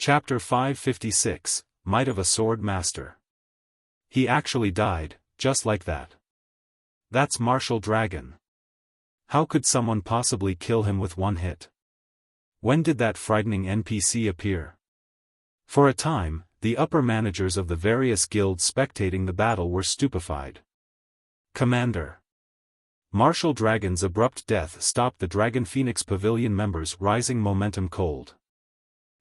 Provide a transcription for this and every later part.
Chapter 556, Might of a Sword Master. He actually died, just like that. That's Martial Dragon. How could someone possibly kill him with one hit? When did that frightening NPC appear? For a time, the upper managers of the various guilds spectating the battle were stupefied. Commander. Martial Dragon's abrupt death stopped the Dragon Phoenix Pavilion members' rising momentum cold.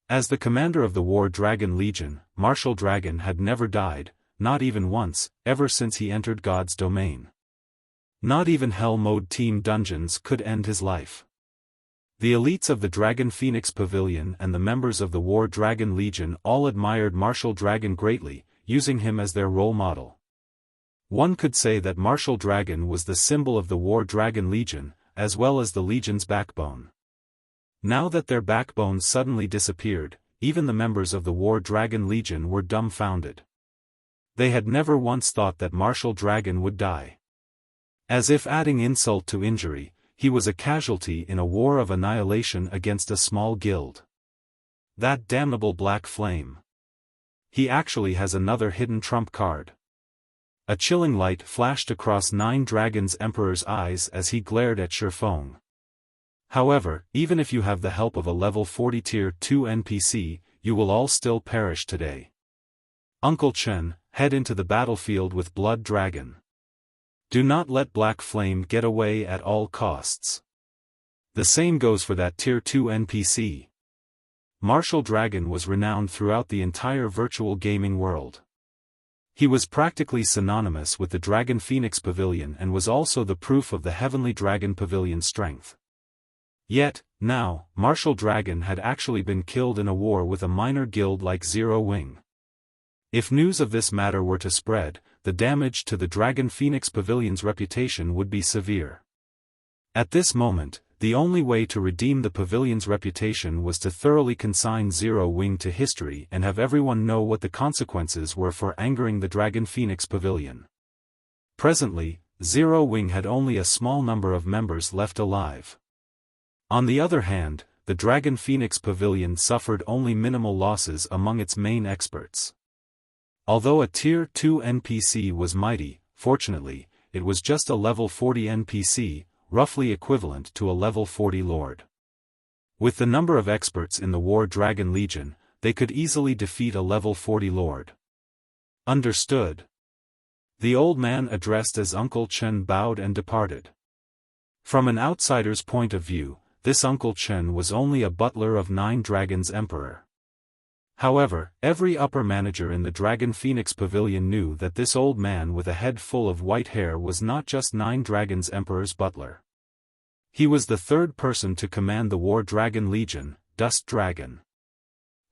As the commander of the War Dragon Legion, Martial Dragon had never died, not even once, ever since he entered God's domain. Not even Hell Mode Team Dungeons could end his life. The elites of the Dragon Phoenix Pavilion and the members of the War Dragon Legion all admired Martial Dragon greatly, using him as their role model. One could say that Martial Dragon was the symbol of the War Dragon Legion, as well as the Legion's backbone. Now that their backbones suddenly disappeared, even the members of the War Dragon Legion were dumbfounded. They had never once thought that Martial Dragon would die. As if adding insult to injury, he was a casualty in a war of annihilation against a small guild. That damnable Black Flame. He actually has another hidden trump card. A chilling light flashed across Nine Dragons Emperor's eyes as he glared at Xiaofan. However, even if you have the help of a level 40 Tier 2 NPC, you will all still perish today. Uncle Chen, head into the battlefield with Blood Dragon. Do not let Black Flame get away at all costs. The same goes for that Tier 2 NPC. Martial Dragon was renowned throughout the entire virtual gaming world. He was practically synonymous with the Dragon Phoenix Pavilion and was also the proof of the Heavenly Dragon Pavilion's strength. Yet, now, Martial Dragon had actually been killed in a war with a minor guild like Zero Wing. If news of this matter were to spread, the damage to the Dragon Phoenix Pavilion's reputation would be severe. At this moment, the only way to redeem the pavilion's reputation was to thoroughly consign Zero Wing to history and have everyone know what the consequences were for angering the Dragon Phoenix Pavilion. Presently, Zero Wing had only a small number of members left alive. On the other hand, the Dragon Phoenix Pavilion suffered only minimal losses among its main experts. Although a Tier 2 NPC was mighty, fortunately, it was just a level 40 NPC, roughly equivalent to a level 40 Lord. With the number of experts in the War Dragon Legion, they could easily defeat a level 40 Lord. Understood. The old man addressed as Uncle Chen bowed and departed. From an outsider's point of view, this Uncle Chen was only a butler of Nine Dragons Emperor. However, every upper manager in the Dragon Phoenix Pavilion knew that this old man with a head full of white hair was not just Nine Dragons Emperor's butler. He was the third person to command the War Dragon Legion, Dust Dragon.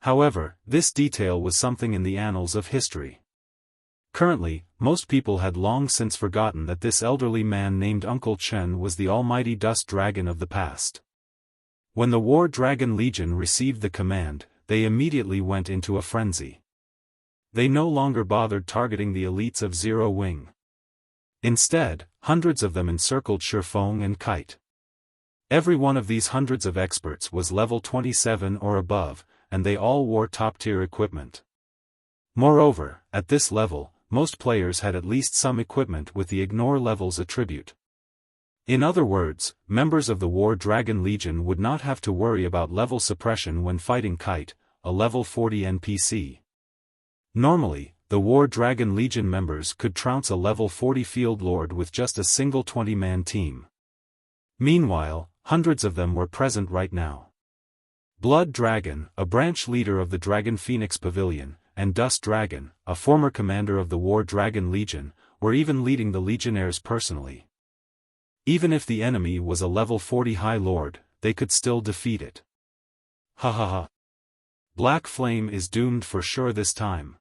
However, this detail was something in the annals of history. Currently, most people had long since forgotten that this elderly man named Uncle Chen was the almighty Dust Dragon of the past. When the War Dragon Legion received the command, they immediately went into a frenzy. They no longer bothered targeting the elites of Zero Wing. Instead, hundreds of them encircled Xiaofan and Kite. Every one of these hundreds of experts was level 27 or above, and they all wore top-tier equipment. Moreover, at this level, most players had at least some equipment with the Ignore Levels attribute. In other words, members of the War Dragon Legion would not have to worry about level suppression when fighting Kite, a level 40 NPC. Normally, the War Dragon Legion members could trounce a level 40 Field Lord with just a single 20-man team. Meanwhile, hundreds of them were present right now. Blood Dragon, a branch leader of the Dragon Phoenix Pavilion, and Dust Dragon, a former commander of the War Dragon Legion, were even leading the Legionnaires personally. Even if the enemy was a level 40 High Lord, they could still defeat it. Ha ha ha. Black Flame is doomed for sure this time.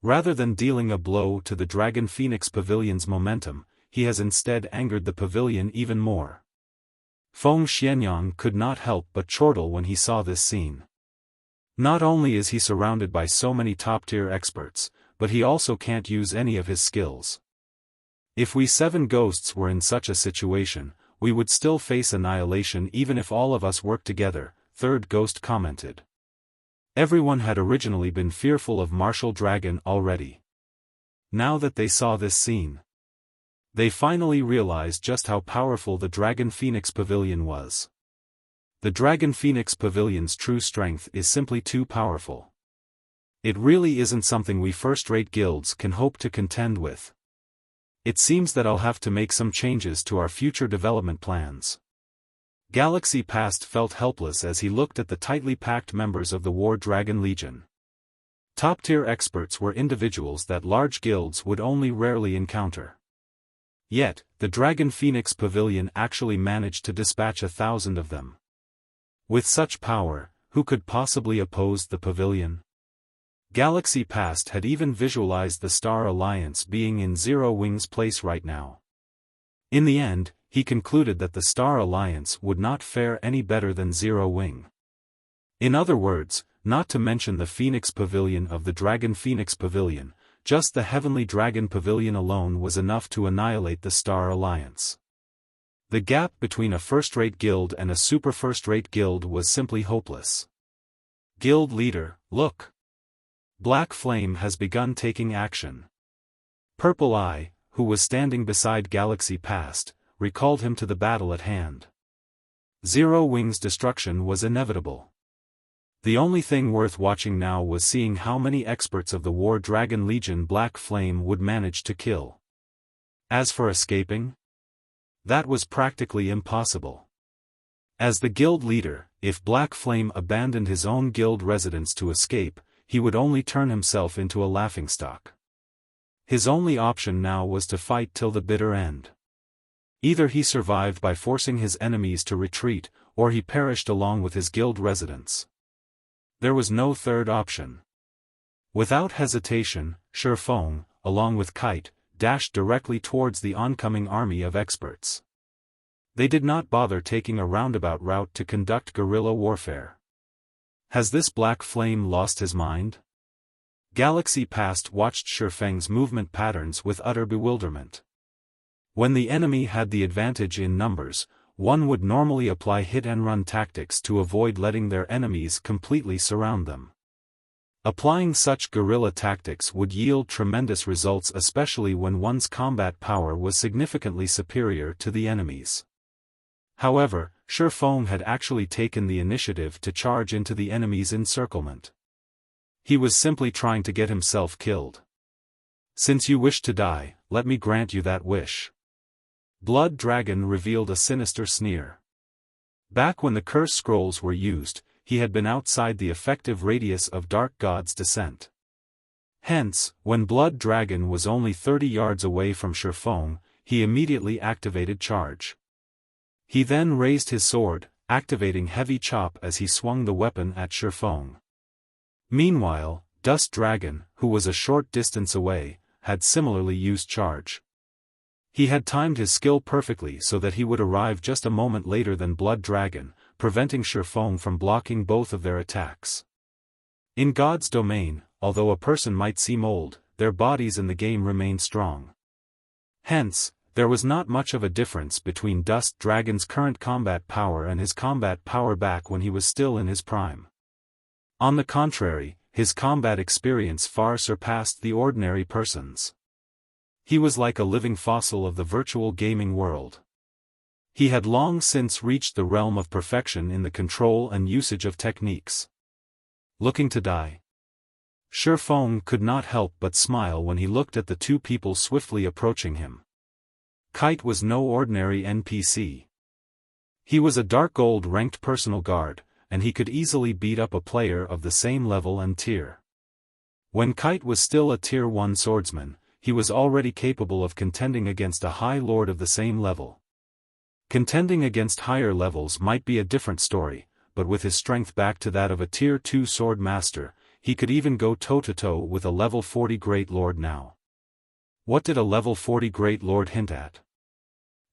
Rather than dealing a blow to the Dragon Phoenix Pavilion's momentum, he has instead angered the pavilion even more. Feng Xianyang could not help but chortle when he saw this scene. Not only is he surrounded by so many top-tier experts, but he also can't use any of his skills. If we 7 ghosts were in such a situation, we would still face annihilation even if all of us worked together, third ghost commented. Everyone had originally been fearful of Martial Dragon already. Now that they saw this scene, they finally realized just how powerful the Dragon Phoenix Pavilion was. The Dragon Phoenix Pavilion's true strength is simply too powerful. It really isn't something we first-rate guilds can hope to contend with. It seems that I'll have to make some changes to our future development plans. Galaxy Past felt helpless as he looked at the tightly packed members of the War Dragon Legion. Top-tier experts were individuals that large guilds would only rarely encounter. Yet, the Dragon Phoenix Pavilion actually managed to dispatch 1,000 of them. With such power, who could possibly oppose the pavilion? Galaxy Past had even visualized the Star Alliance being in Zero Wing's place right now. In the end, he concluded that the Star Alliance would not fare any better than Zero Wing. In other words, not to mention the Phoenix Pavilion of the Dragon Phoenix Pavilion, just the Heavenly Dragon Pavilion alone was enough to annihilate the Star Alliance. The gap between a first-rate guild and a super first-rate guild was simply hopeless. Guild leader, look! Black Flame has begun taking action. Purple Eye, who was standing beside Galaxy Past, recalled him to the battle at hand. Zero Wing's destruction was inevitable. The only thing worth watching now was seeing how many experts of the War Dragon Legion Black Flame would manage to kill. As for escaping, that was practically impossible. As the guild leader, if Black Flame abandoned his own guild residence to escape, he would only turn himself into a laughingstock. His only option now was to fight till the bitter end. Either he survived by forcing his enemies to retreat, or he perished along with his guild residents. There was no third option. Without hesitation, Xiaofan, along with Kite, dashed directly towards the oncoming army of experts. They did not bother taking a roundabout route to conduct guerrilla warfare. Has this Black Flame lost his mind? Galaxy Past watched Xiaofang's movement patterns with utter bewilderment. When the enemy had the advantage in numbers, one would normally apply hit-and-run tactics to avoid letting their enemies completely surround them. Applying such guerrilla tactics would yield tremendous results, especially when one's combat power was significantly superior to the enemy's. However, Xiaofan had actually taken the initiative to charge into the enemy's encirclement. He was simply trying to get himself killed. Since you wish to die, let me grant you that wish. Blood Dragon revealed a sinister sneer. Back when the curse scrolls were used, he had been outside the effective radius of Dark God's descent. Hence, when Blood Dragon was only 30 yards away from Xiaofan, he immediately activated charge. He then raised his sword, activating Heavy Chop as he swung the weapon at Xiaofan. Meanwhile, Dust Dragon, who was a short distance away, had similarly used charge. He had timed his skill perfectly so that he would arrive just a moment later than Blood Dragon, preventing Xiaofan from blocking both of their attacks. In God's domain, although a person might seem old, their bodies in the game remain strong. Hence, there was not much of a difference between Dust Dragon's current combat power and his combat power back when he was still in his prime. On the contrary, his combat experience far surpassed the ordinary person's. He was like a living fossil of the virtual gaming world. He had long since reached the realm of perfection in the control and usage of techniques. Looking to die? Xiaofan could not help but smile when he looked at the two people swiftly approaching him. Kite was no ordinary NPC. He was a Dark Gold ranked personal guard, and he could easily beat up a player of the same level and tier. When Kite was still a Tier 1 swordsman, he was already capable of contending against a High Lord of the same level. Contending against higher levels might be a different story, but with his strength back to that of a Tier 2 sword master, he could even go toe-to-toe with a level 40 Great Lord now. What did a level 40 Great Lord hint at?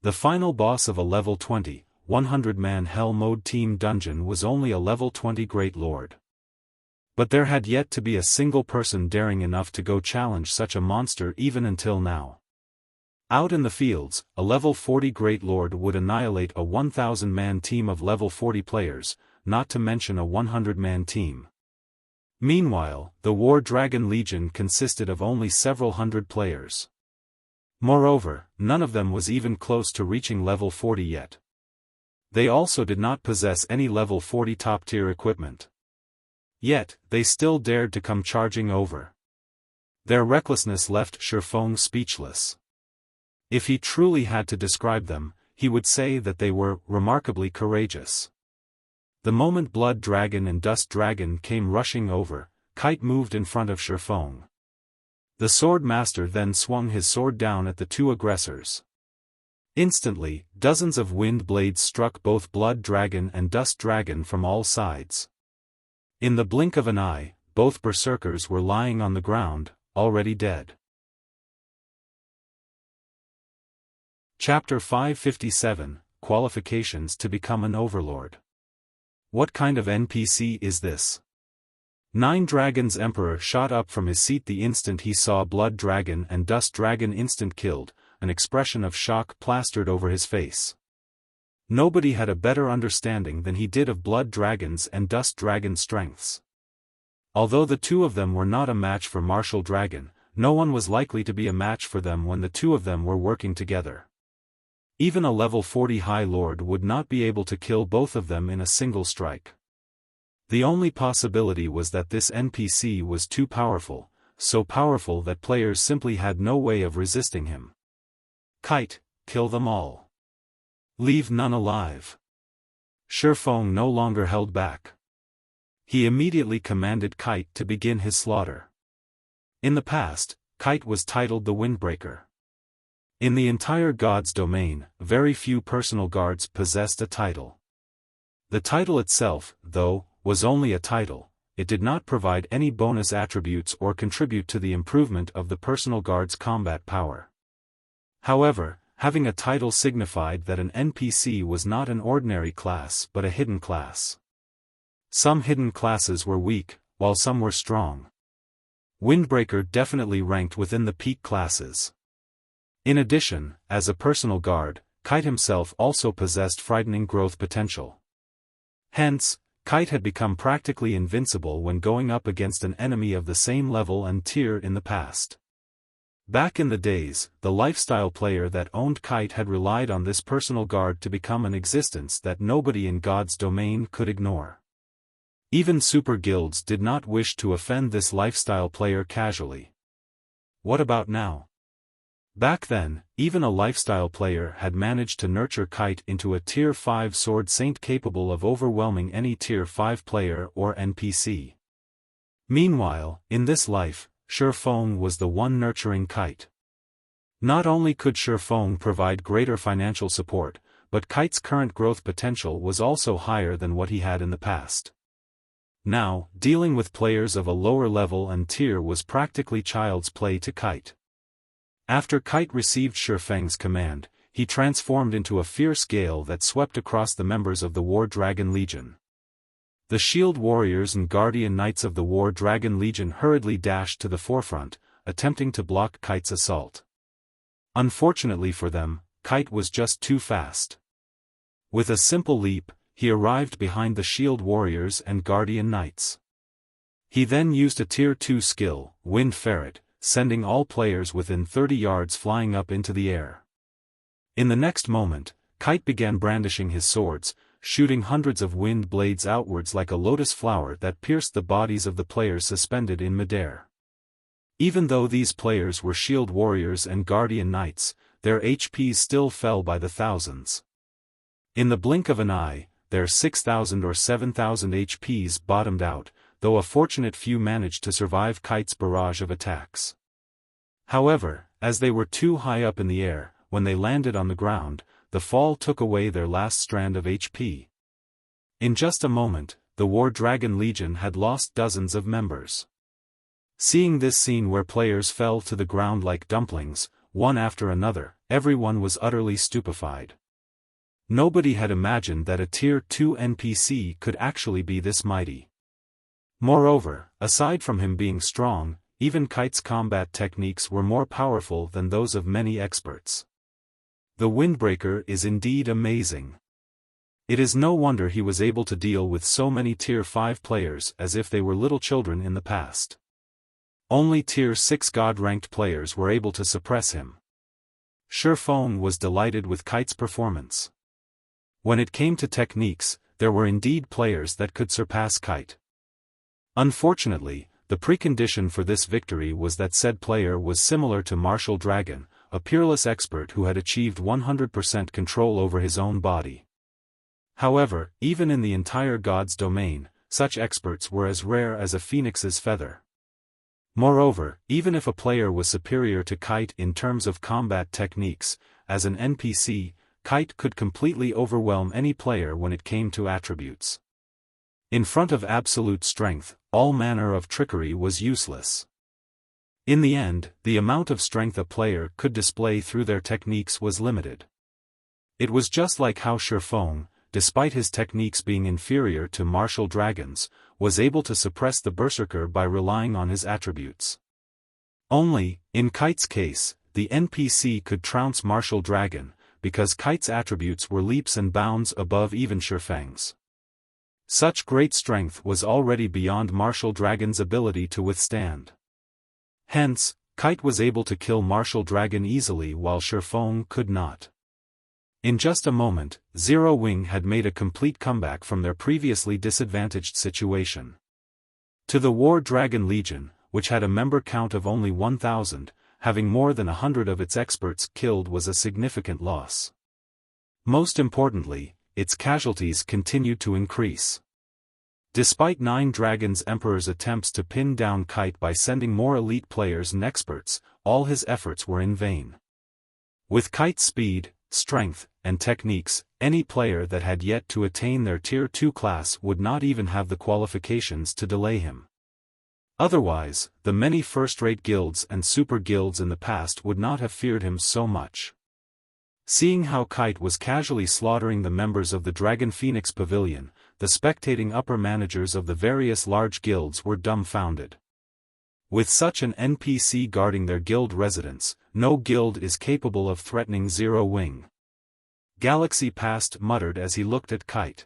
The final boss of a level 20, 100-man Hell Mode team dungeon was only a level 20 Great Lord. But there had yet to be a single person daring enough to go challenge such a monster even until now. Out in the fields, a level 40 Great Lord would annihilate a 1,000-man team of level 40 players, not to mention a 100-man team. Meanwhile, the War Dragon Legion consisted of only several hundred players. Moreover, none of them was even close to reaching level 40 yet. They also did not possess any level 40 top-tier equipment. Yet, they still dared to come charging over. Their recklessness left Xiaofan speechless. If he truly had to describe them, he would say that they were remarkably courageous. The moment Blood Dragon and Dust Dragon came rushing over, Kite moved in front of Xiaofan. The Sword Master then swung his sword down at the two aggressors. Instantly, dozens of wind blades struck both Blood Dragon and Dust Dragon from all sides. In the blink of an eye, both berserkers were lying on the ground, already dead. Chapter 557, Qualifications to become an Overlord. What kind of NPC is this? Nine Dragons Emperor shot up from his seat the instant he saw Blood Dragon and Dust Dragon instant killed, an expression of shock plastered over his face. Nobody had a better understanding than he did of Blood Dragon's and Dust Dragon's strengths. Although the two of them were not a match for Martial Dragon, no one was likely to be a match for them when the two of them were working together. Even a level 40 High Lord would not be able to kill both of them in a single strike. The only possibility was that this NPC was too powerful, so powerful that players simply had no way of resisting him. Kite, kill them all. Leave none alive. Xiaofan no longer held back. He immediately commanded Kite to begin his slaughter. In the past, Kite was titled the Windbreaker. In the entire God's domain, very few personal guards possessed a title. The title itself, though, was only a title. It did not provide any bonus attributes or contribute to the improvement of the personal guard's combat power. However, having a title signified that an NPC was not an ordinary class but a hidden class. Some hidden classes were weak, while some were strong. Windbreaker definitely ranked within the peak classes. In addition, as a personal guard, Kite himself also possessed frightening growth potential. Hence, Kite had become practically invincible when going up against an enemy of the same level and tier in the past. Back in the days, the lifestyle player that owned Kite had relied on this personal guard to become an existence that nobody in God's domain could ignore. Even super guilds did not wish to offend this lifestyle player casually. What about now? Back then, even a lifestyle player had managed to nurture Kite into a Tier 5 Sword Saint capable of overwhelming any Tier 5 player or NPC. Meanwhile, in this life, Xiaofan was the one nurturing Kite. Not only could Xiaofan provide greater financial support, but Kite's current growth potential was also higher than what he had in the past. Now, dealing with players of a lower level and tier was practically child's play to Kite. After Kite received Xiaofan's command, he transformed into a fierce gale that swept across the members of the War Dragon Legion. The Shield Warriors and Guardian Knights of the War Dragon Legion hurriedly dashed to the forefront, attempting to block Kite's assault. Unfortunately for them, Kite was just too fast. With a simple leap, he arrived behind the Shield Warriors and Guardian Knights. He then used a Tier 2 skill, Wind Ferret, sending all players within 30 yards flying up into the air. In the next moment, Kite began brandishing his swords, shooting hundreds of wind blades outwards like a lotus flower that pierced the bodies of the players suspended in midair. Even though these players were Shield Warriors and Guardian Knights, their HPs still fell by the thousands. In the blink of an eye, their 6,000 or 7,000 HPs bottomed out, though a fortunate few managed to survive Kite's barrage of attacks. However, as they were too high up in the air, when they landed on the ground, the fall took away their last strand of HP. In just a moment, the War Dragon Legion had lost dozens of members. Seeing this scene where players fell to the ground like dumplings, one after another, everyone was utterly stupefied. Nobody had imagined that a Tier 2 NPC could actually be this mighty. Moreover, aside from him being strong, even Kite's combat techniques were more powerful than those of many experts. The Windbreaker is indeed amazing. It is no wonder he was able to deal with so many Tier 5 players as if they were little children in the past. Only Tier 6 God-ranked players were able to suppress him. Xiaofan was delighted with Kite's performance. When it came to techniques, there were indeed players that could surpass Kite. Unfortunately, the precondition for this victory was that said player was similar to Martial Dragon, a peerless expert who had achieved 100% control over his own body. However, even in the entire God's domain, such experts were as rare as a phoenix's feather. Moreover, even if a player was superior to Kite in terms of combat techniques, as an NPC, Kite could completely overwhelm any player when it came to attributes. In front of absolute strength, all manner of trickery was useless. In the end, the amount of strength a player could display through their techniques was limited. It was just like how Xiaofan, despite his techniques being inferior to Martial Dragon's, was able to suppress the Berserker by relying on his attributes. Only, in Kite's case, the NPC could trounce Martial Dragon, because Kite's attributes were leaps and bounds above even Xiaofan's. Such great strength was already beyond Martial Dragon's ability to withstand. Hence, Kite was able to kill Martial Dragon easily while Xiaofan could not. In just a moment, Zero Wing had made a complete comeback from their previously disadvantaged situation. To the War Dragon Legion, which had a member count of only 1,000, having more than 100 of its experts killed was a significant loss. Most importantly, its casualties continued to increase. Despite Nine Dragons Emperor's attempts to pin down Kite by sending more elite players and experts, all his efforts were in vain. With Kite's speed, strength, and techniques, any player that had yet to attain their Tier 2 class would not even have the qualifications to delay him. Otherwise, the many first-rate guilds and super guilds in the past would not have feared him so much. Seeing how Kite was casually slaughtering the members of the Dragon Phoenix Pavilion, the spectating upper managers of the various large guilds were dumbfounded. With such an NPC guarding their guild residence, no guild is capable of threatening Zero Wing. Galaxy Past muttered as he looked at Kite.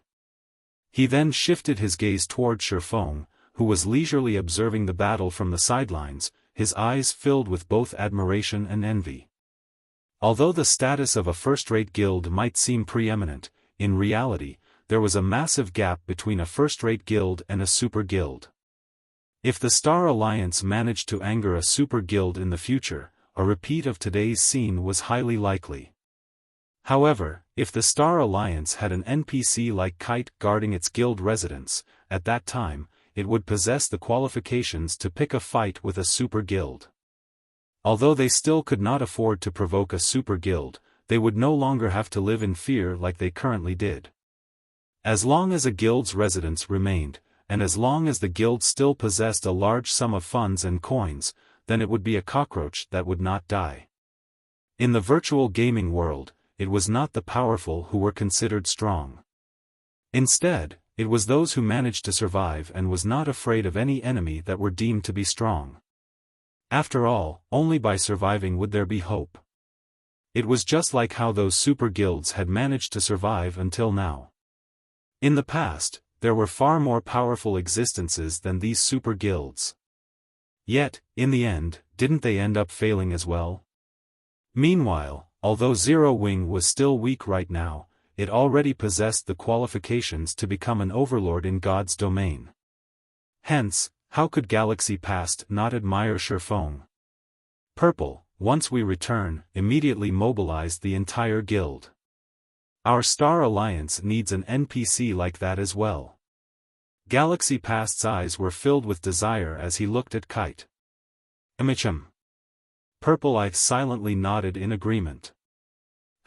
He then shifted his gaze toward Xiaofan, who was leisurely observing the battle from the sidelines, his eyes filled with both admiration and envy. Although the status of a first-rate guild might seem preeminent, in reality, there was a massive gap between a first-rate guild and a super guild. If the Star Alliance managed to anger a super guild in the future, a repeat of today's scene was highly likely. However, if the Star Alliance had an NPC like Kite guarding its guild residence, at that time, it would possess the qualifications to pick a fight with a super guild. Although they still could not afford to provoke a super guild, they would no longer have to live in fear like they currently did. As long as a guild's residence remained, and as long as the guild still possessed a large sum of funds and coins, then it would be a cockroach that would not die. In the virtual gaming world, it was not the powerful who were considered strong. Instead, it was those who managed to survive and was not afraid of any enemy that were deemed to be strong. After all, only by surviving would there be hope. It was just like how those super guilds had managed to survive until now. In the past, there were far more powerful existences than these super guilds. Yet, in the end, didn't they end up failing as well? Meanwhile, although Zero Wing was still weak right now, it already possessed the qualifications to become an overlord in God's domain. Hence, how could Galaxy Past not admire Xiaofan? Purple, once we return, immediately mobilized the entire guild. Our Star Alliance needs an NPC like that as well. Galaxy Past's eyes were filled with desire as he looked at Kite. Purple Eye silently nodded in agreement.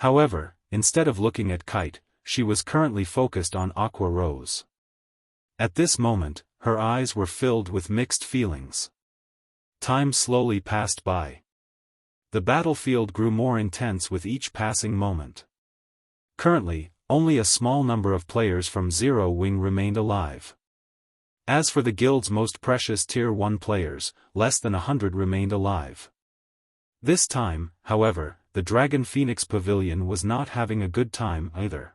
However, instead of looking at Kite, she was currently focused on Aqua Rose. At this moment, her eyes were filled with mixed feelings. Time slowly passed by. The battlefield grew more intense with each passing moment. Currently, only a small number of players from Zero Wing remained alive. As for the guild's most precious Tier 1 players, less than 100 remained alive. This time, however, the Dragon Phoenix Pavilion was not having a good time either.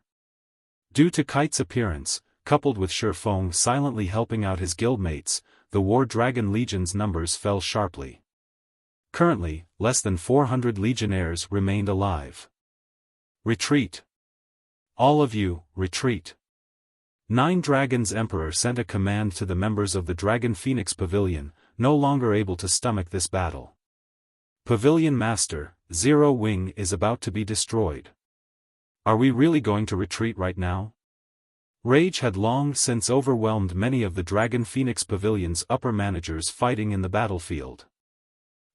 Due to Kite's appearance, coupled with Xiaofan silently helping out his guildmates, the War Dragon Legion's numbers fell sharply. Currently, less than 400 legionnaires remained alive. Retreat! All of you, retreat! Nine Dragons Emperor sent a command to the members of the Dragon Phoenix Pavilion, no longer able to stomach this battle. Pavilion Master, Zero Wing is about to be destroyed. Are we really going to retreat right now? Rage had long since overwhelmed many of the Dragon Phoenix Pavilion's upper managers fighting in the battlefield.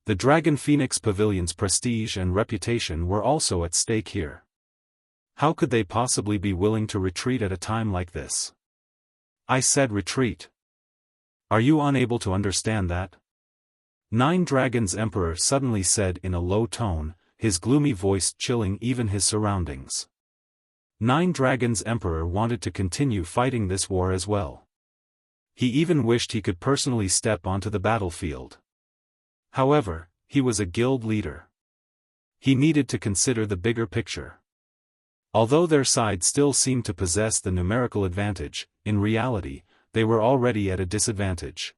The Dragon Phoenix Pavilion's prestige and reputation were also at stake here. How could they possibly be willing to retreat at a time like this? I said retreat. Are you unable to understand that? Nine Dragons Emperor suddenly said in a low tone, his gloomy voice chilling even his surroundings. Nine Dragons Emperor wanted to continue fighting this war as well. He even wished he could personally step onto the battlefield. However, he was a guild leader. He needed to consider the bigger picture. Although their side still seemed to possess the numerical advantage, in reality, they were already at a disadvantage.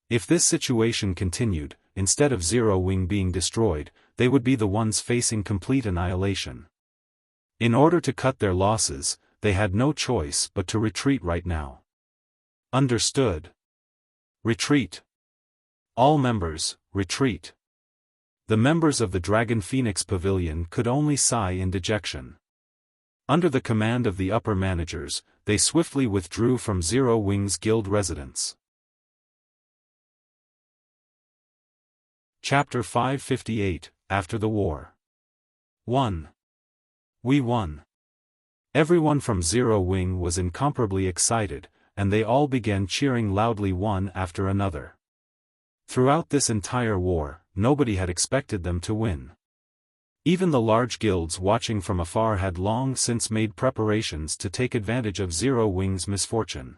If this situation continued, instead of Zero Wing being destroyed, they would be the ones facing complete annihilation. In order to cut their losses, they had no choice but to retreat right now. Understood. Retreat. All members, retreat. The members of the Dragon Phoenix Pavilion could only sigh in dejection. Under the command of the upper managers, they swiftly withdrew from Zero Wing's guild residence. Chapter 558, After the War. 1. We won. Everyone from Zero Wing was incomparably excited, and they all began cheering loudly one after another. Throughout this entire war, nobody had expected them to win. Even the large guilds watching from afar had long since made preparations to take advantage of Zero Wing's misfortune.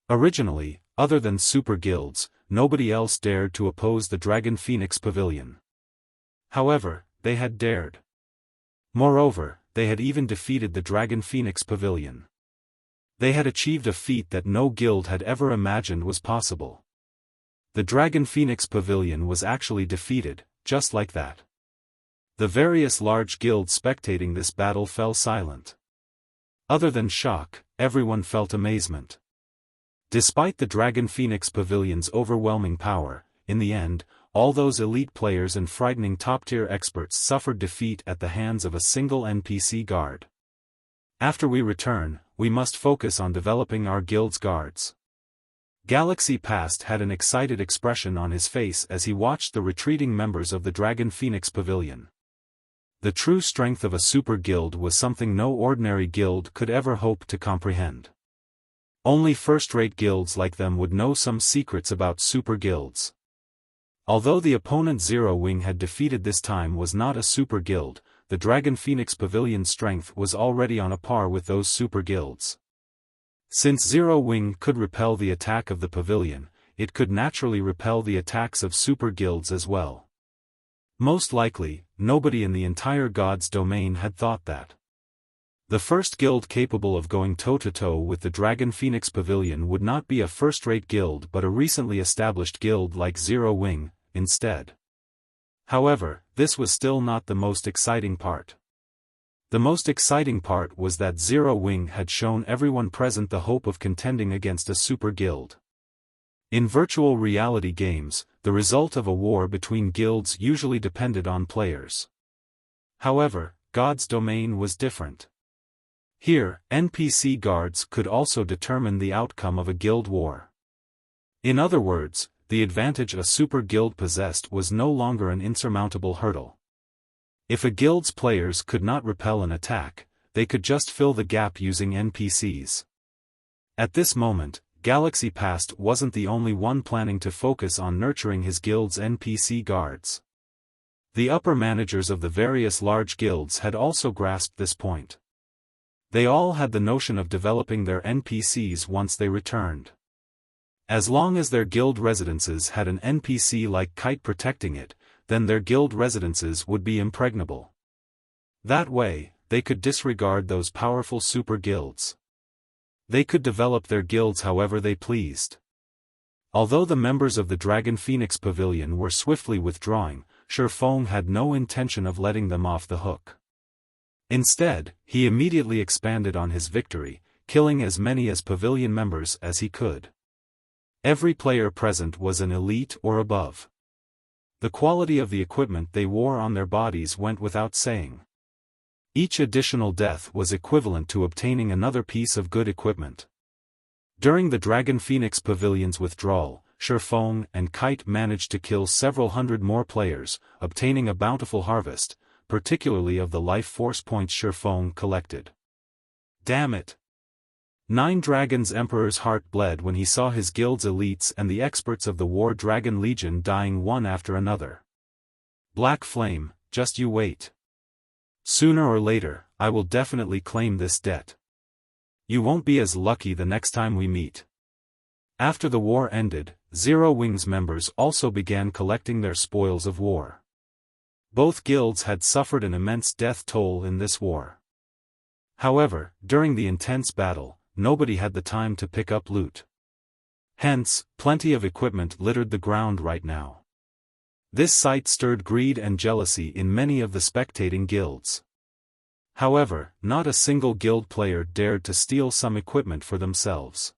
Originally, other than super guilds, nobody else dared to oppose the Dragon Phoenix Pavilion. However, they had dared. Moreover, they had even defeated the Dragon Phoenix Pavilion. They had achieved a feat that no guild had ever imagined was possible. The Dragon Phoenix Pavilion was actually defeated, just like that. The various large guilds spectating this battle fell silent. Other than shock, everyone felt amazement. Despite the Dragon Phoenix Pavilion's overwhelming power, in the end, all those elite players and frightening top-tier experts suffered defeat at the hands of a single NPC guard. After we return, we must focus on developing our guild's guards. Galaxy Past had an excited expression on his face as he watched the retreating members of the Dragon Phoenix Pavilion. The true strength of a super guild was something no ordinary guild could ever hope to comprehend. Only first-rate guilds like them would know some secrets about super guilds. Although the opponent Zero Wing had defeated this time was not a super guild, the Dragon Phoenix Pavilion's strength was already on a par with those super guilds. Since Zero Wing could repel the attack of the pavilion, it could naturally repel the attacks of super guilds as well. Most likely, nobody in the entire God's domain had thought that. The first guild capable of going toe-to-toe with the Dragon Phoenix Pavilion would not be a first-rate guild but a recently established guild like Zero Wing, instead. However, this was still not the most exciting part. The most exciting part was that Zero Wing had shown everyone present the hope of contending against a super guild. In virtual reality games, the result of a war between guilds usually depended on players. However, God's domain was different. Here, NPC guards could also determine the outcome of a guild war. In other words, the advantage a super guild possessed was no longer an insurmountable hurdle. If a guild's players could not repel an attack, they could just fill the gap using NPCs. At this moment, Galaxy Past wasn't the only one planning to focus on nurturing his guild's NPC guards. The upper managers of the various large guilds had also grasped this point. They all had the notion of developing their NPCs once they returned. As long as their guild residences had an NPC like Kite protecting it, then their guild residences would be impregnable. That way, they could disregard those powerful super guilds. They could develop their guilds however they pleased. Although the members of the Dragon Phoenix Pavilion were swiftly withdrawing, Xiaofan had no intention of letting them off the hook. Instead, he immediately expanded on his victory, killing as many as pavilion members as he could. Every player present was an elite or above. The quality of the equipment they wore on their bodies went without saying. Each additional death was equivalent to obtaining another piece of good equipment. During the Dragon Phoenix Pavilion's withdrawal, Xiaofan and Kite managed to kill several hundred more players, obtaining a bountiful harvest, particularly of the life force points Xiaofan collected. Damn it! Nine Dragons' Emperor's heart bled when he saw his guild's elites and the experts of the War Dragon Legion dying one after another. Black Flame, just you wait. Sooner or later, I will definitely claim this debt. You won't be as lucky the next time we meet. After the war ended, Zero Wings members also began collecting their spoils of war. Both guilds had suffered an immense death toll in this war. However, during the intense battle, nobody had the time to pick up loot. Hence, plenty of equipment littered the ground right now. This sight stirred greed and jealousy in many of the spectating guilds. However, not a single guild player dared to steal some equipment for themselves.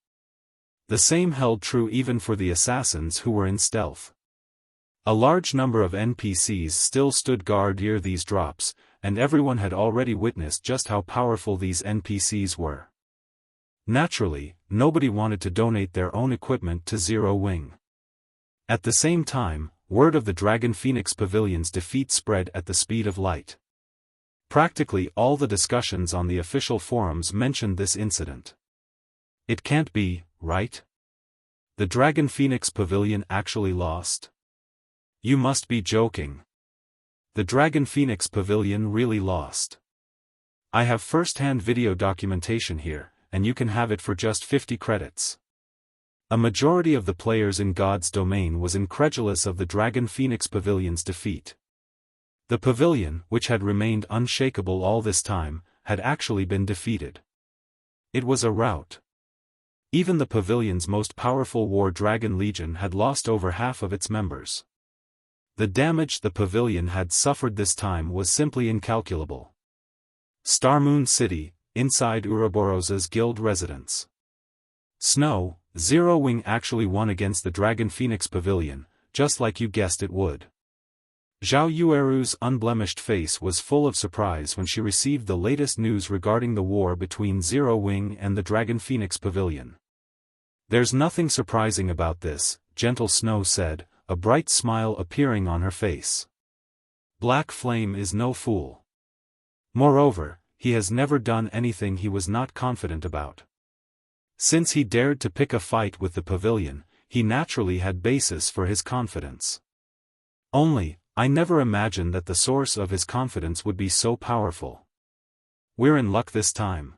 The same held true even for the assassins who were in stealth. A large number of NPCs still stood guard near these drops, and everyone had already witnessed just how powerful these NPCs were. Naturally, nobody wanted to donate their own equipment to Zero Wing. At the same time, word of the Dragon Phoenix Pavilion's defeat spread at the speed of light. Practically all the discussions on the official forums mentioned this incident. It can't be, right? The Dragon Phoenix Pavilion actually lost? You must be joking. The Dragon Phoenix Pavilion really lost. I have first-hand video documentation here, and you can have it for just 50 credits. A majority of the players in God's domain was incredulous of the Dragon Phoenix Pavilion's defeat. The pavilion, which had remained unshakable all this time, had actually been defeated. It was a rout. Even the pavilion's most powerful War Dragon Legion had lost over half of its members. The damage the pavilion had suffered this time was simply incalculable. Starmoon City, inside Ouroboros's guild residence. Snow, Zero Wing actually won against the Dragon Phoenix Pavilion, just like you guessed it would. Zhao Yueru's unblemished face was full of surprise when she received the latest news regarding the war between Zero Wing and the Dragon Phoenix Pavilion. There's nothing surprising about this, Gentle Snow said, a bright smile appearing on her face. Black Flame is no fool. Moreover, he has never done anything he was not confident about. Since he dared to pick a fight with the pavilion, he naturally had basis for his confidence. Only, I never imagined that the source of his confidence would be so powerful. We're in luck this time.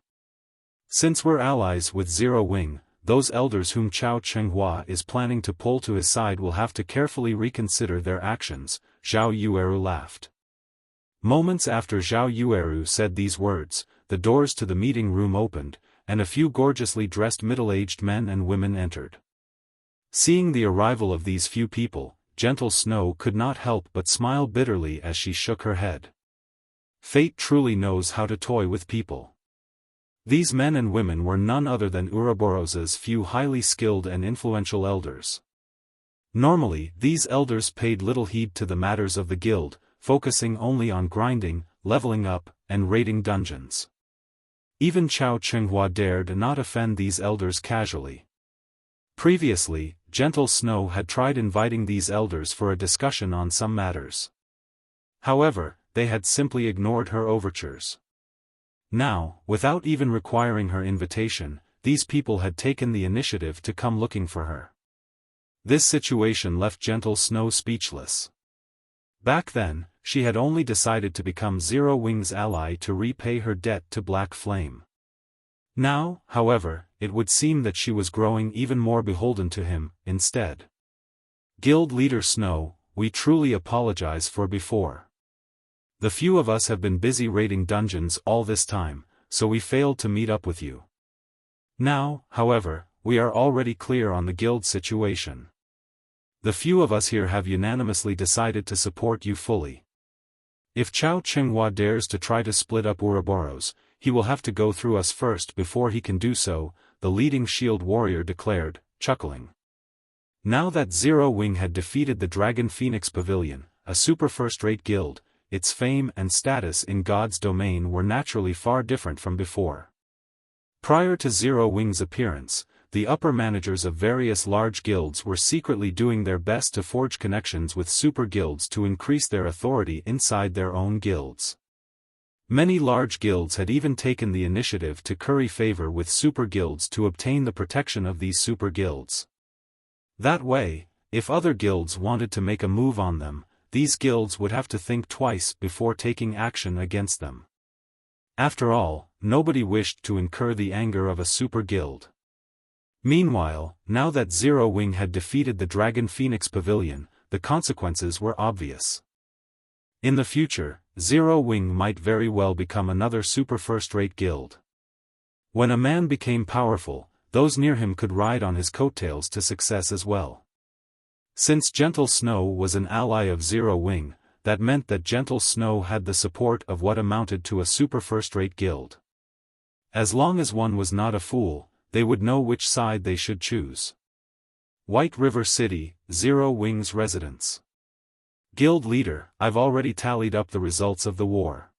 Since we're allies with Zero Wing, those elders whom Chao Chenghua is planning to pull to his side will have to carefully reconsider their actions, Zhao Yueru laughed. Moments after Zhao Yueru said these words, the doors to the meeting room opened, and a few gorgeously dressed middle-aged men and women entered. Seeing the arrival of these few people, Gentle Snow could not help but smile bitterly as she shook her head. Fate truly knows how to toy with people. These men and women were none other than Ouroboros's few highly skilled and influential elders. Normally, these elders paid little heed to the matters of the guild, focusing only on grinding, leveling up, and raiding dungeons. Even Chao Chenghua dared not offend these elders casually. Previously, Gentle Snow had tried inviting these elders for a discussion on some matters. However, they had simply ignored her overtures. Now, without even requiring her invitation, these people had taken the initiative to come looking for her. This situation left Gentle Snow speechless. Back then, she had only decided to become Zero Wing's ally to repay her debt to Black Flame. Now, however, it would seem that she was growing even more beholden to him, instead. Guild Leader Snow, we truly apologize for before. The few of us have been busy raiding dungeons all this time, so we failed to meet up with you. Now, however, we are already clear on the guild situation. The few of us here have unanimously decided to support you fully. If Chao Qinghua dares to try to split up Ouroboros, he will have to go through us first before he can do so, the leading shield warrior declared, chuckling. Now that Zero Wing had defeated the Dragon Phoenix Pavilion, a super first-rate guild, its fame and status in God's domain were naturally far different from before. Prior to Zero Wing's appearance, the upper managers of various large guilds were secretly doing their best to forge connections with super guilds to increase their authority inside their own guilds. Many large guilds had even taken the initiative to curry favor with super guilds to obtain the protection of these super guilds. That way, if other guilds wanted to make a move on them, these guilds would have to think twice before taking action against them. After all, nobody wished to incur the anger of a super guild. Meanwhile, now that Zero Wing had defeated the Dragon Phoenix Pavilion, the consequences were obvious. In the future, Zero Wing might very well become another super first-rate guild. When a man became powerful, those near him could ride on his coattails to success as well. Since Gentle Snow was an ally of Zero Wing, that meant that Gentle Snow had the support of what amounted to a super first-rate guild. As long as one was not a fool, they would know which side they should choose. White River City, Zero Wing's residence. Guild leader, I've already tallied up the results of the war.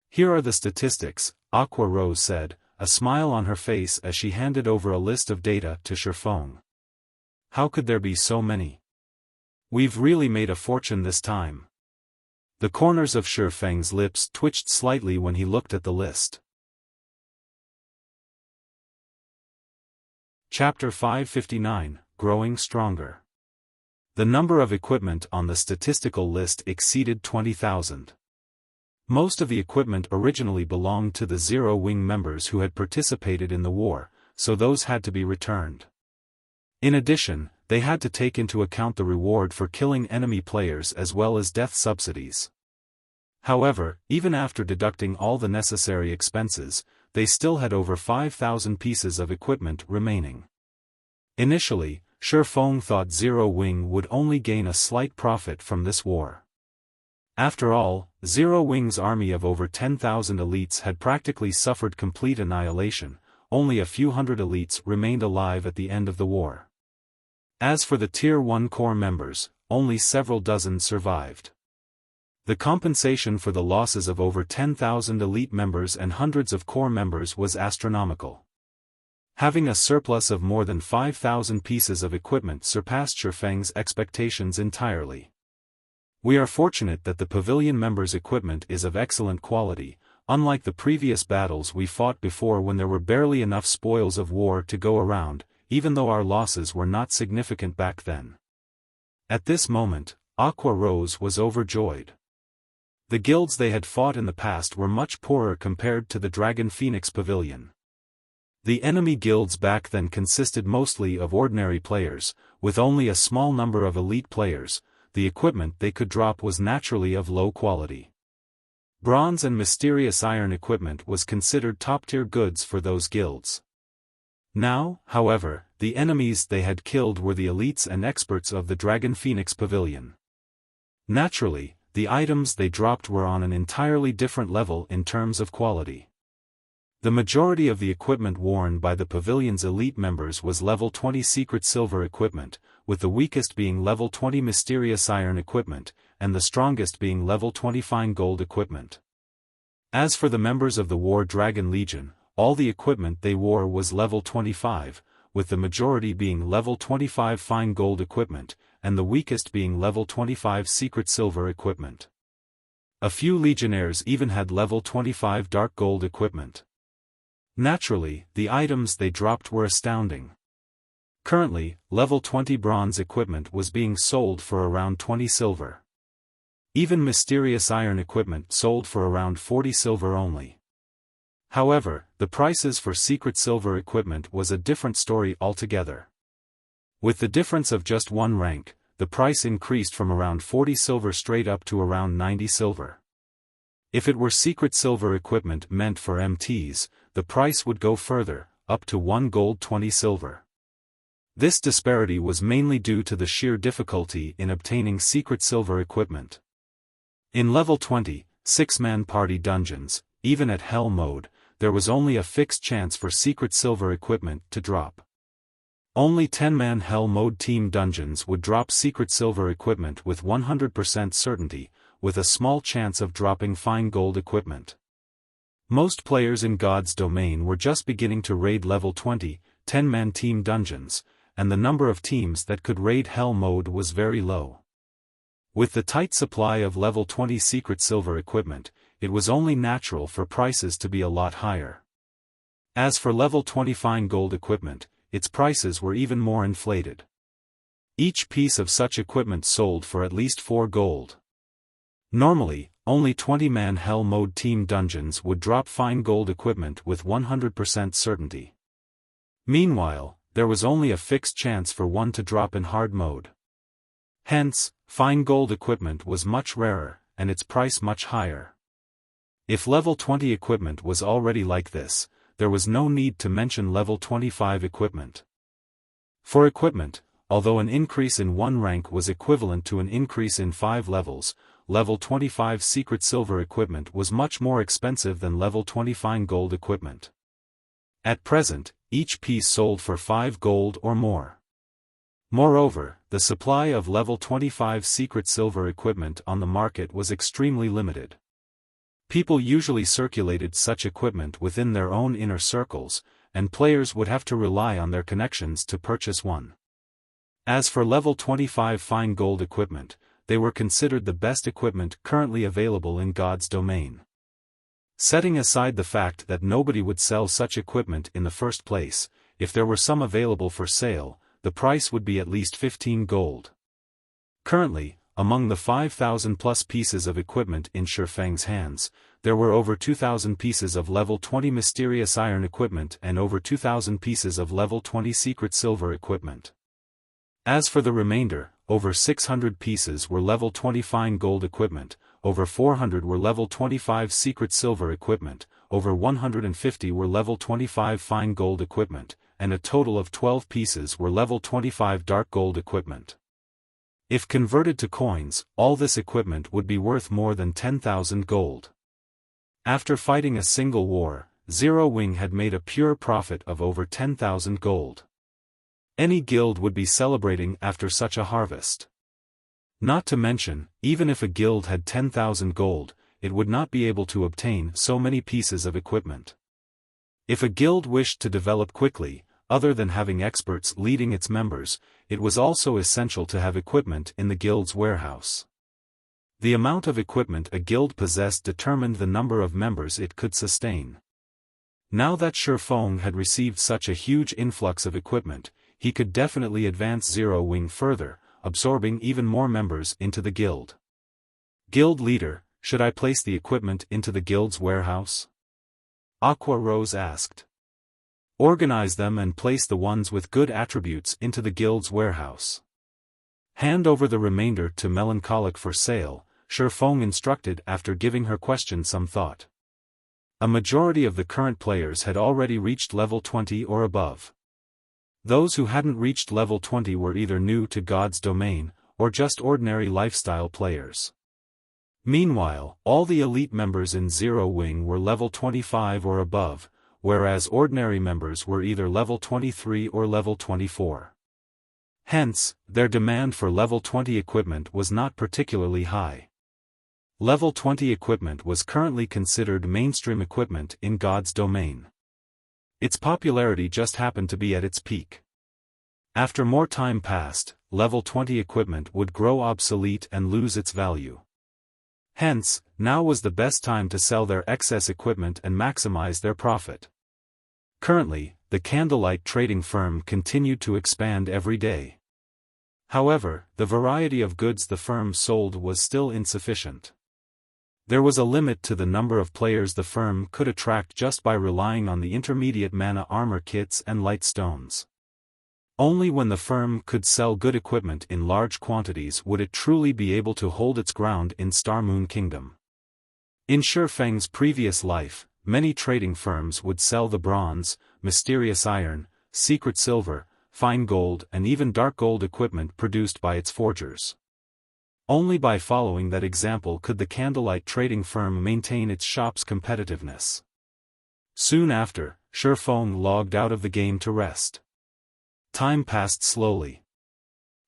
Here are the statistics, Aqua Rose said, a smile on her face as she handed over a list of data to Xiaofan. How could there be so many? We've really made a fortune this time. The corners of Xiaofang's lips twitched slightly when he looked at the list. Chapter 559, Growing Stronger. The number of equipment on the statistical list exceeded 20,000. Most of the equipment originally belonged to the Zero Wing members who had participated in the war, so those had to be returned. In addition, they had to take into account the reward for killing enemy players as well as death subsidies. However, even after deducting all the necessary expenses, they still had over 5,000 pieces of equipment remaining. Initially, Xiaofan thought Zero Wing would only gain a slight profit from this war. After all, Zero Wing's army of over 10,000 elites had practically suffered complete annihilation, only a few hundred elites remained alive at the end of the war. As for the Tier 1 core members, only several dozen survived. The compensation for the losses of over 10,000 elite members and hundreds of core members was astronomical. Having a surplus of more than 5,000 pieces of equipment surpassed Xiaofang's expectations entirely. We are fortunate that the pavilion members' equipment is of excellent quality, unlike the previous battles we fought before when there were barely enough spoils of war to go around, even though our losses were not significant back then. At this moment, Aqua Rose was overjoyed. The guilds they had fought in the past were much poorer compared to the Dragon Phoenix Pavilion. The enemy guilds back then consisted mostly of ordinary players, with only a small number of elite players. The equipment they could drop was naturally of low quality. Bronze and mysterious iron equipment was considered top-tier goods for those guilds. Now, however, the enemies they had killed were the elites and experts of the Dragon Phoenix Pavilion. Naturally, the items they dropped were on an entirely different level in terms of quality. The majority of the equipment worn by the pavilion's elite members was level 20 secret silver equipment, with the weakest being level 20 mysterious iron equipment, and the strongest being level 20 fine gold equipment. As for the members of the War Dragon Legion, all the equipment they wore was level 25, with the majority being level 25 fine gold equipment, and the weakest being level 25 secret silver equipment. A few legionnaires even had level 25 dark gold equipment. Naturally, the items they dropped were astounding. Currently, level 20 bronze equipment was being sold for around 20 silver. Even mysterious iron equipment sold for around 40 silver only. However, the prices for secret silver equipment was a different story altogether. With the difference of just one rank, the price increased from around 40 silver straight up to around 90 silver. If it were secret silver equipment meant for MTs, the price would go further, up to 1 gold 20 silver. This disparity was mainly due to the sheer difficulty in obtaining secret silver equipment. In level 20, 6-man party dungeons, even at Hell mode, there was only a fixed chance for secret silver equipment to drop. Only 10-man Hell mode team dungeons would drop secret silver equipment with 100% certainty, with a small chance of dropping fine gold equipment. Most players in God's Domain were just beginning to raid level 20, 10-man team dungeons, and the number of teams that could raid Hell mode was very low. With the tight supply of level 20 secret silver equipment, it was only natural for prices to be a lot higher. As for level 20 fine gold equipment, its prices were even more inflated. Each piece of such equipment sold for at least 4 gold. Normally, only 20-man Hell mode team dungeons would drop fine gold equipment with 100% certainty. Meanwhile, there was only a fixed chance for one to drop in hard mode. Hence, fine gold equipment was much rarer, and its price much higher. If level 20 equipment was already like this, there was no need to mention level 25 equipment. For equipment, although an increase in 1 rank was equivalent to an increase in 5 levels, level 25 secret silver equipment was much more expensive than level 20 fine gold equipment. At present, each piece sold for 5 gold or more. Moreover, the supply of level 25 secret silver equipment on the market was extremely limited. People usually circulated such equipment within their own inner circles, and players would have to rely on their connections to purchase one. As for level 25 fine gold equipment, they were considered the best equipment currently available in God's Domain. Setting aside the fact that nobody would sell such equipment in the first place, if there were some available for sale, the price would be at least 15 gold. Currently, among the 5,000+ pieces of equipment in Xiaofan's hands, there were over 2,000 pieces of level 20 mysterious iron equipment and over 2,000 pieces of level 20 secret silver equipment. As for the remainder, over 600 pieces were level 20 fine gold equipment, over 400 were level 25 secret silver equipment, over 150 were level 25 fine gold equipment, and a total of 12 pieces were level 25 dark gold equipment. If converted to coins, all this equipment would be worth more than 10,000 gold. After fighting a single war, Zero Wing had made a pure profit of over 10,000 gold. Any guild would be celebrating after such a harvest. Not to mention, even if a guild had 10,000 gold, it would not be able to obtain so many pieces of equipment. If a guild wished to develop quickly, other than having experts leading its members, it was also essential to have equipment in the guild's warehouse. The amount of equipment a guild possessed determined the number of members it could sustain. Now that Xiaofan had received such a huge influx of equipment, he could definitely advance Zero Wing further, absorbing even more members into the guild. Guild leader, should I place the equipment into the guild's warehouse? Aqua Rose asked. Organize them and place the ones with good attributes into the guild's warehouse. Hand over the remainder to Melancholic for sale, Xiaofan instructed after giving her question some thought. A majority of the current players had already reached level 20 or above. Those who hadn't reached level 20 were either new to God's Domain, or just ordinary lifestyle players. Meanwhile, all the elite members in Zero Wing were level 25 or above, whereas ordinary members were either level 23 or level 24. Hence, their demand for level 20 equipment was not particularly high. Level 20 equipment was currently considered mainstream equipment in God's Domain. Its popularity just happened to be at its peak. After more time passed, level 20 equipment would grow obsolete and lose its value. Hence, now was the best time to sell their excess equipment and maximize their profit. Currently, the candlelight trading firm continued to expand every day. However, the variety of goods the firm sold was still insufficient. There was a limit to the number of players the firm could attract just by relying on the intermediate mana armor kits and light stones. Only when the firm could sell good equipment in large quantities would it truly be able to hold its ground in Star Moon Kingdom. In Xiaofan's previous life, many trading firms would sell the bronze, mysterious iron, secret silver, fine gold and even dark gold equipment produced by its forgers. Only by following that example could the candlelight trading firm maintain its shop's competitiveness. Soon after, Xiaofan logged out of the game to rest. Time passed slowly.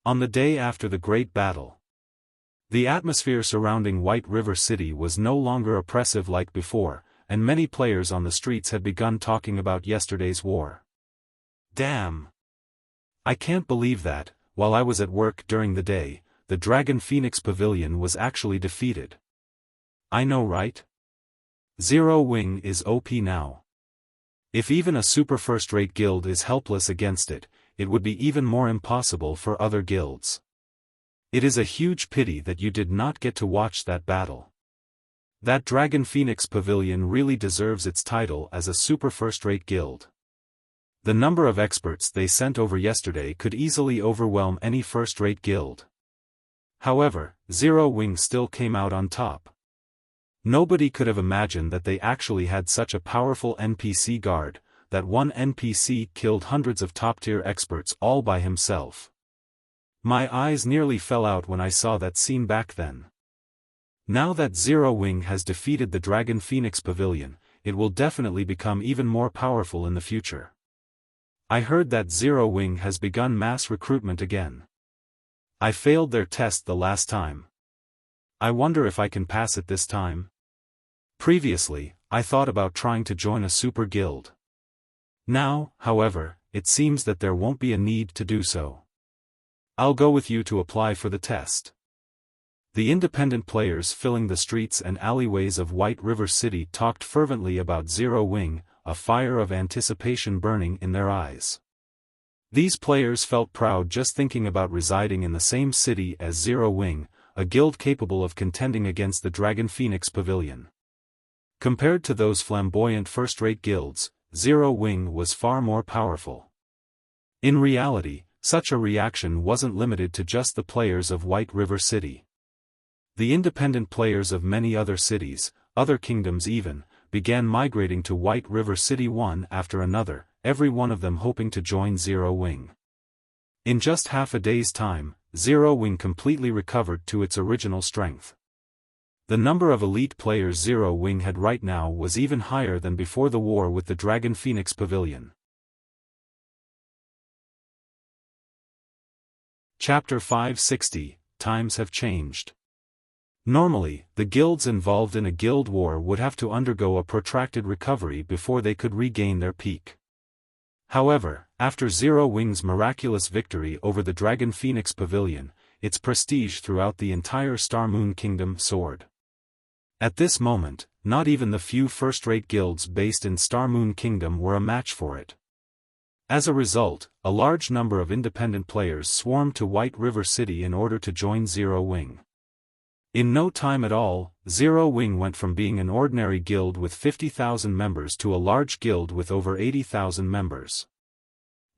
On the day after the great battle, the atmosphere surrounding White River City was no longer oppressive like before, and many players on the streets had begun talking about yesterday's war. Damn! I can't believe that, while I was at work during the day, the Dragon Phoenix Pavilion was actually defeated. I know, right? Zero Wing is OP now. If even a super first-rate guild is helpless against it, it would be even more impossible for other guilds. It is a huge pity that you did not get to watch that battle. That Dragon Phoenix Pavilion really deserves its title as a super first-rate guild. The number of experts they sent over yesterday could easily overwhelm any first-rate guild. However, Zero Wing still came out on top. Nobody could have imagined that they actually had such a powerful NPC guard, that one NPC killed hundreds of top-tier experts all by himself. My eyes nearly fell out when I saw that scene back then. Now that Zero Wing has defeated the Dragon Phoenix Pavilion, it will definitely become even more powerful in the future. I heard that Zero Wing has begun mass recruitment again. I failed their test the last time. I wonder if I can pass it this time. Previously, I thought about trying to join a super guild. Now, however, it seems that there won't be a need to do so. I'll go with you to apply for the test. The independent players filling the streets and alleyways of White River City talked fervently about Zero Wing, a fire of anticipation burning in their eyes. These players felt proud just thinking about residing in the same city as Zero Wing, a guild capable of contending against the Dragon Phoenix Pavilion. Compared to those flamboyant first-rate guilds, Zero Wing was far more powerful. In reality, such a reaction wasn't limited to just the players of White River City. The independent players of many other cities, other kingdoms even, began migrating to White River City one after another, every one of them hoping to join Zero Wing. In just half a day's time, Zero Wing completely recovered to its original strength. The number of elite players Zero Wing had right now was even higher than before the war with the Dragon Phoenix Pavilion. Chapter 560, Times Have Changed. Normally, the guilds involved in a guild war would have to undergo a protracted recovery before they could regain their peak. However, after Zero Wing's miraculous victory over the Dragon Phoenix Pavilion, its prestige throughout the entire Star Moon Kingdom soared. At this moment, not even the few first-rate guilds based in Star Moon Kingdom were a match for it. As a result, a large number of independent players swarmed to White River City in order to join Zero Wing. In no time at all, Zero Wing went from being an ordinary guild with 50,000 members to a large guild with over 80,000 members.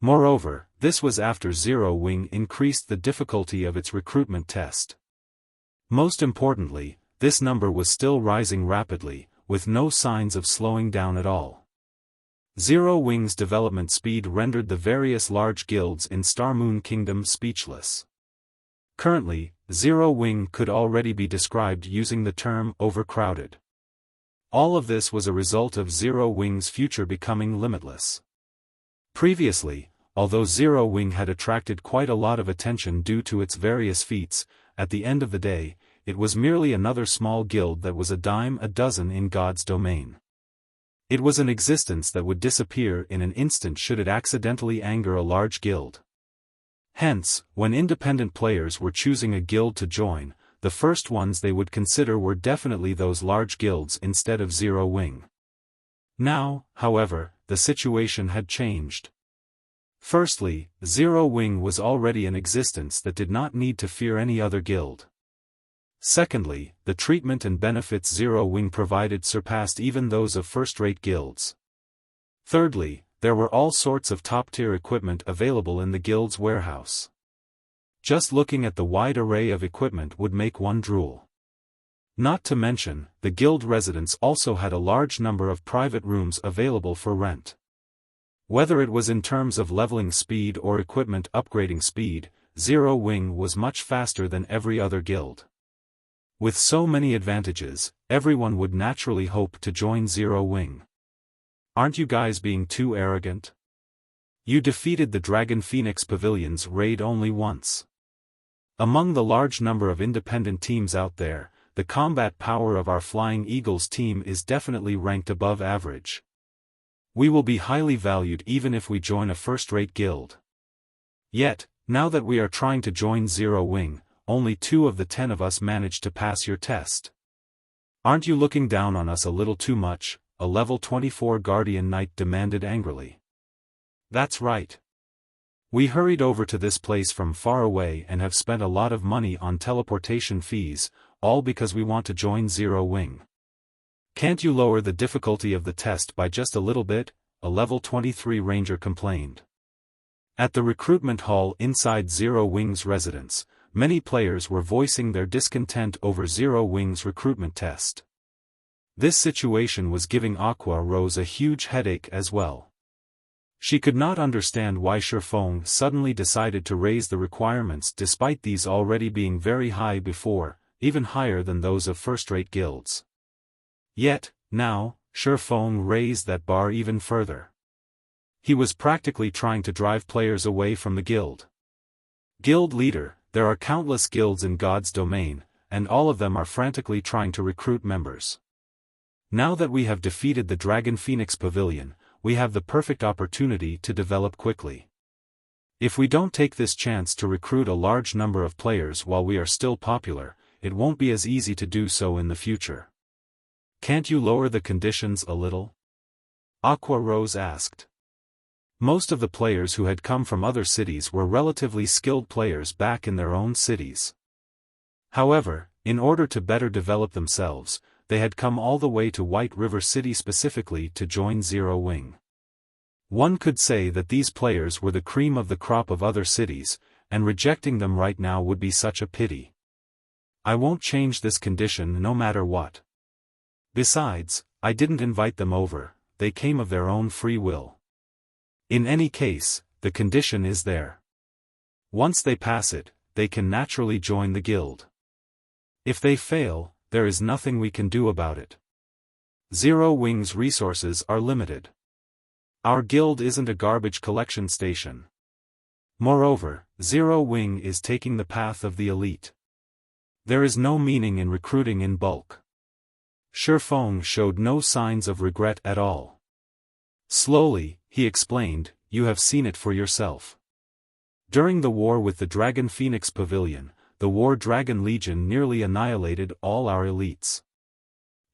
Moreover, this was after Zero Wing increased the difficulty of its recruitment test. Most importantly, this number was still rising rapidly, with no signs of slowing down at all. Zero Wing's development speed rendered the various large guilds in Star Moon Kingdom speechless. Currently, Zero Wing could already be described using the term overcrowded. All of this was a result of Zero Wing's future becoming limitless. Previously, although Zero Wing had attracted quite a lot of attention due to its various feats, at the end of the day, it was merely another small guild that was a dime a dozen in God's domain. It was an existence that would disappear in an instant should it accidentally anger a large guild. Hence, when independent players were choosing a guild to join, the first ones they would consider were definitely those large guilds instead of Zero Wing. Now, however, the situation had changed. Firstly, Zero Wing was already an existence that did not need to fear any other guild. Secondly, the treatment and benefits Zero Wing provided surpassed even those of first-rate guilds. Thirdly, there were all sorts of top-tier equipment available in the guild's warehouse. Just looking at the wide array of equipment would make one drool. Not to mention, the guild residents also had a large number of private rooms available for rent. Whether it was in terms of leveling speed or equipment upgrading speed, Zero Wing was much faster than every other guild. With so many advantages, everyone would naturally hope to join Zero Wing. Aren't you guys being too arrogant? You defeated the Dragon Phoenix Pavilion's raid only once. Among the large number of independent teams out there, the combat power of our Flying Eagles team is definitely ranked above average. We will be highly valued even if we join a first-rate guild. Yet, now that we are trying to join Zero Wing, only 2 of the 10 of us managed to pass your test. Aren't you looking down on us a little too much? A level 24 Guardian Knight demanded angrily. That's right. We hurried over to this place from far away and have spent a lot of money on teleportation fees, all because we want to join Zero Wing. Can't you lower the difficulty of the test by just a little bit? A level 23 ranger complained. At the recruitment hall inside Zero Wing's residence, many players were voicing their discontent over Zero Wing's recruitment test. This situation was giving Aqua Rose a huge headache as well. She could not understand why Xiaofan suddenly decided to raise the requirements despite these already being very high before, even higher than those of first-rate guilds. Yet, now, Xiaofan raised that bar even further. He was practically trying to drive players away from the guild. Guild leader, there are countless guilds in God's domain, and all of them are frantically trying to recruit members. Now that we have defeated the Dragon Phoenix Pavilion, we have the perfect opportunity to develop quickly. If we don't take this chance to recruit a large number of players while we are still popular, it won't be as easy to do so in the future. Can't you lower the conditions a little? Aqua Rose asked. Most of the players who had come from other cities were relatively skilled players back in their own cities. However, in order to better develop themselves, they had come all the way to White River City specifically to join Zero Wing. One could say that these players were the cream of the crop of other cities, and rejecting them right now would be such a pity. I won't change this condition no matter what. Besides, I didn't invite them over, they came of their own free will. In any case, the condition is there. Once they pass it, they can naturally join the guild. If they fail, there is nothing we can do about it. Zero Wing's resources are limited. Our guild isn't a garbage collection station. Moreover, Zero Wing is taking the path of the elite. There is no meaning in recruiting in bulk. Xiaofan showed no signs of regret at all. Slowly, he explained, you have seen it for yourself. During the war with the Dragon Phoenix Pavilion, the War Dragon Legion nearly annihilated all our elites.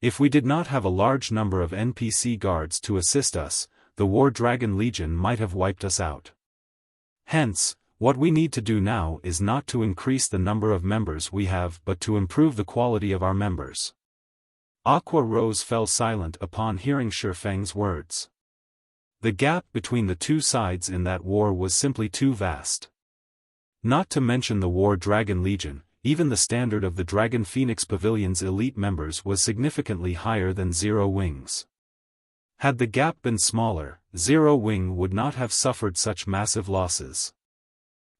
If we did not have a large number of NPC guards to assist us, the War Dragon Legion might have wiped us out. Hence, what we need to do now is not to increase the number of members we have but to improve the quality of our members. Aqua Rose fell silent upon hearing Xiaofang's words. The gap between the two sides in that war was simply too vast. Not to mention the War Dragon Legion, even the standard of the Dragon Phoenix Pavilion's elite members was significantly higher than Zero Wing's. Had the gap been smaller, Zero Wing would not have suffered such massive losses.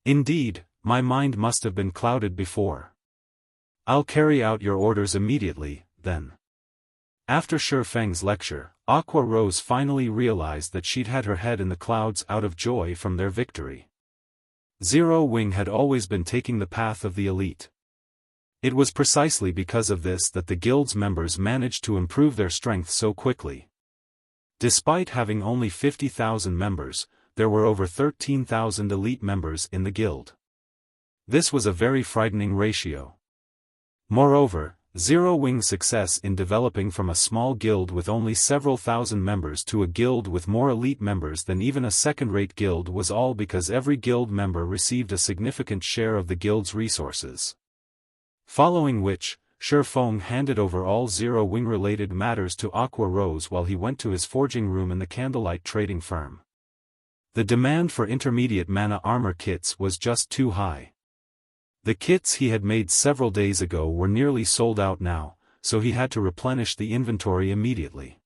Indeed, my mind must have been clouded before. I'll carry out your orders immediately, then. After Xiaofang's lecture, Aqua Rose finally realized that she'd had her head in the clouds out of joy from their victory. Zero Wing had always been taking the path of the elite. It was precisely because of this that the guild's members managed to improve their strength so quickly. Despite having only 50,000 members, there were over 13,000 elite members in the guild. This was a very frightening ratio. Moreover, Zero Wing's success in developing from a small guild with only several thousand members to a guild with more elite members than even a second-rate guild was all because every guild member received a significant share of the guild's resources. Following which, Xiaofan handed over all Zero Wing-related matters to Aqua Rose while he went to his forging room in the candlelight trading firm. The demand for intermediate mana armor kits was just too high. The kits he had made several days ago were nearly sold out now, so he had to replenish the inventory immediately.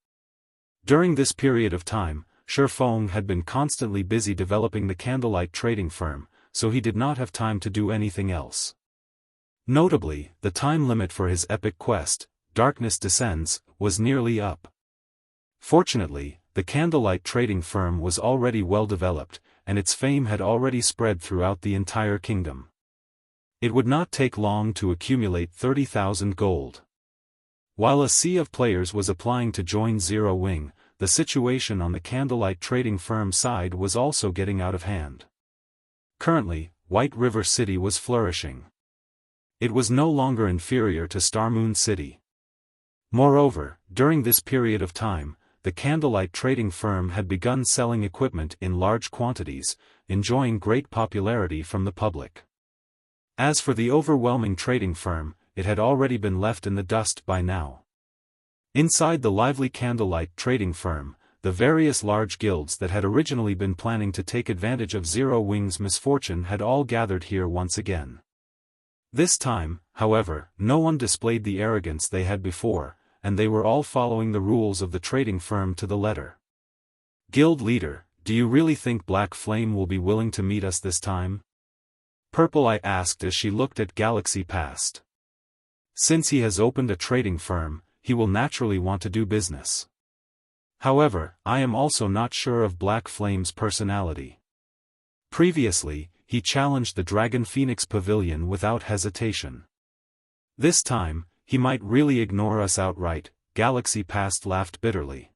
During this period of time, Xiaofan had been constantly busy developing the candlelight trading firm, so he did not have time to do anything else. Notably, the time limit for his epic quest, Darkness Descends, was nearly up. Fortunately, the candlelight trading firm was already well developed, and its fame had already spread throughout the entire kingdom. It would not take long to accumulate 30,000 gold. While a sea of players was applying to join Zero Wing, the situation on the candlelight trading firm side was also getting out of hand. Currently, White River City was flourishing. It was no longer inferior to Star Moon City. Moreover, during this period of time, the candlelight trading firm had begun selling equipment in large quantities, enjoying great popularity from the public. As for the overwhelming trading firm, it had already been left in the dust by now. Inside the lively candlelight trading firm, the various large guilds that had originally been planning to take advantage of Zero Wing's misfortune had all gathered here once again. This time, however, no one displayed the arrogance they had before, and they were all following the rules of the trading firm to the letter. Guild leader, do you really think Black Flame will be willing to meet us this time? Purple Eye asked as she looked at Galaxy Past. Since he has opened a trading firm, he will naturally want to do business. However, I am also not sure of Black Flame's personality. Previously, he challenged the Dragon Phoenix Pavilion without hesitation. This time, he might really ignore us outright. Galaxy Past laughed bitterly.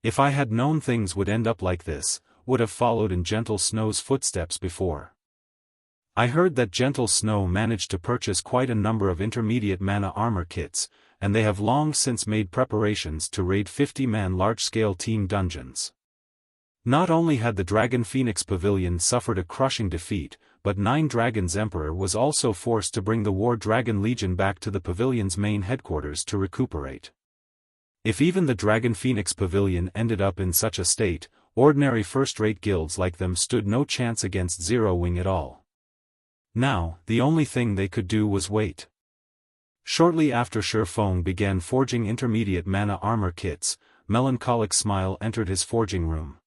If I had known things would end up like this, would have followed in Gentle Snow's footsteps before. I heard that Gentle Snow managed to purchase quite a number of intermediate mana armor kits, and they have long since made preparations to raid 50-man large-scale team dungeons. Not only had the Dragon Phoenix Pavilion suffered a crushing defeat, but Nine Dragons Emperor was also forced to bring the War Dragon Legion back to the pavilion's main headquarters to recuperate. If even the Dragon Phoenix Pavilion ended up in such a state, ordinary first-rate guilds like them stood no chance against Zero Wing at all. Now, the only thing they could do was wait. Shortly after Xiaofan began forging intermediate mana armor kits, Melancholic Smile entered his forging room.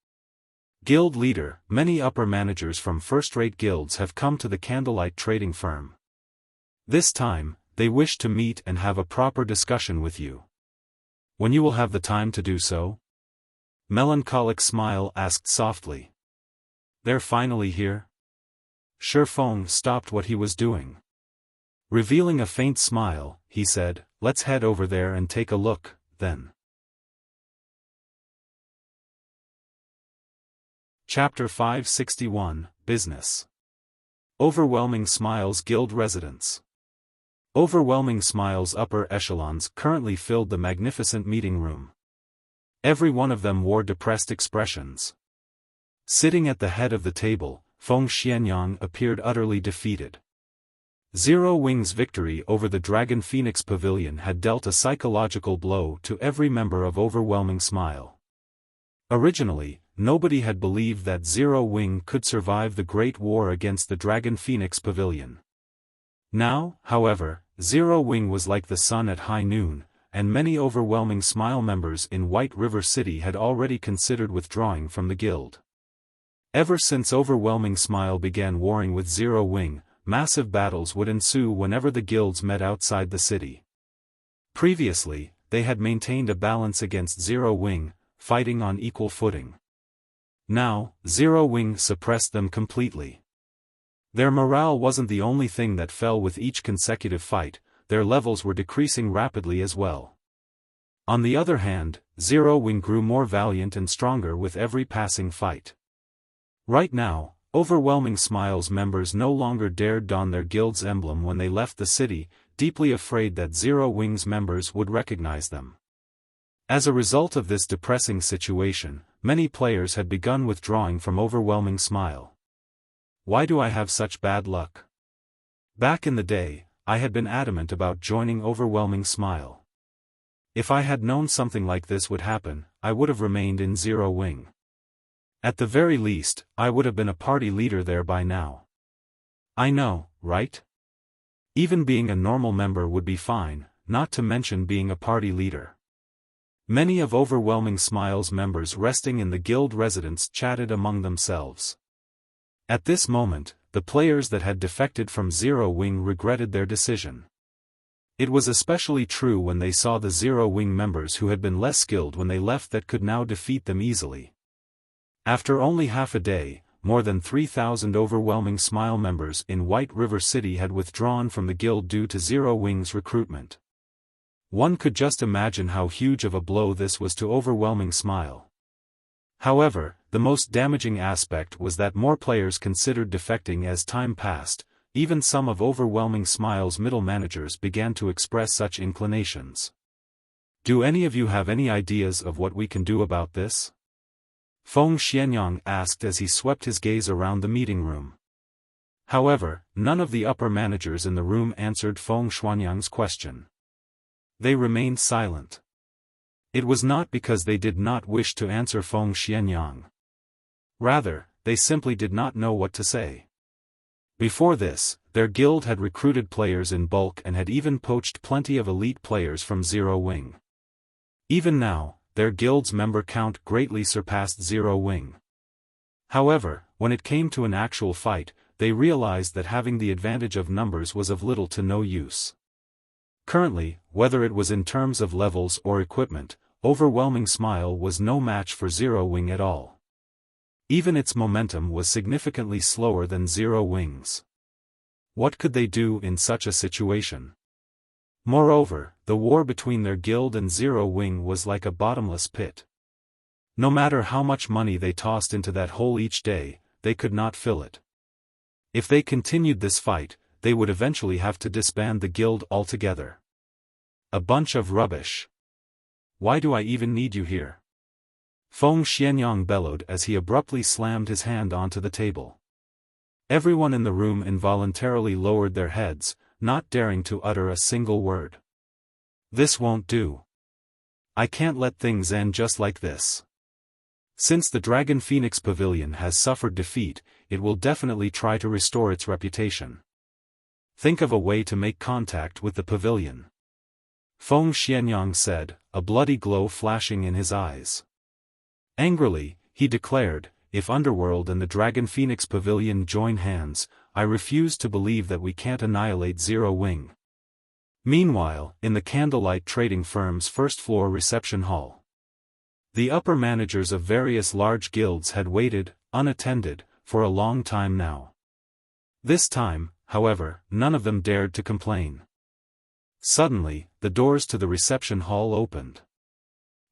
Guild leader, many upper managers from first-rate guilds have come to the candlelight trading firm. This time, they wish to meet and have a proper discussion with you. When you will have the time to do so? Melancholic Smile asked softly. They're finally here? Xiaofan stopped what he was doing. Revealing a faint smile, he said, let's head over there and take a look, then. Chapter 561, Business. Overwhelming Smile's Guild Residence. Overwhelming Smile's upper echelons currently filled the magnificent meeting room. Every one of them wore depressed expressions. Sitting at the head of the table, Feng Xianyang appeared utterly defeated. Zero Wing's victory over the Dragon Phoenix Pavilion had dealt a psychological blow to every member of Overwhelming Smile. Originally, nobody had believed that Zero Wing could survive the Great War against the Dragon Phoenix Pavilion. Now, however, Zero Wing was like the sun at high noon, and many Overwhelming Smile members in White River City had already considered withdrawing from the guild. Ever since Overwhelming Smile began warring with Zero Wing, massive battles would ensue whenever the guilds met outside the city. Previously, they had maintained a balance against Zero Wing, fighting on equal footing. Now, Zero Wing suppressed them completely. Their morale wasn't the only thing that fell with each consecutive fight, their levels were decreasing rapidly as well. On the other hand, Zero Wing grew more valiant and stronger with every passing fight. Right now, Overwhelming Smile's members no longer dared don their guild's emblem when they left the city, deeply afraid that Zero Wing's members would recognize them. As a result of this depressing situation, many players had begun withdrawing from Overwhelming Smile. Why do I have such bad luck? Back in the day, I had been adamant about joining Overwhelming Smile. If I had known something like this would happen, I would have remained in Zero Wing. At the very least, I would have been a party leader there by now. I know, right? Even being a normal member would be fine, not to mention being a party leader. Many of Overwhelming Smile's members resting in the guild residence chatted among themselves. At this moment, the players that had defected from Zero Wing regretted their decision. It was especially true when they saw the Zero Wing members who had been less skilled when they left that could now defeat them easily. After only half a day, more than 3,000 Overwhelming Smile members in White River City had withdrawn from the guild due to Zero Wing's recruitment. One could just imagine how huge of a blow this was to Overwhelming Smile. However, the most damaging aspect was that more players considered defecting as time passed. Even some of Overwhelming Smile's middle managers began to express such inclinations. Do any of you have any ideas of what we can do about this? Feng Xianyang asked as he swept his gaze around the meeting room. However, none of the upper managers in the room answered Feng Xianyang's question. They remained silent. It was not because they did not wish to answer Feng Xianyang. Rather, they simply did not know what to say. Before this, their guild had recruited players in bulk and had even poached plenty of elite players from Zero Wing. Even now, their guild's member count greatly surpassed Zero Wing. However, when it came to an actual fight, they realized that having the advantage of numbers was of little to no use. Currently, whether it was in terms of levels or equipment, Overwhelming Smile was no match for Zero Wing at all. Even its momentum was significantly slower than Zero Wing's. What could they do in such a situation? Moreover, the war between their guild and Zero Wing was like a bottomless pit. No matter how much money they tossed into that hole each day, they could not fill it. If they continued this fight, they would eventually have to disband the guild altogether. A bunch of rubbish. Why do I even need you here? Feng Xianyang bellowed as he abruptly slammed his hand onto the table. Everyone in the room involuntarily lowered their heads, not daring to utter a single word. This won't do. I can't let things end just like this. Since the Dragon Phoenix Pavilion has suffered defeat, it will definitely try to restore its reputation. Think of a way to make contact with the pavilion. Feng Xianyang said, a bloody glow flashing in his eyes. Angrily, he declared, if Underworld and the Dragon Phoenix Pavilion join hands, I refuse to believe that we can't annihilate Zero Wing. Meanwhile, in the Candlelight Trading Firm's first-floor reception hall, the upper managers of various large guilds had waited, unattended, for a long time now. This time, however, none of them dared to complain. Suddenly, the doors to the reception hall opened.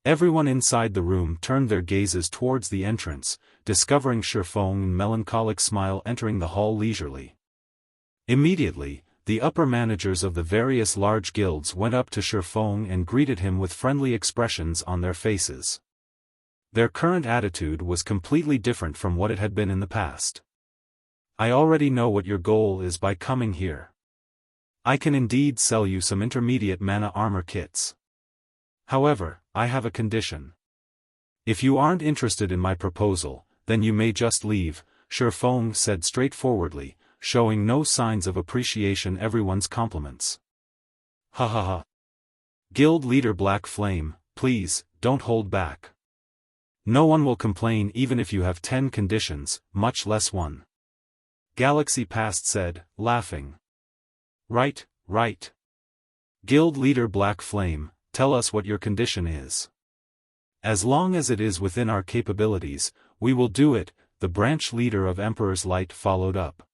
Everyone inside the room turned their gazes towards the entrance, discovering Xiaofan melancholic smile entering the hall leisurely. Immediately, the upper managers of the various large guilds went up to Xiaofan and greeted him with friendly expressions on their faces. Their current attitude was completely different from what it had been in the past. I already know what your goal is by coming here. I can indeed sell you some intermediate mana armor kits. However, I have a condition. If you aren't interested in my proposal, then you may just leave, Xiaofan said straightforwardly, showing no signs of appreciation everyone's compliments. Ha ha ha. Guild leader Black Flame, please, don't hold back. No one will complain even if you have 10 conditions, much less one. Galaxy Past said, laughing. Right, right. Guild leader Black Flame, tell us what your condition is. As long as it is within our capabilities, we will do it, the branch leader of Emperor's Light followed up.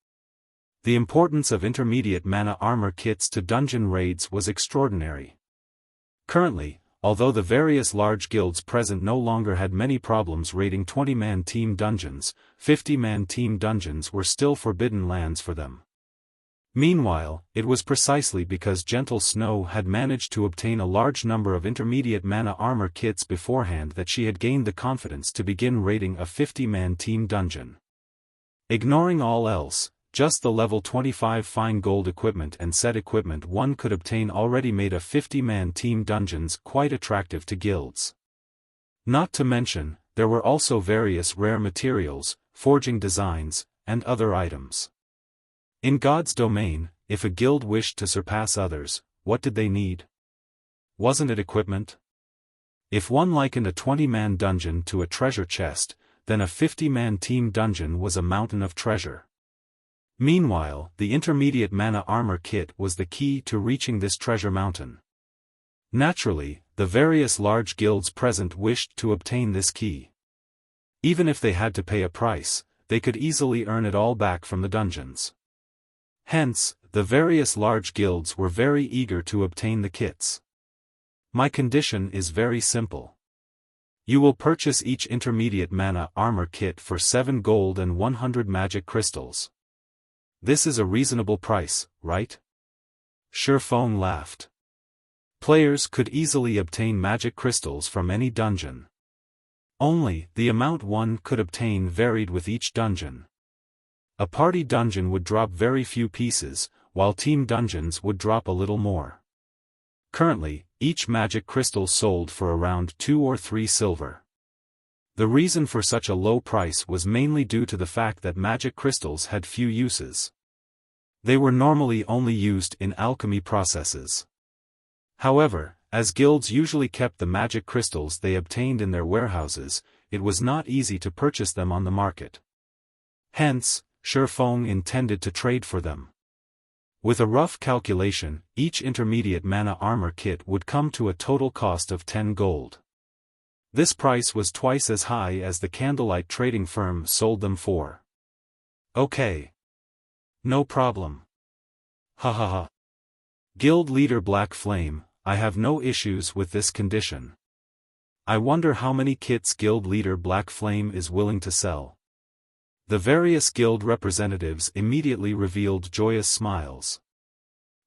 The importance of intermediate mana armor kits to dungeon raids was extraordinary. Currently, although the various large guilds present no longer had many problems raiding 20-man team dungeons, 50-man team dungeons were still forbidden lands for them. Meanwhile, it was precisely because Gentle Snow had managed to obtain a large number of intermediate mana armor kits beforehand that she had gained the confidence to begin raiding a 50-man team dungeon. Ignoring all else, just the level 25 fine gold equipment and set equipment one could obtain already made a 50-man team dungeons quite attractive to guilds. Not to mention, there were also various rare materials, forging designs, and other items. In God's domain, if a guild wished to surpass others, what did they need? Wasn't it equipment? If one likened a 20-man dungeon to a treasure chest, then a 50-man team dungeon was a mountain of treasure. Meanwhile, the intermediate mana armor kit was the key to reaching this treasure mountain. Naturally, the various large guilds present wished to obtain this key. Even if they had to pay a price, they could easily earn it all back from the dungeons. Hence, the various large guilds were very eager to obtain the kits. My condition is very simple. You will purchase each intermediate mana armor kit for 7 gold and 100 magic crystals. This is a reasonable price, right? Xiaofan laughed. Players could easily obtain magic crystals from any dungeon. Only, the amount one could obtain varied with each dungeon. A party dungeon would drop very few pieces, while team dungeons would drop a little more. Currently, each magic crystal sold for around 2 or 3 silver. The reason for such a low price was mainly due to the fact that magic crystals had few uses. They were normally only used in alchemy processes. However, as guilds usually kept the magic crystals they obtained in their warehouses, it was not easy to purchase them on the market. Hence, Xiaofan intended to trade for them. With a rough calculation, each intermediate mana armor kit would come to a total cost of 10 gold. This price was twice as high as the candlelight trading firm sold them for. Okay. No problem. Ha ha ha. Guild leader Black Flame, I have no issues with this condition. I wonder how many kits guild leader Black Flame is willing to sell. The various guild representatives immediately revealed joyous smiles.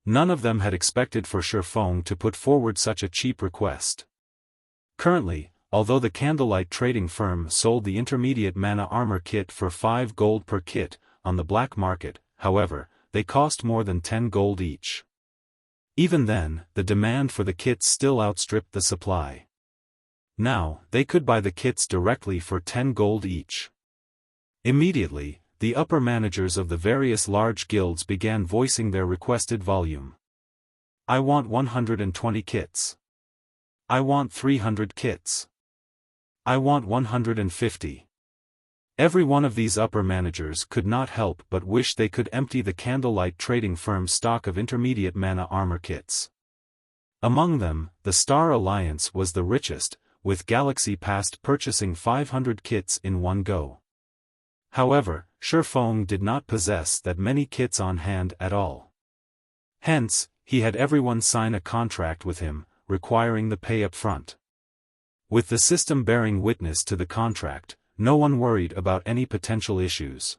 None of them had expected for Xiaofan to put forward such a cheap request. Currently, although the candlelight trading firm sold the intermediate mana armor kit for 5 gold per kit, on the black market, however, they cost more than 10 gold each. Even then, the demand for the kits still outstripped the supply. Now, they could buy the kits directly for 10 gold each. Immediately, the upper managers of the various large guilds began voicing their requested volume. I want 120 kits. I want 300 kits. I want 150. Every one of these upper managers could not help but wish they could empty the candlelight trading firm's stock of intermediate mana armor kits. Among them, the Star Alliance was the richest, with Galaxy Past purchasing 500 kits in one go. However, Xiaofan did not possess that many kits on hand at all. Hence, he had everyone sign a contract with him, requiring the pay up front. With the system bearing witness to the contract, no one worried about any potential issues.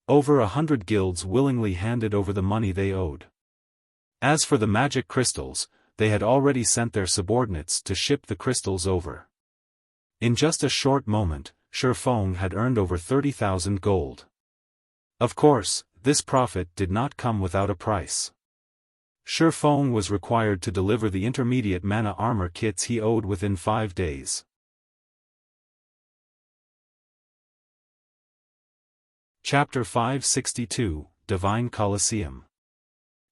Over 100 guilds willingly handed over the money they owed. As for the magic crystals, they had already sent their subordinates to ship the crystals over. In just a short moment, Xiaofan had earned over 30,000 gold. Of course, this profit did not come without a price. Xiaofan was required to deliver the intermediate mana armor kits he owed within 5 days. Chapter 562, Divine Colosseum.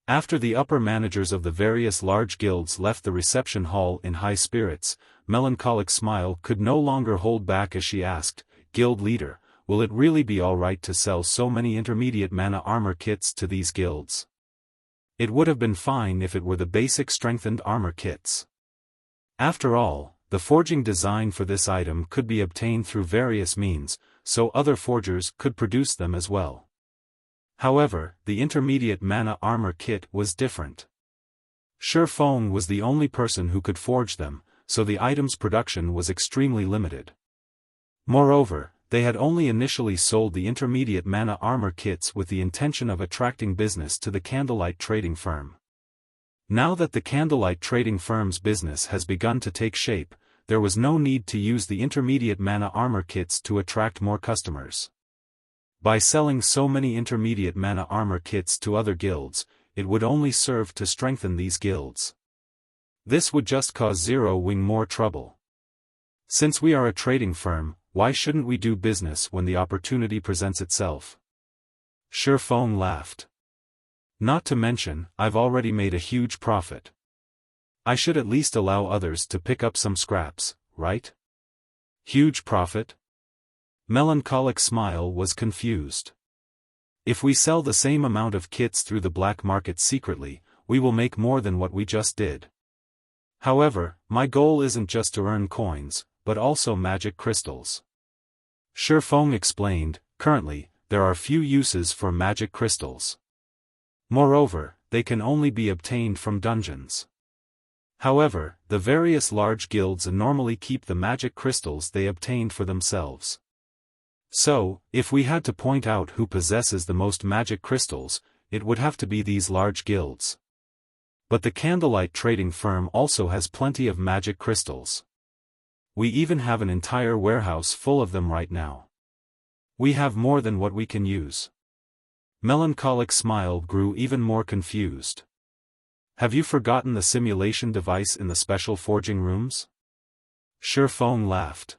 After the upper managers of the various large guilds left the reception hall in high spirits, Melancholic Smile could no longer hold back as she asked, Guild leader, will it really be alright to sell so many intermediate mana armor kits to these guilds? It would have been fine if it were the basic strengthened armor kits. After all, the forging design for this item could be obtained through various means, so other forgers could produce them as well. However, the intermediate mana armor kit was different. Xiaofan was the only person who could forge them, so the item's production was extremely limited. Moreover, they had only initially sold the intermediate mana armor kits with the intention of attracting business to the candlelight trading firm. Now that the candlelight trading firm's business has begun to take shape, there was no need to use the intermediate mana armor kits to attract more customers. By selling so many intermediate mana armor kits to other guilds, it would only serve to strengthen these guilds. This would just cause Zero Wing more trouble. Since we are a trading firm, why shouldn't we do business when the opportunity presents itself? Xiaofan laughed. Not to mention, I've already made a huge profit. I should at least allow others to pick up some scraps, right? Huge profit? Melancholic Smile was confused. If we sell the same amount of kits through the black market secretly, we will make more than what we just did. However, my goal isn't just to earn coins, but also magic crystals. Xiaofan explained, currently, there are few uses for magic crystals. Moreover, they can only be obtained from dungeons. However, the various large guilds normally keep the magic crystals they obtained for themselves. So, if we had to point out who possesses the most magic crystals, it would have to be these large guilds. But the candlelight trading firm also has plenty of magic crystals. We even have an entire warehouse full of them right now. We have more than what we can use. Melancholic Smile grew even more confused. Have you forgotten the simulation device in the special forging rooms? Xiaofan laughed.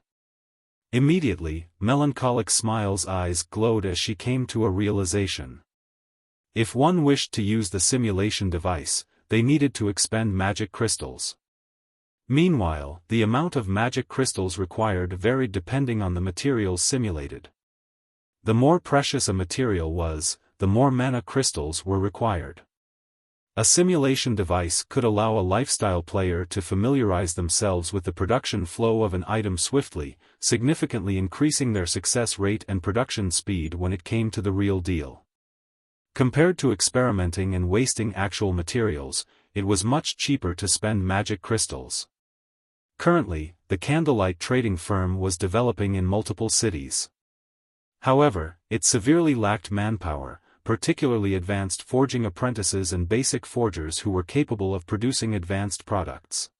Immediately, Melancholic Smile's eyes glowed as she came to a realization. If one wished to use the simulation device, they needed to expend magic crystals. Meanwhile, the amount of magic crystals required varied depending on the materials simulated. The more precious a material was, the more mana crystals were required. A simulation device could allow a lifestyle player to familiarize themselves with the production flow of an item swiftly, significantly increasing their success rate and production speed when it came to the real deal. Compared to experimenting and wasting actual materials, it was much cheaper to spend magic crystals. Currently, the candlelight trading firm was developing in multiple cities. However, it severely lacked manpower, particularly advanced forging apprentices and basic forgers who were capable of producing advanced products.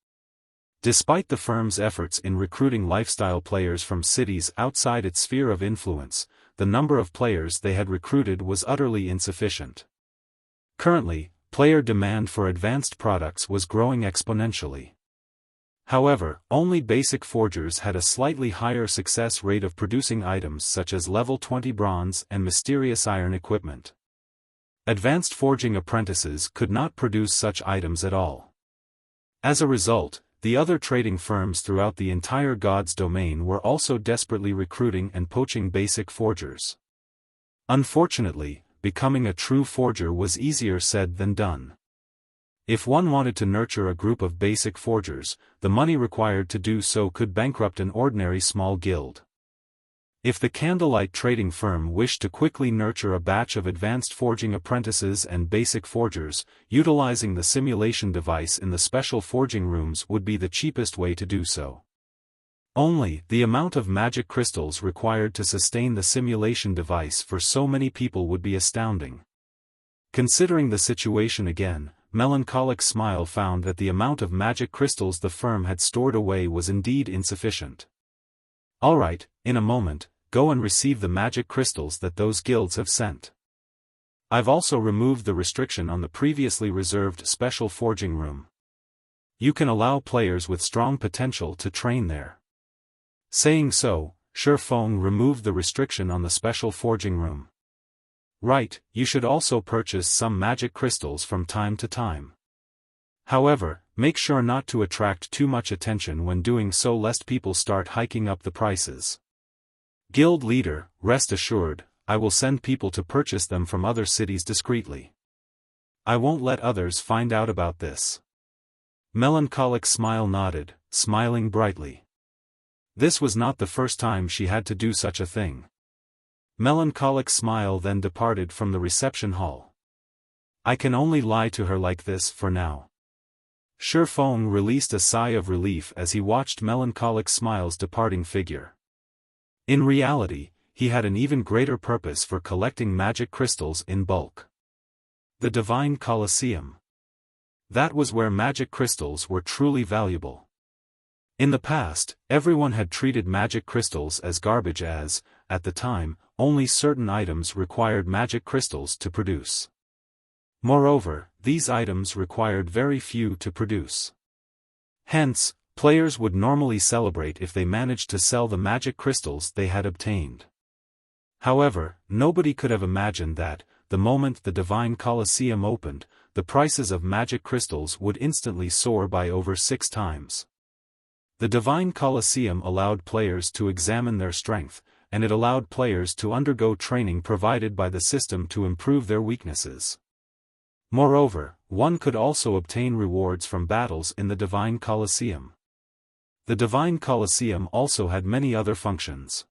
Despite the firm's efforts in recruiting lifestyle players from cities outside its sphere of influence, the number of players they had recruited was utterly insufficient. Currently, player demand for advanced products was growing exponentially. However, only basic forgers had a slightly higher success rate of producing items such as level 20 bronze and mysterious iron equipment. Advanced forging apprentices could not produce such items at all. As a result, the other trading firms throughout the entire God's domain were also desperately recruiting and poaching basic forgers. Unfortunately, becoming a true forger was easier said than done. If one wanted to nurture a group of basic forgers, the money required to do so could bankrupt an ordinary small guild. If the candlelight trading firm wished to quickly nurture a batch of advanced forging apprentices and basic forgers, utilizing the simulation device in the special forging rooms would be the cheapest way to do so. Only, the amount of magic crystals required to sustain the simulation device for so many people would be astounding. Considering the situation again, Melancholic Smile found that the amount of magic crystals the firm had stored away was indeed insufficient. Alright, in a moment, go and receive the magic crystals that those guilds have sent. I've also removed the restriction on the previously reserved special forging room. You can allow players with strong potential to train there. Saying so, Xiaofan removed the restriction on the special forging room. Right, you should also purchase some magic crystals from time to time. However, make sure not to attract too much attention when doing so lest people start hiking up the prices. Guild leader, rest assured, I will send people to purchase them from other cities discreetly. I won't let others find out about this. Melancholic Smile nodded, smiling brightly. This was not the first time she had to do such a thing. Melancholic Smile then departed from the reception hall. I can only lie to her like this for now. Xiaofan released a sigh of relief as he watched Melancholic Smile's departing figure. In reality, he had an even greater purpose for collecting magic crystals in bulk. The Divine Colosseum. That was where magic crystals were truly valuable. In the past, everyone had treated magic crystals as garbage as, at the time, only certain items required magic crystals to produce. Moreover, these items required very few to produce. Hence, players would normally celebrate if they managed to sell the magic crystals they had obtained. However, nobody could have imagined that, the moment the Divine Colosseum opened, the prices of magic crystals would instantly soar by over 6 times. The Divine Colosseum allowed players to examine their strength, and it allowed players to undergo training provided by the system to improve their weaknesses. Moreover, one could also obtain rewards from battles in the Divine Colosseum. The Divine Colosseum also had many other functions.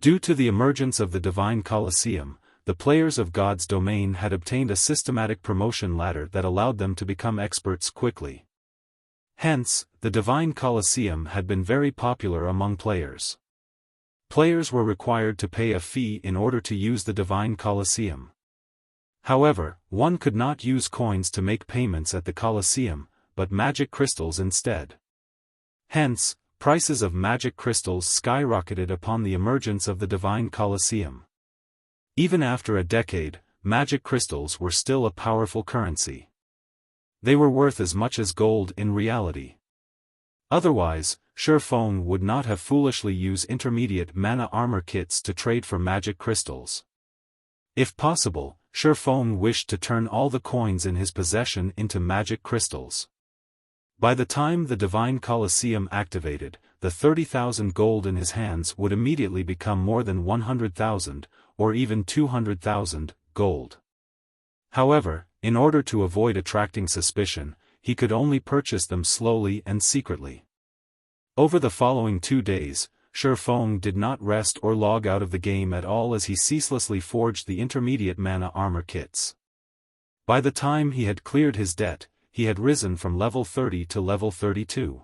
Due to the emergence of the Divine Colosseum, the players of God's domain had obtained a systematic promotion ladder that allowed them to become experts quickly. Hence, the Divine Colosseum had been very popular among players. Players were required to pay a fee in order to use the Divine Colosseum. However, one could not use coins to make payments at the Colosseum, but magic crystals instead. Hence, prices of magic crystals skyrocketed upon the emergence of the Divine Colosseum. Even after a decade, magic crystals were still a powerful currency. They were worth as much as gold in reality. Otherwise, Xiaofan would not have foolishly used intermediate mana armor kits to trade for magic crystals. If possible, Xiaofan wished to turn all the coins in his possession into magic crystals. By the time the Divine Colosseum activated, the 30,000 gold in his hands would immediately become more than 100,000, or even 200,000, gold. However, in order to avoid attracting suspicion, he could only purchase them slowly and secretly. Over the following 2 days, Xiaofan did not rest or log out of the game at all as he ceaselessly forged the intermediate mana armor kits. By the time he had cleared his debt, he had risen from level 30 to level 32.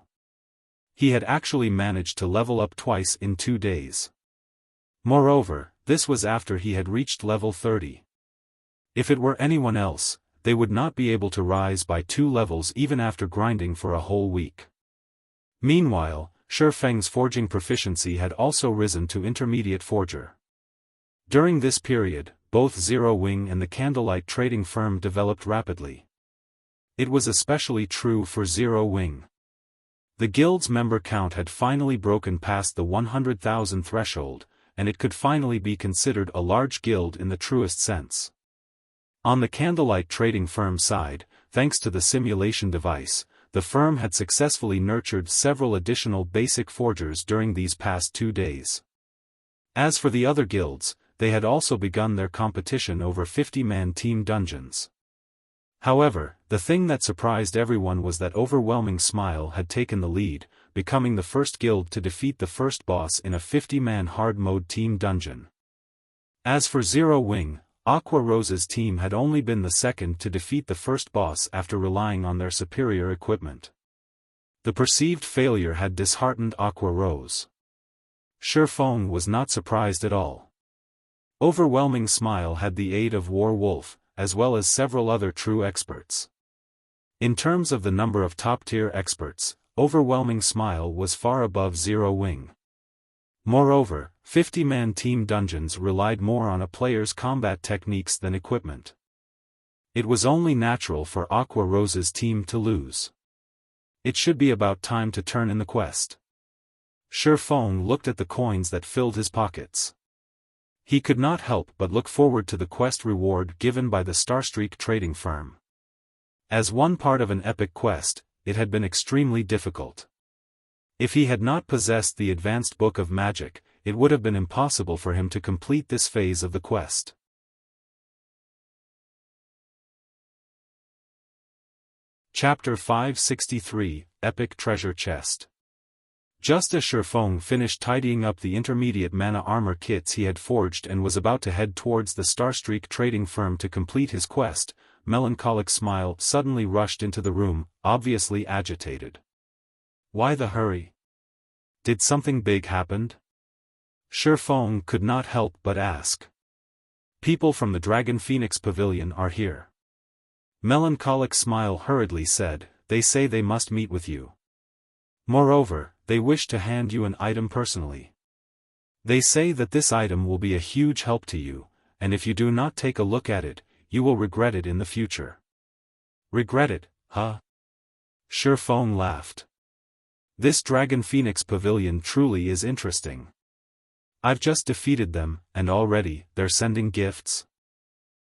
He had actually managed to level up twice in 2 days. Moreover, this was after he had reached level 30. If it were anyone else, they would not be able to rise by 2 levels even after grinding for a whole week. Meanwhile, Xiaofang's forging proficiency had also risen to intermediate forger. During this period, both Zero Wing and the Candlelight trading firm developed rapidly. It was especially true for Zero Wing. The guild's member count had finally broken past the 100,000 threshold, and it could finally be considered a large guild in the truest sense. On the Candlelight trading firm side, thanks to the simulation device, the firm had successfully nurtured several additional basic forgers during these past 2 days. As for the other guilds, they had also begun their competition over 50-man team dungeons. However, the thing that surprised everyone was that Overwhelming Smile had taken the lead, becoming the first guild to defeat the first boss in a 50-man hard mode team dungeon. As for Zero Wing, Aqua Rose's team had only been the second to defeat the first boss after relying on their superior equipment. The perceived failure had disheartened Aqua Rose. Xiaofan was not surprised at all. Overwhelming Smile had the aid of War Wolf, as well as several other true experts. In terms of the number of top-tier experts, Overwhelming Smile was far above Zero Wing. Moreover, 50-man team dungeons relied more on a player's combat techniques than equipment. It was only natural for Aqua Rose's team to lose. It should be about time to turn in the quest. Xiaofan looked at the coins that filled his pockets. He could not help but look forward to the quest reward given by the Starstreak trading firm. As one part of an epic quest, it had been extremely difficult. If he had not possessed the advanced book of magic, it would have been impossible for him to complete this phase of the quest. Chapter 563, Epic Treasure Chest. Just as Xiaofan finished tidying up the intermediate mana armor kits he had forged and was about to head towards the Starstreak trading firm to complete his quest, Melancholic Smile suddenly rushed into the room, obviously agitated. Why the hurry? Did something big happen? Xiaofan could not help but ask. People from the Dragon Phoenix Pavilion are here. Melancholic Smile hurriedly said, they say they must meet with you. Moreover, they wish to hand you an item personally. They say that this item will be a huge help to you, and if you do not take a look at it, you will regret it in the future. Regret it, huh? Xiaofan laughed. This Dragon Phoenix Pavilion truly is interesting. I've just defeated them, and already, they're sending gifts?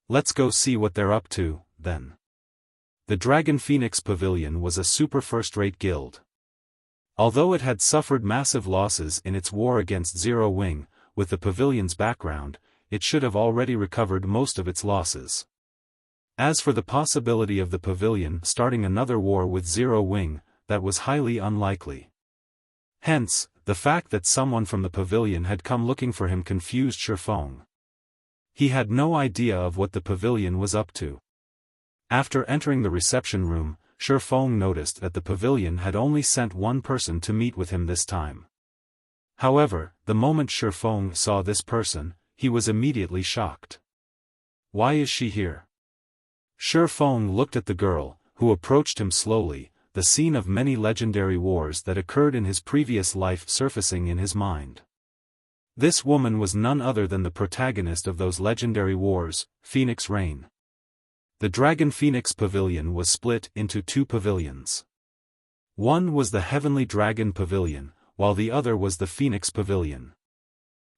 Let's go see what they're up to, then. The Dragon Phoenix Pavilion was a super first-rate guild. Although it had suffered massive losses in its war against Zero Wing, with the pavilion's background, it should have already recovered most of its losses. As for the possibility of the pavilion starting another war with Zero Wing, that was highly unlikely. Hence, the fact that someone from the pavilion had come looking for him confused Xiaofan. He had no idea of what the pavilion was up to. After entering the reception room, Xiaofan noticed that the pavilion had only sent one person to meet with him this time. However, the moment Xiaofan saw this person, he was immediately shocked. Why is she here? Xiaofan looked at the girl, who approached him slowly, the scene of many legendary wars that occurred in his previous life surfacing in his mind. This woman was none other than the protagonist of those legendary wars, Phoenix Rain. The Dragon Phoenix Pavilion was split into two pavilions. One was the Heavenly Dragon Pavilion, while the other was the Phoenix Pavilion.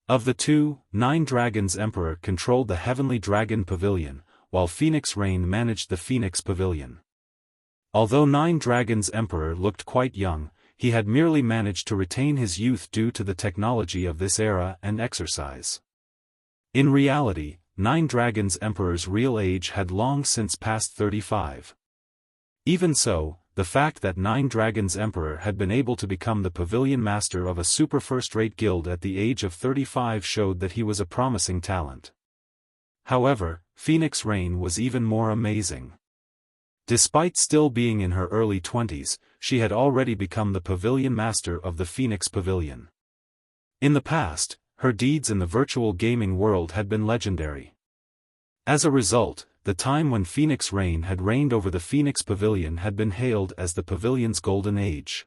Of the two, Nine Dragons Emperor controlled the Heavenly Dragon Pavilion, while Phoenix Rain managed the Phoenix Pavilion. Although Nine Dragons Emperor looked quite young, he had merely managed to retain his youth due to the technology of this era and exercise. In reality, Nine Dragons Emperor's real age had long since passed 35. Even so, the fact that Nine Dragons Emperor had been able to become the pavilion master of a super first-rate guild at the age of 35 showed that he was a promising talent. However, Phoenix Rain was even more amazing. Despite still being in her early 20s, she had already become the pavilion master of the Phoenix Pavilion. In the past, her deeds in the virtual gaming world had been legendary. As a result, the time when Phoenix Rain had reigned over the Phoenix Pavilion had been hailed as the pavilion's golden age.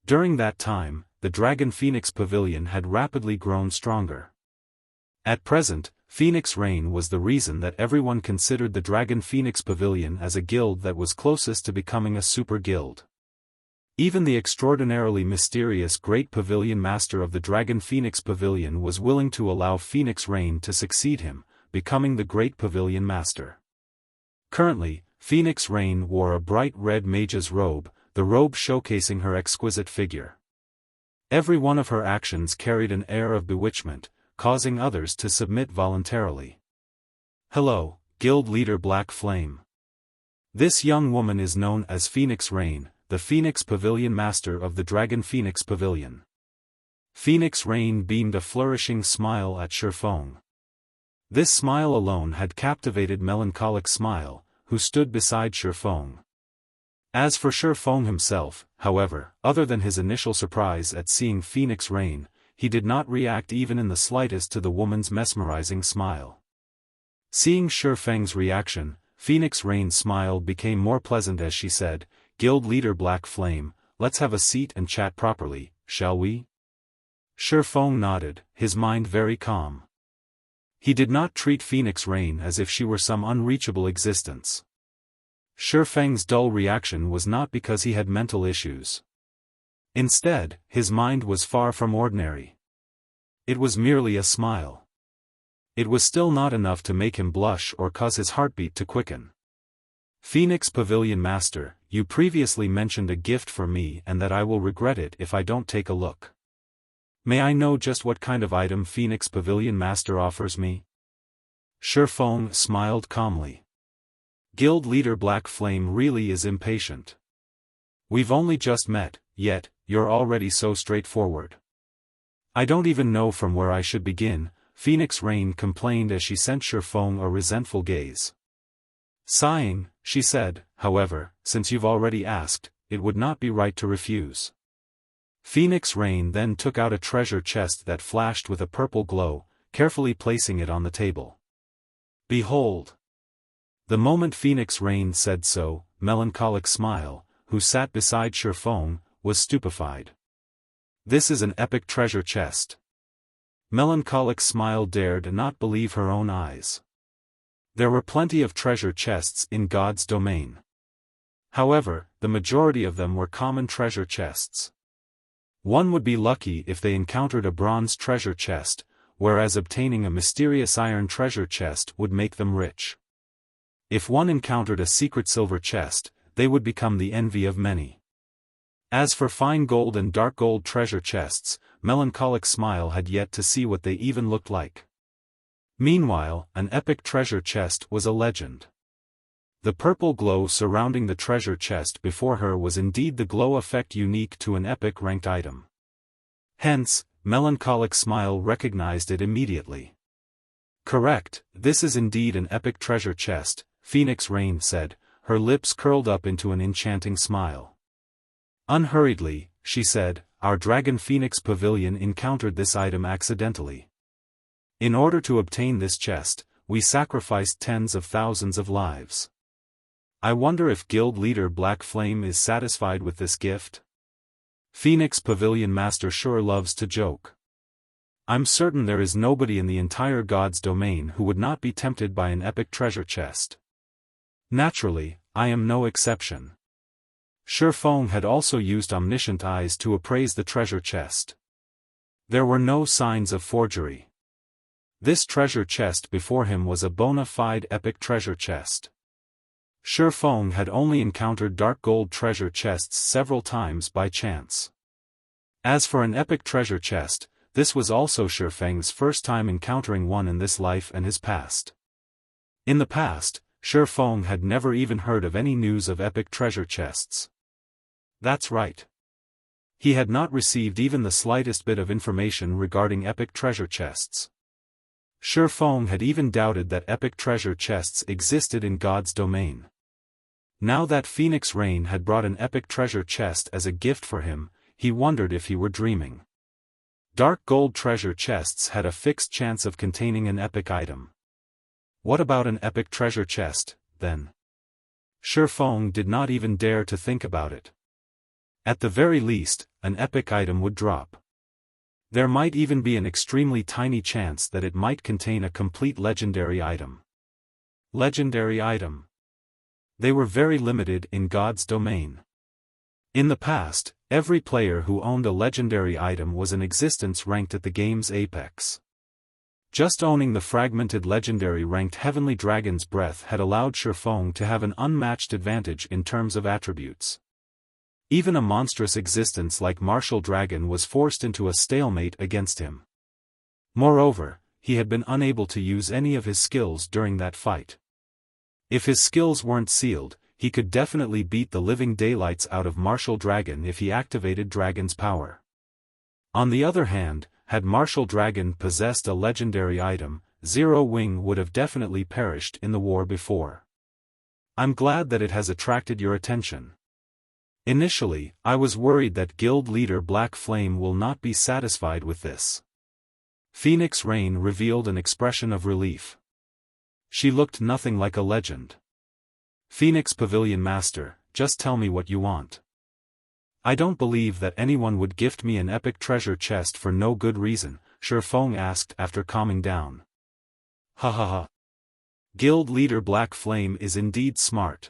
During that time, the Dragon Phoenix Pavilion had rapidly grown stronger. At present, Phoenix Rain was the reason that everyone considered the Dragon Phoenix Pavilion as a guild that was closest to becoming a super guild. Even the extraordinarily mysterious Great Pavilion Master of the Dragon Phoenix Pavilion was willing to allow Phoenix Rain to succeed him, becoming the Great Pavilion Master. Currently, Phoenix Rain wore a bright red mage's robe, the robe showcasing her exquisite figure. Every one of her actions carried an air of bewitchment, causing others to submit voluntarily. Hello, Guild Leader Black Flame. This young woman is known as Phoenix Rain, the Phoenix Pavilion Master of the Dragon Phoenix Pavilion. Phoenix Rain beamed a flourishing smile at Xiaofan. This smile alone had captivated Melancholic Smile, who stood beside Xiaofan. As for Xiaofan himself, however, other than his initial surprise at seeing Phoenix Rain, he did not react even in the slightest to the woman's mesmerizing smile. Seeing Xiaofang's reaction, Phoenix Rain's smile became more pleasant as she said, "Guild Leader Black Flame, let's have a seat and chat properly, shall we?" Xiaofan nodded, his mind very calm. He did not treat Phoenix Rain as if she were some unreachable existence. Xiaofang's dull reaction was not because he had mental issues. Instead, his mind was far from ordinary. It was merely a smile. It was still not enough to make him blush or cause his heartbeat to quicken. "Phoenix Pavilion Master, you previously mentioned a gift for me and that I will regret it if I don't take a look. May I know just what kind of item Phoenix Pavilion Master offers me?" Xiaofan smiled calmly. Guild Leader Black Flame really is impatient. "We've only just met, yet, you're already so straightforward. I don't even know from where I should begin," Phoenix Rain complained as she sent Xiaofan a resentful gaze. Sighing, she said, "However, since you've already asked, it would not be right to refuse." Phoenix Rain then took out a treasure chest that flashed with a purple glow, carefully placing it on the table. "Behold!" The moment Phoenix Rain said so, Melancholic Smile, who sat beside Xiaofan, was stupefied. "This is an epic treasure chest." Melancholic Smile dared not believe her own eyes. There were plenty of treasure chests in God's domain. However, the majority of them were common treasure chests. One would be lucky if they encountered a bronze treasure chest, whereas obtaining a mysterious iron treasure chest would make them rich. If one encountered a secret silver chest, they would become the envy of many. As for fine gold and dark gold treasure chests, Melancholic Smile had yet to see what they even looked like. Meanwhile, an epic treasure chest was a legend. The purple glow surrounding the treasure chest before her was indeed the glow effect unique to an epic ranked item. Hence, Melancholic Smile recognized it immediately. "Correct, this is indeed an epic treasure chest," Phoenix Rain said, her lips curled up into an enchanting smile. Unhurriedly, she said, "Our Dragon Phoenix Pavilion encountered this item accidentally. In order to obtain this chest, we sacrificed tens of thousands of lives. I wonder if Guild Leader Black Flame is satisfied with this gift?" Phoenix Pavilion Master sure loves to joke. "I'm certain there is nobody in the entire God's domain who would not be tempted by an epic treasure chest. Naturally, I am no exception." Xiaofan had also used omniscient eyes to appraise the treasure chest. There were no signs of forgery. This treasure chest before him was a bona fide epic treasure chest. Xiaofan had only encountered dark gold treasure chests several times by chance. As for an epic treasure chest, this was also Xiaofan's first time encountering one in this life and his past. In the past, Xiaofan had never even heard of any news of epic treasure chests. That's right. He had not received even the slightest bit of information regarding epic treasure chests. Xiaofan had even doubted that epic treasure chests existed in God's domain. Now that Phoenix Rain had brought an epic treasure chest as a gift for him, he wondered if he were dreaming. Dark gold treasure chests had a fixed chance of containing an epic item. What about an epic treasure chest, then? Xiaofan did not even dare to think about it. At the very least, an epic item would drop. There might even be an extremely tiny chance that it might contain a complete legendary item. Legendary item. They were very limited in God's domain. In the past, every player who owned a legendary item was in existence ranked at the game's apex. Just owning the fragmented legendary ranked Heavenly Dragon's Breath had allowed Xiaofan to have an unmatched advantage in terms of attributes. Even a monstrous existence like Martial Dragon was forced into a stalemate against him. Moreover, he had been unable to use any of his skills during that fight. If his skills weren't sealed, he could definitely beat the living daylights out of Martial Dragon if he activated Dragon's power. On the other hand, had Martial Dragon possessed a legendary item, Zero Wing would have definitely perished in the war before. I'm glad that it has attracted your attention. Initially, I was worried that Guild Leader Black Flame will not be satisfied with this. Phoenix Rain revealed an expression of relief. She looked nothing like a legend. Phoenix Pavilion Master, just tell me what you want. I don't believe that anyone would gift me an epic treasure chest for no good reason, Xiaofan asked after calming down. Ha ha ha. Guild Leader Black Flame is indeed smart.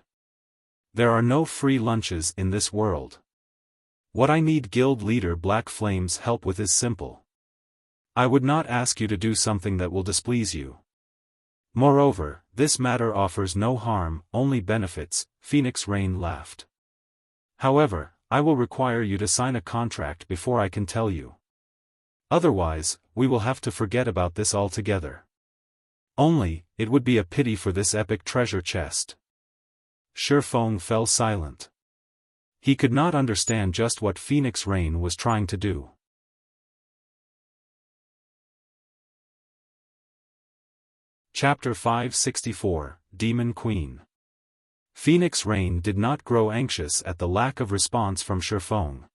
There are no free lunches in this world. What I need Guild Leader Black Flame's help with is simple. I would not ask you to do something that will displease you. Moreover, this matter offers no harm, only benefits, Phoenix Rain laughed. However, I will require you to sign a contract before I can tell you. Otherwise, we will have to forget about this altogether. Only, it would be a pity for this epic treasure chest. Xiaofan fell silent. He could not understand just what Phoenix Rain was trying to do. Chapter 564, Demon Queen. Phoenix Rain did not grow anxious at the lack of response from Xiaofan.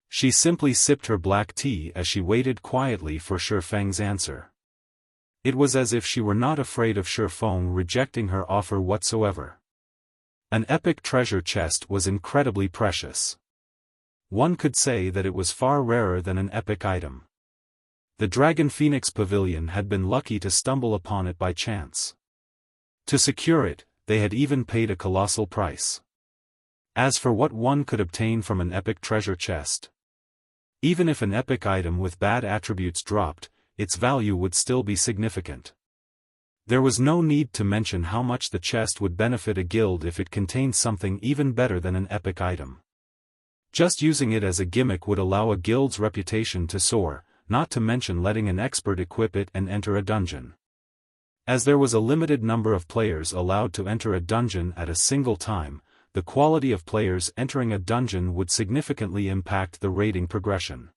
She simply sipped her black tea as she waited quietly for Xiaofang's answer. It was as if she were not afraid of Xiaofan rejecting her offer whatsoever. An epic treasure chest was incredibly precious. One could say that it was far rarer than an epic item. The Dragon Phoenix Pavilion had been lucky to stumble upon it by chance. To secure it, they had even paid a colossal price. As for what one could obtain from an epic treasure chest, even if an epic item with bad attributes dropped, its value would still be significant. There was no need to mention how much the chest would benefit a guild if it contained something even better than an epic item. Just using it as a gimmick would allow a guild's reputation to soar, not to mention letting an expert equip it and enter a dungeon. As there was a limited number of players allowed to enter a dungeon at a single time, the quality of players entering a dungeon would significantly impact the rating progression.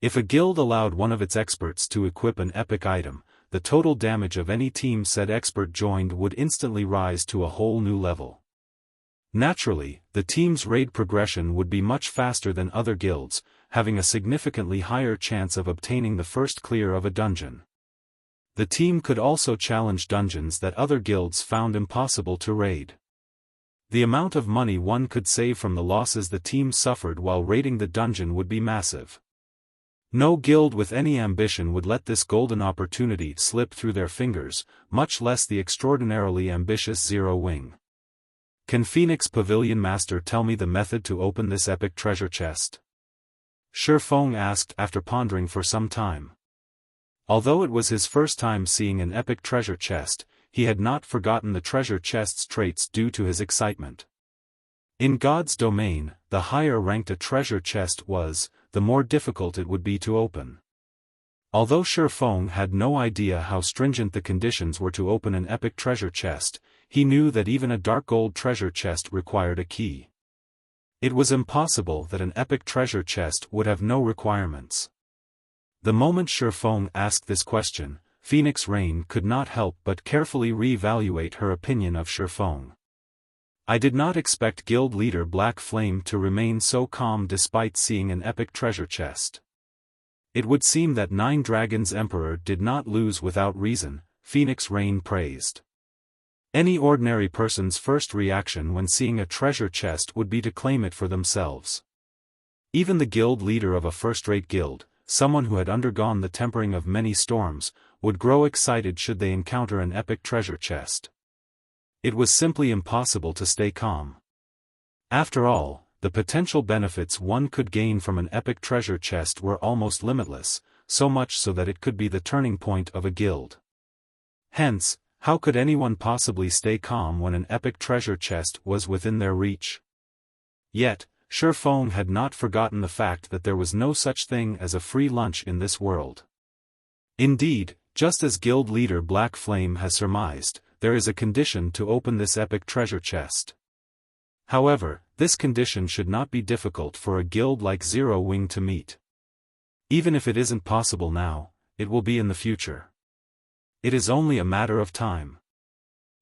If a guild allowed one of its experts to equip an epic item, the total damage of any team said expert joined would instantly rise to a whole new level. Naturally, the team's raid progression would be much faster than other guilds, having a significantly higher chance of obtaining the first clear of a dungeon. The team could also challenge dungeons that other guilds found impossible to raid. The amount of money one could save from the losses the team suffered while raiding the dungeon would be massive. No guild with any ambition would let this golden opportunity slip through their fingers, much less the extraordinarily ambitious Zero Wing. Can Phoenix Pavilion Master tell me the method to open this epic treasure chest? Xiaofan asked after pondering for some time. Although it was his first time seeing an epic treasure chest, he had not forgotten the treasure chest's traits due to his excitement. In God's domain, the higher ranked a treasure chest was, the more difficult it would be to open. Although Xiaofan had no idea how stringent the conditions were to open an epic treasure chest, he knew that even a dark gold treasure chest required a key. It was impossible that an epic treasure chest would have no requirements. The moment Xiaofan asked this question, Phoenix Rain could not help but carefully re-evaluate her opinion of Xiaofan. I did not expect guild leader Black Flame to remain so calm despite seeing an epic treasure chest. It would seem that Nine Dragons Emperor did not lose without reason, Phoenix Rain praised. Any ordinary person's first reaction when seeing a treasure chest would be to claim it for themselves. Even the guild leader of a first-rate guild, someone who had undergone the tempering of many storms, would grow excited should they encounter an epic treasure chest. It was simply impossible to stay calm. After all, the potential benefits one could gain from an epic treasure chest were almost limitless, so much so that it could be the turning point of a guild. Hence, how could anyone possibly stay calm when an epic treasure chest was within their reach? Yet, Xiaofan had not forgotten the fact that there was no such thing as a free lunch in this world. Indeed, just as guild leader Black Flame has surmised, there is a condition to open this epic treasure chest. However, this condition should not be difficult for a guild like Zero Wing to meet. Even if it isn't possible now, it will be in the future. It is only a matter of time.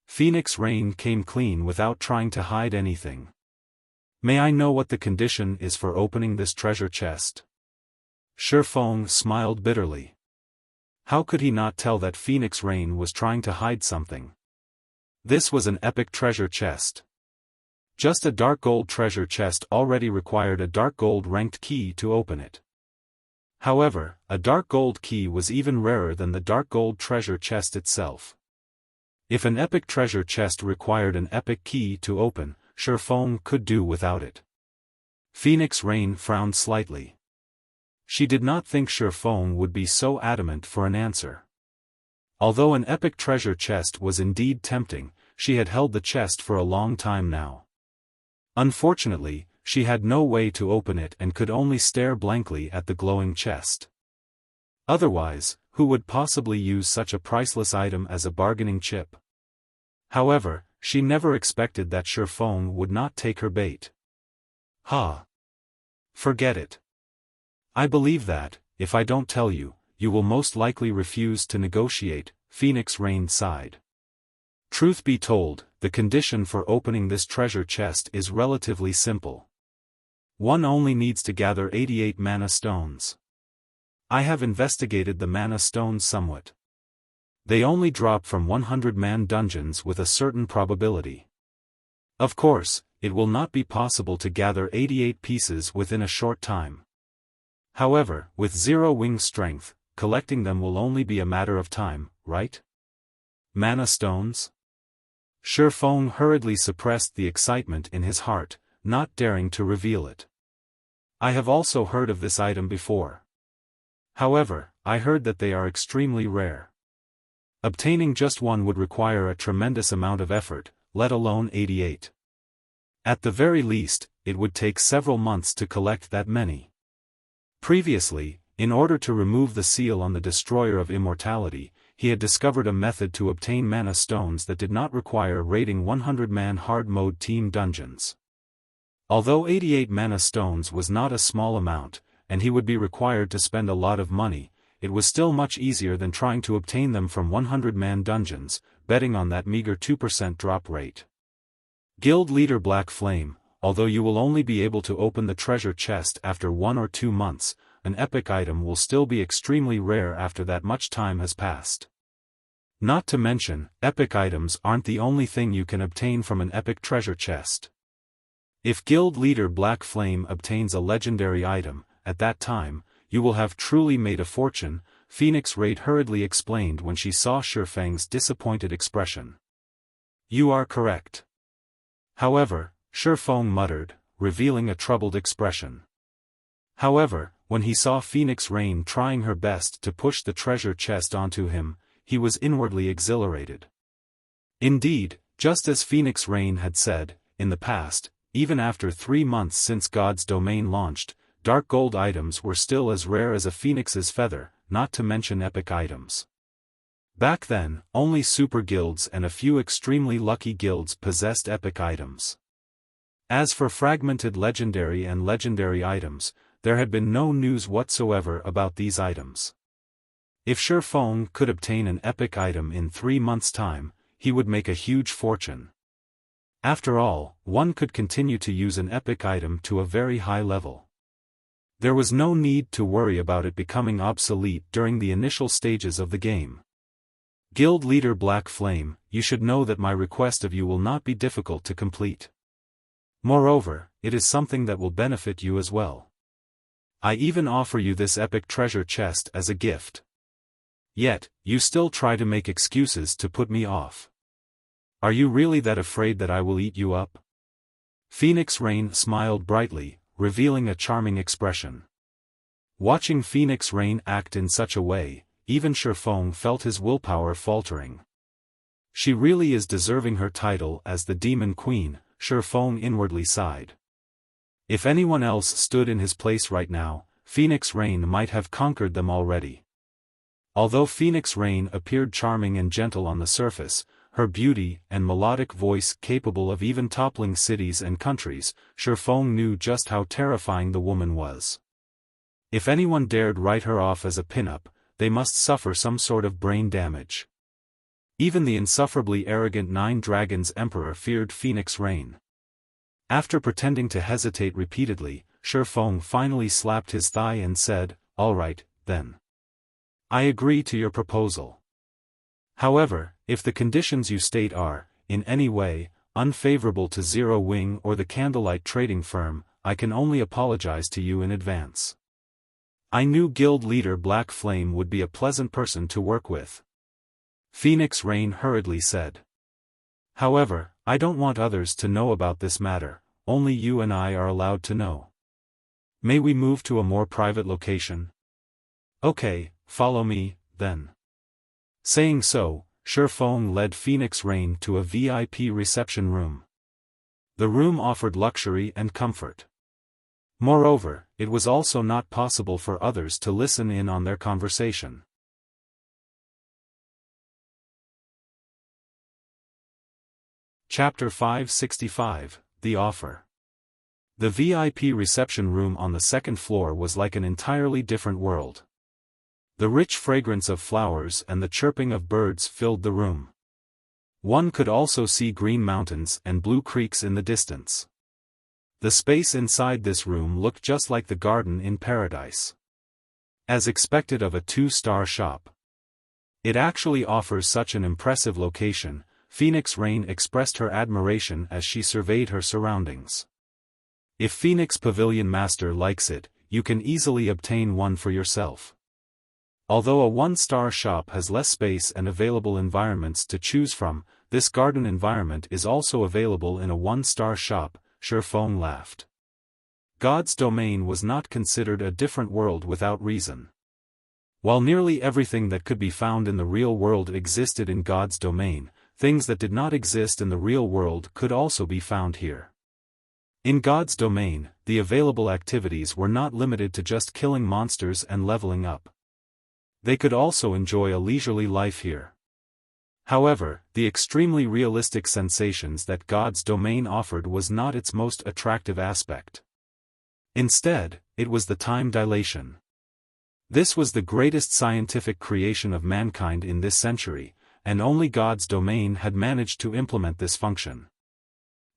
Phoenix Rain came clean without trying to hide anything. May I know what the condition is for opening this treasure chest? Xiaofan smiled bitterly. How could he not tell that Phoenix Rain was trying to hide something? This was an epic treasure chest. Just a dark gold treasure chest already required a dark gold ranked key to open it. However, a dark gold key was even rarer than the dark gold treasure chest itself. If an epic treasure chest required an epic key to open, Xiaofan could do without it. Phoenix Rain frowned slightly. She did not think Xiaofan would be so adamant for an answer. Although an epic treasure chest was indeed tempting, she had held the chest for a long time now. Unfortunately, she had no way to open it and could only stare blankly at the glowing chest. Otherwise, who would possibly use such a priceless item as a bargaining chip? However, she never expected that Xiaofan would not take her bait. Ha! Forget it. I believe that, if I don't tell you, you will most likely refuse to negotiate, Phoenix Rain sighed. Truth be told, the condition for opening this treasure chest is relatively simple. One only needs to gather 88 mana stones. I have investigated the mana stones somewhat. They only drop from 100-man dungeons with a certain probability. Of course, it will not be possible to gather 88 pieces within a short time. However, with Zero Wing strength, collecting them will only be a matter of time, right? Mana stones? Xiaofan hurriedly suppressed the excitement in his heart, not daring to reveal it. I have also heard of this item before. However, I heard that they are extremely rare. Obtaining just one would require a tremendous amount of effort, let alone 88. At the very least, it would take several months to collect that many. Previously, in order to remove the seal on the Destroyer of Immortality, he had discovered a method to obtain mana stones that did not require raiding 100-man hard mode team dungeons. Although 88 mana stones was not a small amount, and he would be required to spend a lot of money, it was still much easier than trying to obtain them from 100-man dungeons, betting on that meager 2% drop rate. Guild Leader Black Flame, although you will only be able to open the treasure chest after 1 or 2 months, an epic item will still be extremely rare after that much time has passed. Not to mention, epic items aren't the only thing you can obtain from an epic treasure chest. If Guild Leader Black Flame obtains a legendary item, at that time, you will have truly made a fortune, Phoenix Raid hurriedly explained when she saw Xiaofan's disappointed expression. You are correct. However, Xiaofan muttered, revealing a troubled expression. However, when he saw Phoenix Rain trying her best to push the treasure chest onto him, he was inwardly exhilarated. Indeed, just as Phoenix Rain had said, in the past, even after 3 months since God's Domain launched, dark gold items were still as rare as a phoenix's feather, not to mention epic items. Back then, only super guilds and a few extremely lucky guilds possessed epic items. As for fragmented legendary and legendary items, there had been no news whatsoever about these items. If Xiaofan could obtain an epic item in 3 months' time, he would make a huge fortune. After all, one could continue to use an epic item to a very high level. There was no need to worry about it becoming obsolete during the initial stages of the game. Guild Leader Black Flame, you should know that my request of you will not be difficult to complete. Moreover, it is something that will benefit you as well. I even offer you this epic treasure chest as a gift. Yet, you still try to make excuses to put me off. Are you really that afraid that I will eat you up? Phoenix Rain smiled brightly, revealing a charming expression. Watching Phoenix Rain act in such a way, even Xiaofan felt his willpower faltering. She really is deserving her title as the Demon Queen, Xiaofan inwardly sighed. If anyone else stood in his place right now, Phoenix Rain might have conquered them already. Although Phoenix Rain appeared charming and gentle on the surface, her beauty and melodic voice capable of even toppling cities and countries, Xiaofan knew just how terrifying the woman was. If anyone dared write her off as a pinup, they must suffer some sort of brain damage. Even the insufferably arrogant Nine Dragons Emperor feared Phoenix Rain. After pretending to hesitate repeatedly, Xiaofan finally slapped his thigh and said, "All right, then. I agree to your proposal. However, if the conditions you state are, in any way, unfavorable to Zero Wing or the Candlelight Trading Firm, I can only apologize to you in advance." I knew Guild Leader Black Flame would be a pleasant person to work with. Phoenix Rain hurriedly said. However, I don't want others to know about this matter, only you and I are allowed to know. May we move to a more private location? Okay, follow me, then. Saying so, Xiaofan led Phoenix Rain to a VIP reception room. The room offered luxury and comfort. Moreover, it was also not possible for others to listen in on their conversation. Chapter 565, The Offer. The VIP reception room on the 2nd floor was like an entirely different world. The rich fragrance of flowers and the chirping of birds filled the room. One could also see green mountains and blue creeks in the distance. The space inside this room looked just like the garden in paradise. As expected of a 2-star shop. It actually offers such an impressive location, Phoenix Rain expressed her admiration as she surveyed her surroundings. If Phoenix Pavilion Master likes it, you can easily obtain one for yourself. Although a 1-star shop has less space and available environments to choose from, this garden environment is also available in a 1-star shop, Xiaofan laughed. God's Domain was not considered a different world without reason. While nearly everything that could be found in the real world existed in God's domain, things that did not exist in the real world could also be found here. In God's domain, the available activities were not limited to just killing monsters and leveling up. They could also enjoy a leisurely life here. However, the extremely realistic sensations that God's domain offered was not its most attractive aspect. Instead, it was the time dilation. This was the greatest scientific creation of mankind in this century, and only God's domain had managed to implement this function.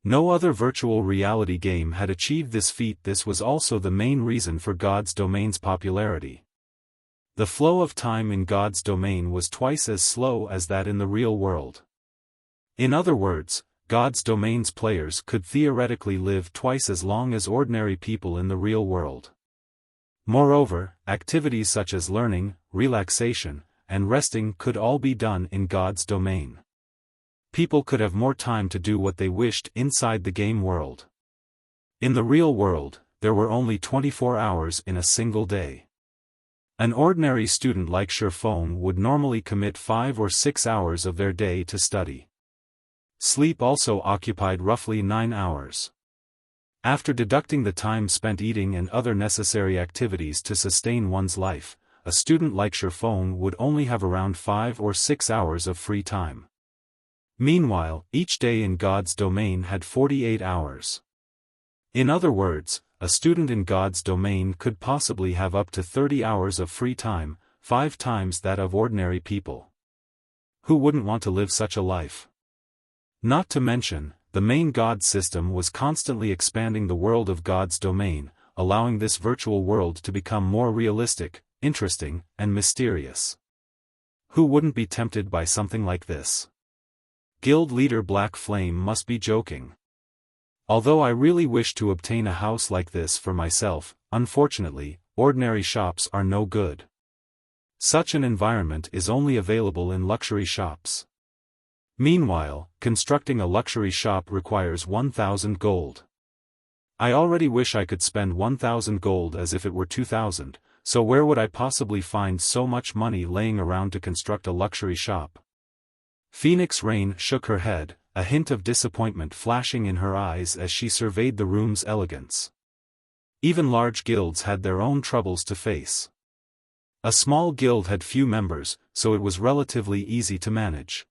No other virtual reality game had achieved this feat. This was also the main reason for God's domain's popularity. The flow of time in God's domain was twice as slow as that in the real world. In other words, God's domain's players could theoretically live twice as long as ordinary people in the real world. Moreover, activities such as learning, relaxation, and resting could all be done in God's domain. People could have more time to do what they wished inside the game world. In the real world, there were only 24 hours in a single day. An ordinary student like Xiaofan would normally commit 5 or 6 hours of their day to study. Sleep also occupied roughly 9 hours. After deducting the time spent eating and other necessary activities to sustain one's life, a student like Xiaofan would only have around 5 or 6 hours of free time. Meanwhile, each day in God's domain had 48 hours. In other words, a student in God's domain could possibly have up to 30 hours of free time, 5 times that of ordinary people. Who wouldn't want to live such a life? Not to mention, the main God system was constantly expanding the world of God's domain, allowing this virtual world to become more realistic, interesting, and mysterious. Who wouldn't be tempted by something like this? Guild leader Black Flame must be joking. Although I really wish to obtain a house like this for myself, unfortunately, ordinary shops are no good. Such an environment is only available in luxury shops. Meanwhile, constructing a luxury shop requires 1,000 gold. I already wish I could spend 1,000 gold as if it were 2,000, so where would I possibly find so much money laying around to construct a luxury shop? Phoenix Rain shook her head, a hint of disappointment flashing in her eyes as she surveyed the room's elegance. Even large guilds had their own troubles to face. A small guild had few members, so it was relatively easy to manage.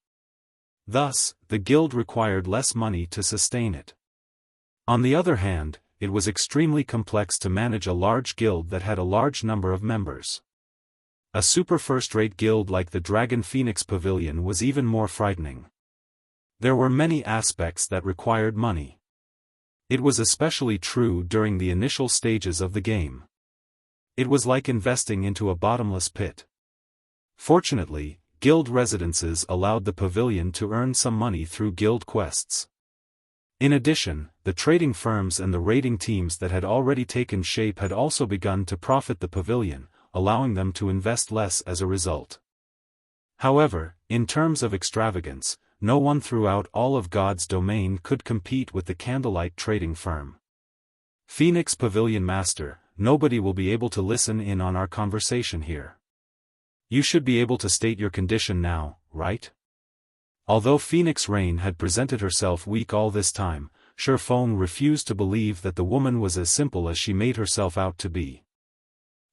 Thus, the guild required less money to sustain it. On the other hand, it was extremely complex to manage a large guild that had a large number of members. A super first-rate guild like the Dragon Phoenix Pavilion was even more frightening. There were many aspects that required money. It was especially true during the initial stages of the game. It was like investing into a bottomless pit. Fortunately, guild residences allowed the pavilion to earn some money through guild quests. In addition, the trading firms and the raiding teams that had already taken shape had also begun to profit the pavilion, allowing them to invest less as a result. However, in terms of extravagance, no one throughout all of God's domain could compete with the Candlelight trading firm. Phoenix Pavilion Master, nobody will be able to listen in on our conversation here. You should be able to state your condition now, right? Although Phoenix Rain had presented herself weak all this time, Xiaofan refused to believe that the woman was as simple as she made herself out to be.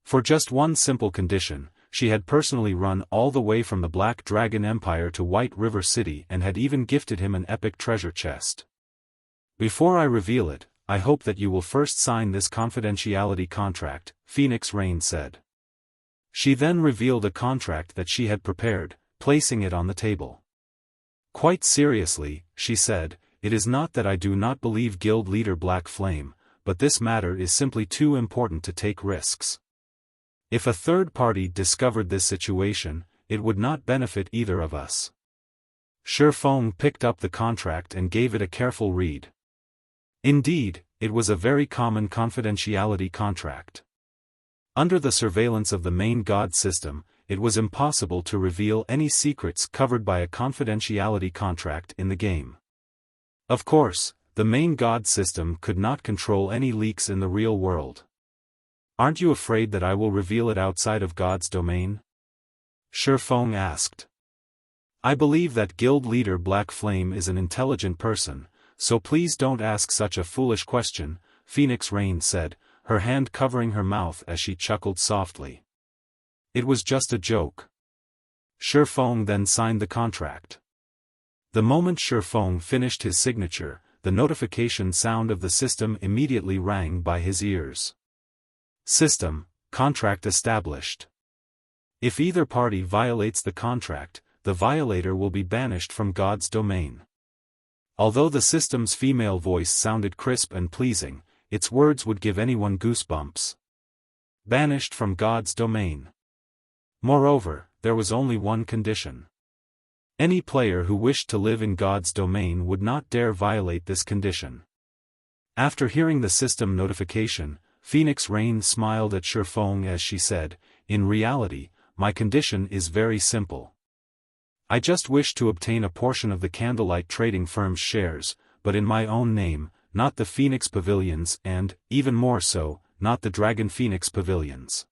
For just one simple condition, she had personally run all the way from the Black Dragon Empire to White River City and had even gifted him an epic treasure chest. Before I reveal it, I hope that you will first sign this confidentiality contract, Phoenix Rain said. She then revealed a contract that she had prepared, placing it on the table. Quite seriously, she said, it is not that I do not believe guild leader Black Flame, but this matter is simply too important to take risks. If a third party discovered this situation, it would not benefit either of us. Xiaofan picked up the contract and gave it a careful read. Indeed, it was a very common confidentiality contract. Under the surveillance of the main God system, it was impossible to reveal any secrets covered by a confidentiality contract in the game. Of course, the main God system could not control any leaks in the real world. Aren't you afraid that I will reveal it outside of God's domain? Xiaofan asked. I believe that guild leader Black Flame is an intelligent person, so please don't ask such a foolish question, Phoenix Rain said, her hand covering her mouth as she chuckled softly. It was just a joke. Xiaofan then signed the contract. The moment Xiaofan finished his signature, the notification sound of the system immediately rang by his ears. System, contract established. If either party violates the contract, the violator will be banished from God's domain. Although the system's female voice sounded crisp and pleasing, its words would give anyone goosebumps. Banished from God's domain. Moreover, there was only one condition. Any player who wished to live in God's domain would not dare violate this condition. After hearing the system notification, Phoenix Rain smiled at Xiaofan as she said, in reality, my condition is very simple. I just wish to obtain a portion of the Candlelight Trading Firm's shares, but in my own name, not the Phoenix Pavilions and, even more so, not the Dragon Phoenix Pavilions.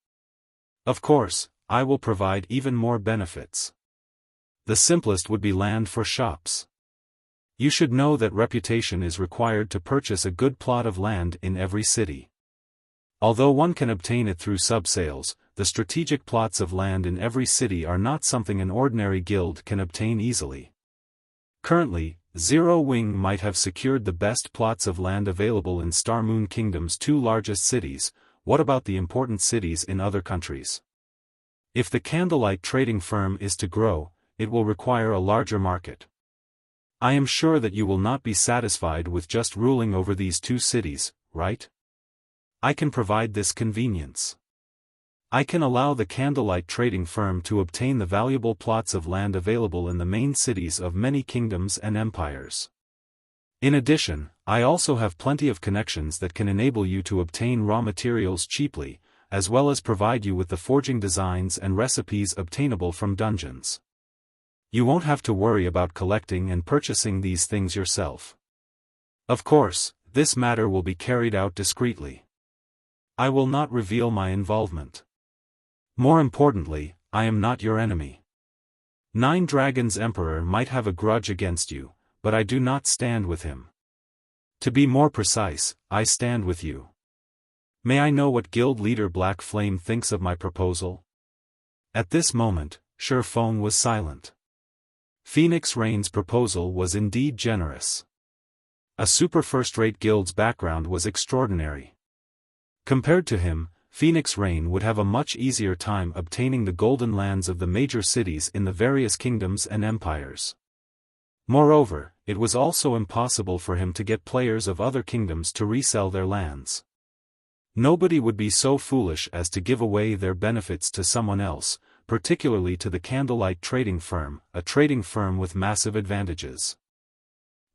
Of course, I will provide even more benefits. The simplest would be land for shops. You should know that reputation is required to purchase a good plot of land in every city. Although one can obtain it through sub-sales, the strategic plots of land in every city are not something an ordinary guild can obtain easily. Currently, Zero Wing might have secured the best plots of land available in Star Moon Kingdom's two largest cities. What about the important cities in other countries? If the Candlelight Trading Firm is to grow, it will require a larger market. I am sure that you will not be satisfied with just ruling over these two cities, right? I can provide this convenience. I can allow the Candlelight Trading Firm to obtain the valuable plots of land available in the main cities of many kingdoms and empires. In addition, I also have plenty of connections that can enable you to obtain raw materials cheaply, as well as provide you with the forging designs and recipes obtainable from dungeons. You won't have to worry about collecting and purchasing these things yourself. Of course, this matter will be carried out discreetly. I will not reveal my involvement. More importantly, I am not your enemy. Nine Dragons Emperor might have a grudge against you, but I do not stand with him. To be more precise, I stand with you. May I know what guild leader Black Flame thinks of my proposal? At this moment, Xiaofan was silent. Phoenix Rain's proposal was indeed generous. A super first-rate guild's background was extraordinary. Compared to him, Phoenix Rain would have a much easier time obtaining the golden lands of the major cities in the various kingdoms and empires. Moreover, it was also impossible for him to get players of other kingdoms to resell their lands. Nobody would be so foolish as to give away their benefits to someone else, particularly to the Candlelight Trading Firm, a trading firm with massive advantages.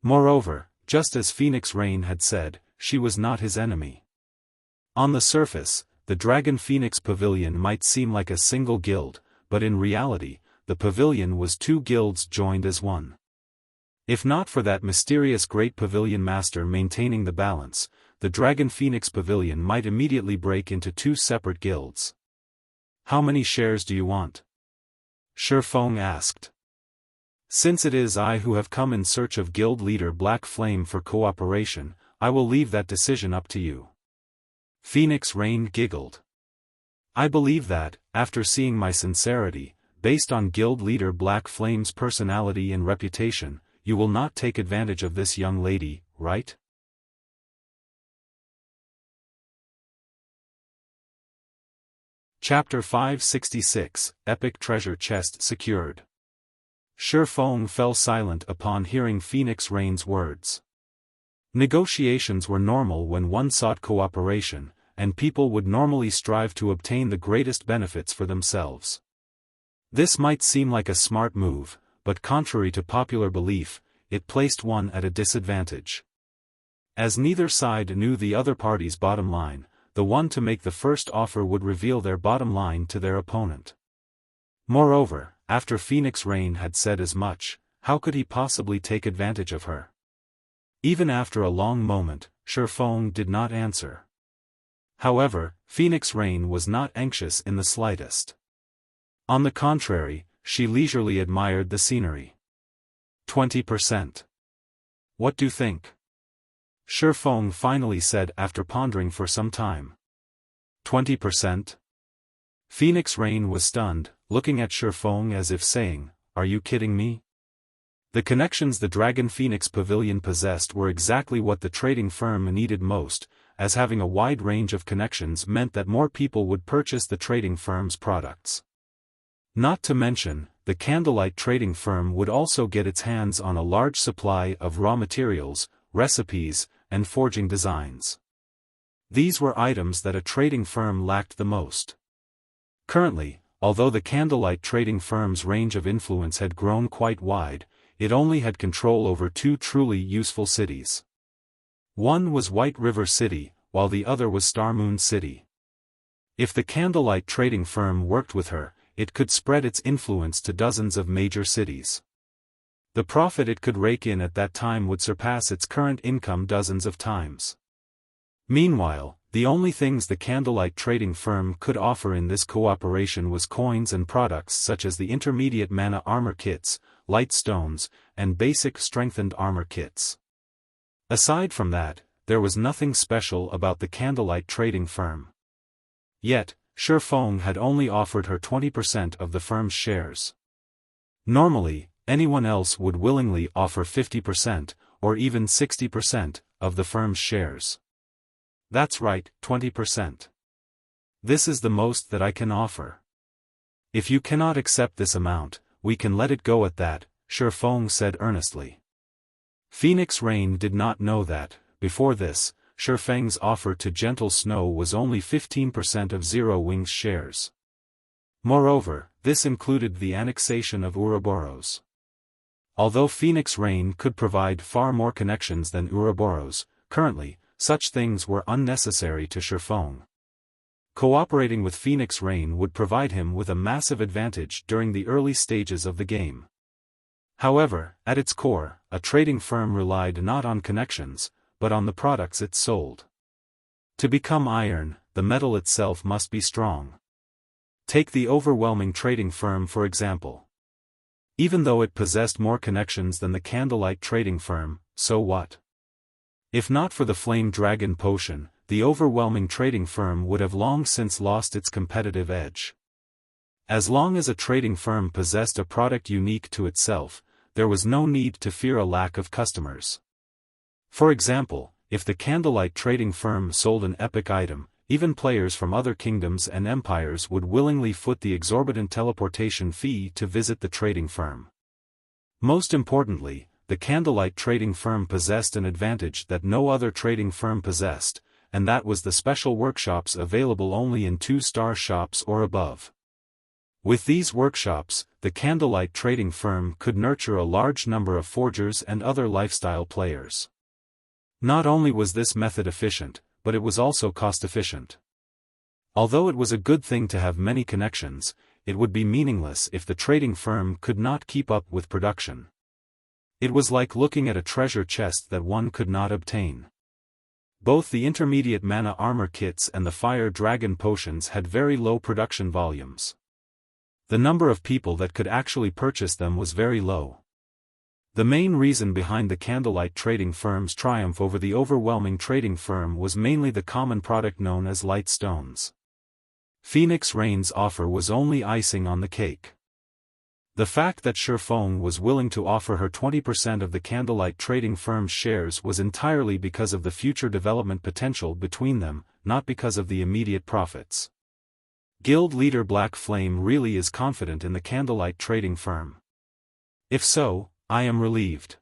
Moreover, just as Phoenix Rain had said, she was not his enemy. On the surface, the Dragon Phoenix Pavilion might seem like a single guild, but in reality, the pavilion was two guilds joined as one. If not for that mysterious Great Pavilion Master maintaining the balance, the Dragon Phoenix Pavilion might immediately break into two separate guilds. How many shares do you want? Xiaofan asked. Since it is I who have come in search of guild leader Black Flame for cooperation, I will leave that decision up to you. Phoenix Rain giggled. I believe that, after seeing my sincerity, based on guild leader Black Flame's personality and reputation, you will not take advantage of this young lady, right? Chapter 566, Epic Treasure Chest Secured. Xiaofan fell silent upon hearing Phoenix Rain's words. Negotiations were normal when one sought cooperation, and people would normally strive to obtain the greatest benefits for themselves. This might seem like a smart move, but contrary to popular belief, it placed one at a disadvantage. As neither side knew the other party's bottom line, the one to make the first offer would reveal their bottom line to their opponent. Moreover, after Phoenix Rain had said as much, how could he possibly take advantage of her? Even after a long moment, Xiaofan did not answer. However, Phoenix Rain was not anxious in the slightest. On the contrary, she leisurely admired the scenery. 20%. What do you think? Xiaofan finally said after pondering for some time. 20%? Phoenix Rain was stunned, looking at Xiaofan as if saying, "Are you kidding me?" The connections the Dragon Phoenix Pavilion possessed were exactly what the trading firm needed most, as having a wide range of connections meant that more people would purchase the trading firm's products. Not to mention, the Candlelight trading firm would also get its hands on a large supply of raw materials, recipes, and forging designs. These were items that a trading firm lacked the most. Currently, although the Candlelight trading firm's range of influence had grown quite wide, it only had control over two truly useful cities. One was White River City, while the other was Star Moon City. If the Candlelight trading firm worked with her, it could spread its influence to dozens of major cities. The profit it could rake in at that time would surpass its current income dozens of times. Meanwhile, the only things the Candlelight trading firm could offer in this cooperation was coins and products such as the intermediate mana armor kits, light stones, and basic strengthened armor kits. Aside from that, there was nothing special about the Candlelight trading firm. Yet, Xiaofan had only offered her 20% of the firm's shares. Normally, anyone else would willingly offer 50%, or even 60%, of the firm's shares. That's right, 20%. This is the most that I can offer. If you cannot accept this amount, we can let it go at that, Xiaofan said earnestly. Phoenix Rain did not know that, before this, Xiaofang's offer to Gentle Snow was only 15% of Zero Wing's shares. Moreover, this included the annexation of Ouroboros. Although Phoenix Rain could provide far more connections than Ouroboros, currently, such things were unnecessary to Xiaofan. Cooperating with Phoenix Rain would provide him with a massive advantage during the early stages of the game. However, at its core, a trading firm relied not on connections, but on the products it sold. To become iron, the metal itself must be strong. Take the overwhelming trading firm for example. Even though it possessed more connections than the Candlelight trading firm, so what? If not for the Flame Dragon potion, the overwhelming trading firm would have long since lost its competitive edge. As long as a trading firm possessed a product unique to itself, there was no need to fear a lack of customers. For example, if the Candlelight trading firm sold an epic item, even players from other kingdoms and empires would willingly foot the exorbitant teleportation fee to visit the trading firm. Most importantly, the Candlelight trading firm possessed an advantage that no other trading firm possessed, and that was the special workshops available only in 2-star shops or above. With these workshops, the Candlelight trading firm could nurture a large number of forgers and other lifestyle players. Not only was this method efficient, but it was also cost-efficient. Although it was a good thing to have many connections, it would be meaningless if the trading firm could not keep up with production. It was like looking at a treasure chest that one could not obtain. Both the intermediate mana armor kits and the fire dragon potions had very low production volumes. The number of people that could actually purchase them was very low. The main reason behind the Candlelight trading firm's triumph over the overwhelming trading firm was mainly the common product known as light stones. Phoenix Rain's offer was only icing on the cake. The fact that Xiaofan was willing to offer her 20% of the Candlelight trading firm's shares was entirely because of the future development potential between them, not because of the immediate profits. Guild leader Black Flame really is confident in the Candlelight trading firm. If so, I am relieved.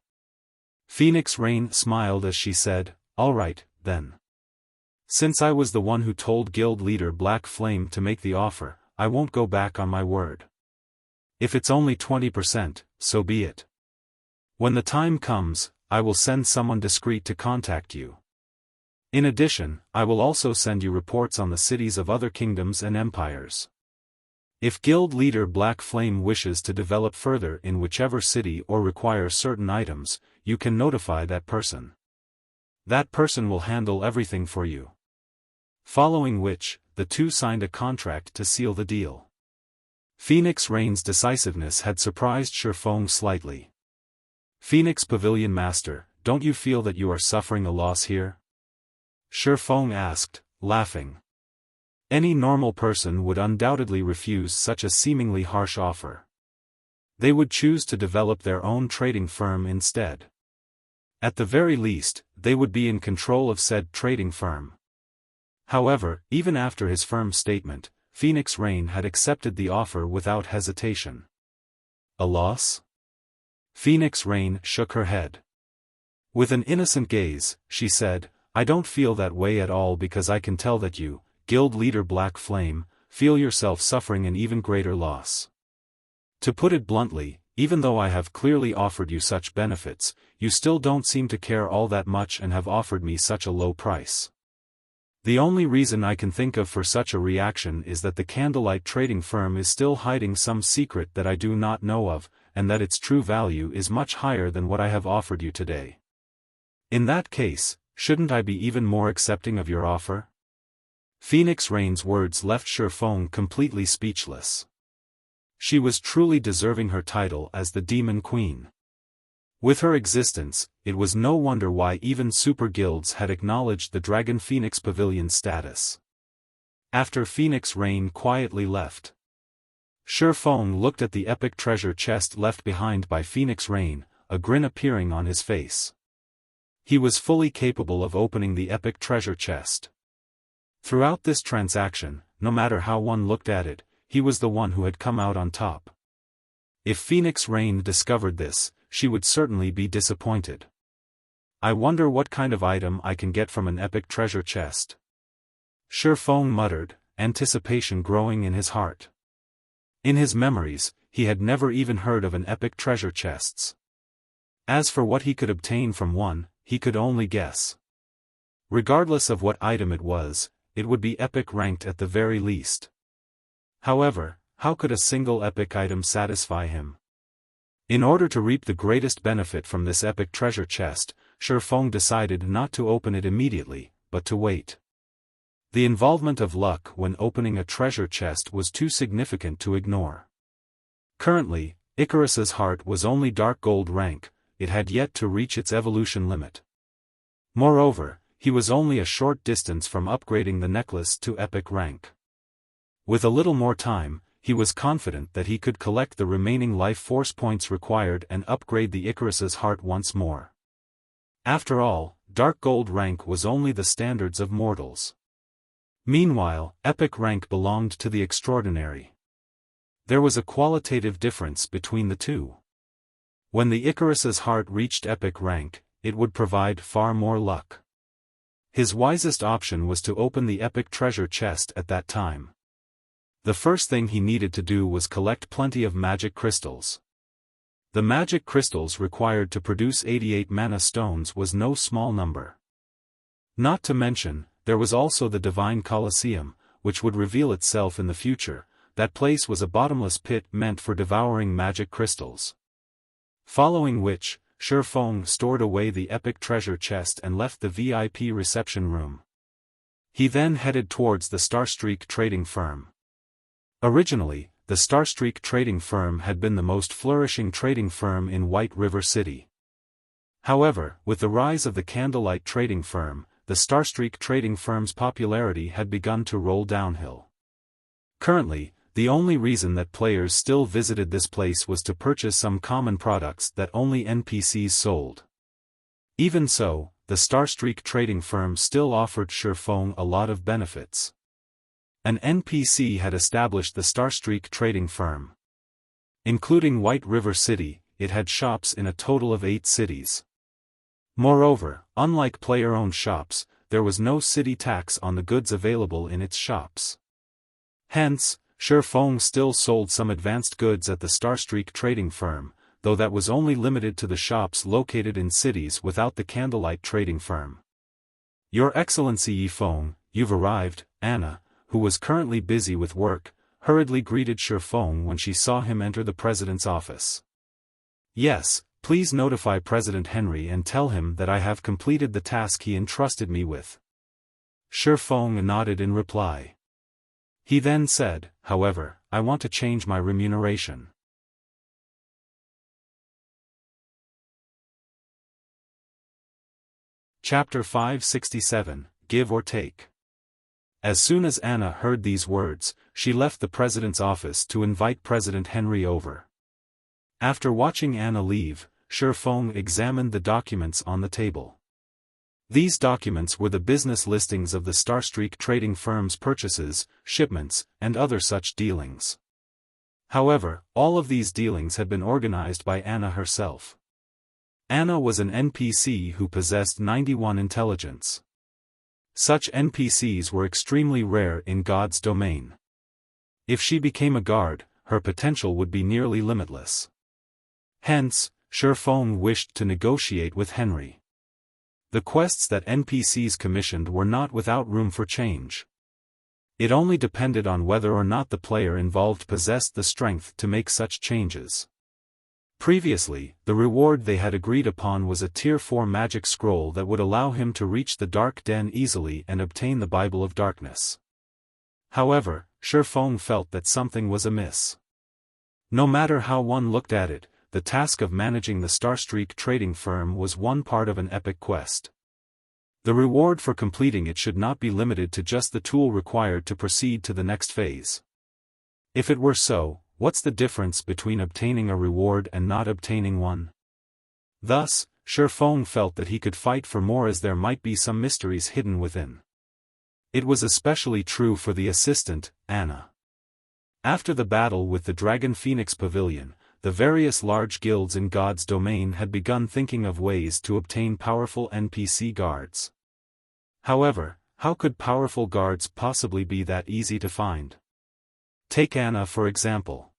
Phoenix Rain smiled as she said, "All right, then. Since I was the one who told Guild leader Black Flame to make the offer, I won't go back on my word. If it's only 20%, so be it. When the time comes, I will send someone discreet to contact you. In addition, I will also send you reports on the cities of other kingdoms and empires. If Guild leader Black Flame wishes to develop further in whichever city or require certain items, you can notify that person. That person will handle everything for you." Following which, the two signed a contract to seal the deal. Phoenix Rain's decisiveness had surprised Xiaofan slightly. Phoenix Pavilion Master, don't you feel that you are suffering a loss here? Xiaofan asked, laughing. Any normal person would undoubtedly refuse such a seemingly harsh offer. They would choose to develop their own trading firm instead. At the very least, they would be in control of said trading firm. However, even after his firm statement, Phoenix Rain had accepted the offer without hesitation. A loss? Phoenix Rain shook her head. With an innocent gaze, she said, I don't feel that way at all because I can tell that you, Guild Leader Black Flame, feel yourself suffering an even greater loss. To put it bluntly, even though I have clearly offered you such benefits, you still don't seem to care all that much and have offered me such a low price. The only reason I can think of for such a reaction is that the Candlelight trading firm is still hiding some secret that I do not know of, and that its true value is much higher than what I have offered you today. In that case, shouldn't I be even more accepting of your offer? Phoenix Rain's words left Xiaofan completely speechless. She was truly deserving her title as the Demon Queen. With her existence, it was no wonder why even super guilds had acknowledged the Dragon Phoenix Pavilion status. After Phoenix Rain quietly left, Xiaofan looked at the epic treasure chest left behind by Phoenix Rain, a grin appearing on his face. He was fully capable of opening the epic treasure chest. Throughout this transaction, no matter how one looked at it, he was the one who had come out on top. If Phoenix Rain discovered this, she would certainly be disappointed. I wonder what kind of item I can get from an epic treasure chest. Xiaofan muttered, anticipation growing in his heart. In his memories, he had never even heard of an epic treasure chests. As for what he could obtain from one, he could only guess. Regardless of what item it was, it would be epic ranked at the very least. However, how could a single epic item satisfy him? In order to reap the greatest benefit from this epic treasure chest, Xiaofan decided not to open it immediately, but to wait. The involvement of luck when opening a treasure chest was too significant to ignore. Currently, Icarus's heart was only dark gold rank, it had yet to reach its evolution limit. Moreover, he was only a short distance from upgrading the necklace to epic rank. With a little more time, he was confident that he could collect the remaining life force points required and upgrade the Icarus's heart once more. After all, dark gold rank was only the standards of mortals. Meanwhile, epic rank belonged to the extraordinary. There was a qualitative difference between the two. When the Icarus's heart reached epic rank, it would provide far more luck. His wisest option was to open the epic treasure chest at that time. The first thing he needed to do was collect plenty of magic crystals. The magic crystals required to produce 88 mana stones was no small number. Not to mention, there was also the divine Colosseum, which would reveal itself in the future. That place was a bottomless pit meant for devouring magic crystals. Following which, Xiaofan stored away the epic treasure chest and left the VIP reception room. He then headed towards the Starstreak trading firm. Originally, the Starstreak trading firm had been the most flourishing trading firm in White River City. However, with the rise of the Candlelight trading firm, the Starstreak trading firm's popularity had begun to roll downhill. Currently, the only reason that players still visited this place was to purchase some common products that only NPCs sold. Even so, the Starstreak trading firm still offered Xiaofan a lot of benefits. An NPC had established the Starstreak trading firm. Including White River City, it had shops in a total of 8 cities. Moreover, unlike player-owned shops, there was no city tax on the goods available in its shops. Hence, Xiaofan still sold some advanced goods at the Starstreak trading firm, though that was only limited to the shops located in cities without the Candlelight trading firm. Your Excellency Yifeng, you've arrived. Anna, who was currently busy with work, hurriedly greeted Xiaofan when she saw him enter the president's office. Yes, please notify President Henry and tell him that I have completed the task he entrusted me with. Xiaofan nodded in reply. He then said, however, I want to change my remuneration. Chapter 567, Give or Take. As soon as Anna heard these words, she left the president's office to invite President Henry over. After watching Anna leave, Xiaofan examined the documents on the table. These documents were the business listings of the Starstreak trading firm's purchases, shipments, and other such dealings. However, all of these dealings had been organized by Anna herself. Anna was an NPC who possessed 91 intelligence. Such NPCs were extremely rare in God's domain. If she became a guard, her potential would be nearly limitless. Hence, Xiaofan wished to negotiate with Henry. The quests that NPCs commissioned were not without room for change. It only depended on whether or not the player involved possessed the strength to make such changes. Previously, the reward they had agreed upon was a Tier 4 magic scroll that would allow him to reach the Dark Den easily and obtain the Bible of Darkness. However, Xiaofan felt that something was amiss. No matter how one looked at it, the task of managing the Starstreak trading firm was one part of an epic quest. The reward for completing it should not be limited to just the tool required to proceed to the next phase. If it were so, what's the difference between obtaining a reward and not obtaining one? Thus, Xiaofan felt that he could fight for more as there might be some mysteries hidden within. It was especially true for the assistant, Anna. After the battle with the Dragon Phoenix Pavilion, the various large guilds in God's domain had begun thinking of ways to obtain powerful NPC guards. However, how could powerful guards possibly be that easy to find? Take Anna for example.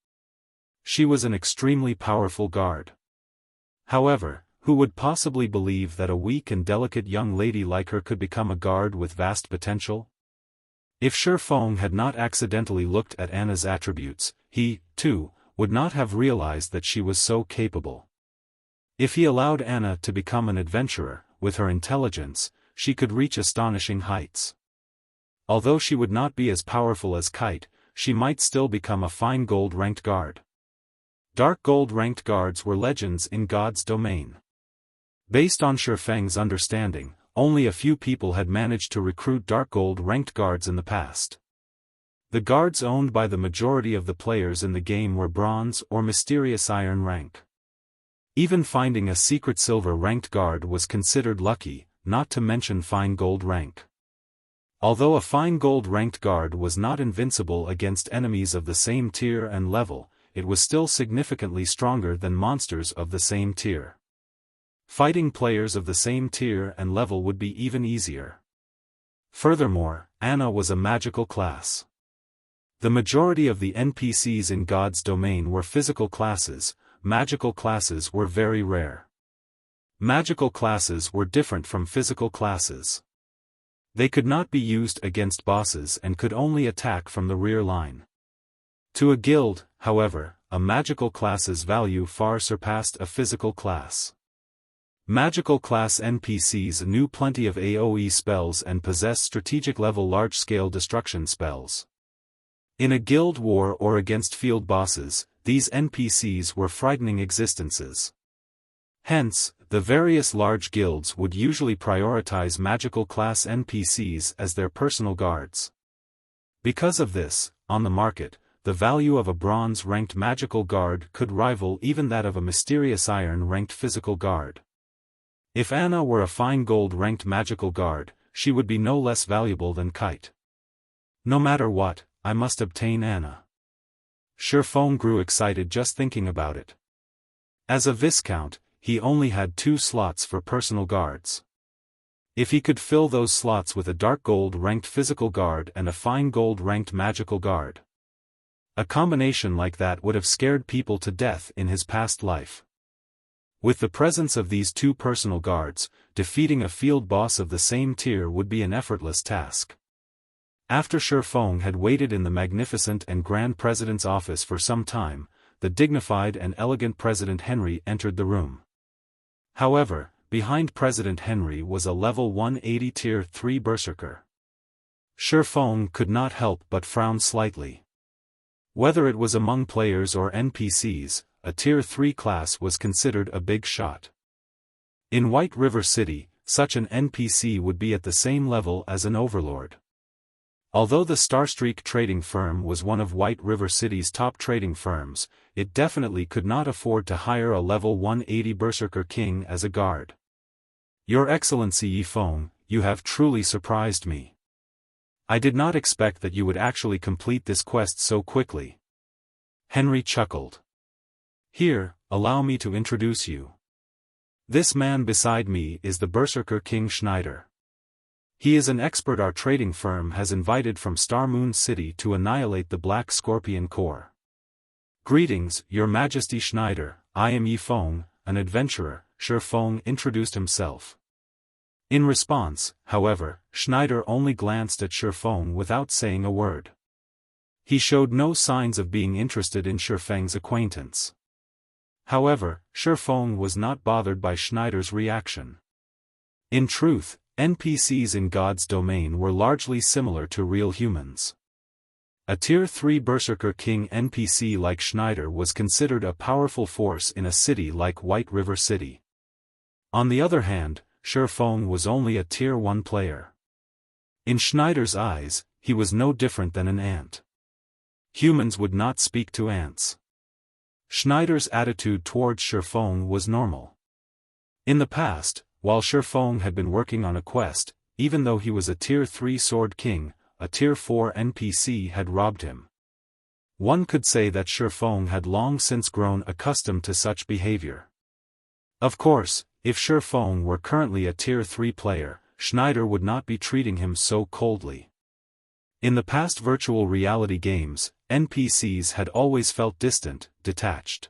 She was an extremely powerful guard. However, who would possibly believe that a weak and delicate young lady like her could become a guard with vast potential? If Xiaofan had not accidentally looked at Anna's attributes, he, too, would not have realized that she was so capable. If he allowed Anna to become an adventurer, with her intelligence, she could reach astonishing heights. Although she would not be as powerful as Kite, she might still become a fine gold-ranked guard. Dark gold-ranked guards were legends in God's domain. Based on Xiaofan's understanding, only a few people had managed to recruit dark gold-ranked guards in the past. The guards owned by the majority of the players in the game were bronze or mysterious iron rank. Even finding a secret silver-ranked guard was considered lucky, not to mention fine gold rank. Although a fine gold-ranked guard was not invincible against enemies of the same tier and level, it was still significantly stronger than monsters of the same tier. Fighting players of the same tier and level would be even easier. Furthermore, Anna was a magical class. The majority of the NPCs in God's domain were physical classes, magical classes were very rare. Magical classes were different from physical classes. They could not be used against bosses and could only attack from the rear line. To a guild, however, a magical class's value far surpassed a physical class. Magical class NPCs knew plenty of AoE spells and possessed strategic-level large-scale destruction spells. In a guild war or against field bosses, these NPCs were frightening existences. Hence, the various large guilds would usually prioritize magical class NPCs as their personal guards. Because of this, on the market, the value of a bronze-ranked magical guard could rival even that of a mysterious iron-ranked physical guard. If Anna were a fine gold-ranked magical guard, she would be no less valuable than Kite. No matter what, I must obtain Anna. Xiaofan grew excited just thinking about it. As a viscount, he only had 2 slots for personal guards. If he could fill those slots with a dark gold-ranked physical guard and a fine gold-ranked magical guard. A combination like that would have scared people to death in his past life. With the presence of these 2 personal guards, defeating a field boss of the same tier would be an effortless task. After Xiaofan had waited in the magnificent and grand president's office for some time, the dignified and elegant President Henry entered the room. However, behind President Henry was a level 180 tier 3 berserker. Xiaofan could not help but frown slightly. Whether it was among players or NPCs, a Tier 3 class was considered a big shot. In White River City, such an NPC would be at the same level as an Overlord. Although the Starstreak trading firm was one of White River City's top trading firms, it definitely could not afford to hire a level 180 Berserker King as a guard. Your Excellency Yifeng, you have truly surprised me. I did not expect that you would actually complete this quest so quickly. Henry chuckled. Here, allow me to introduce you. This man beside me is the Berserker King Schneider. He is an expert our trading firm has invited from Star Moon City to annihilate the Black Scorpion Corps. Greetings, Your Majesty Schneider, I am Yifeng, an adventurer, Xiaofan introduced himself. In response, however, Schneider only glanced at Xiaofan without saying a word. He showed no signs of being interested in Xiaofang's acquaintance. However, Xiaofan was not bothered by Schneider's reaction. In truth, NPCs in God's domain were largely similar to real humans. A Tier 3 Berserker King NPC like Schneider was considered a powerful force in a city like White River City. On the other hand, Xiaofan was only a Tier 1 player. In Schneider's eyes, he was no different than an ant. Humans would not speak to ants. Schneider's attitude towards Xiaofan was normal. In the past, while Xiaofan had been working on a quest, even though he was a Tier 3 Sword King, a Tier 4 NPC had robbed him. One could say that Xiaofan had long since grown accustomed to such behavior. Of course, if Xiaofan were currently a Tier 3 player, Schneider would not be treating him so coldly. In the past virtual reality games, NPCs had always felt distant, detached.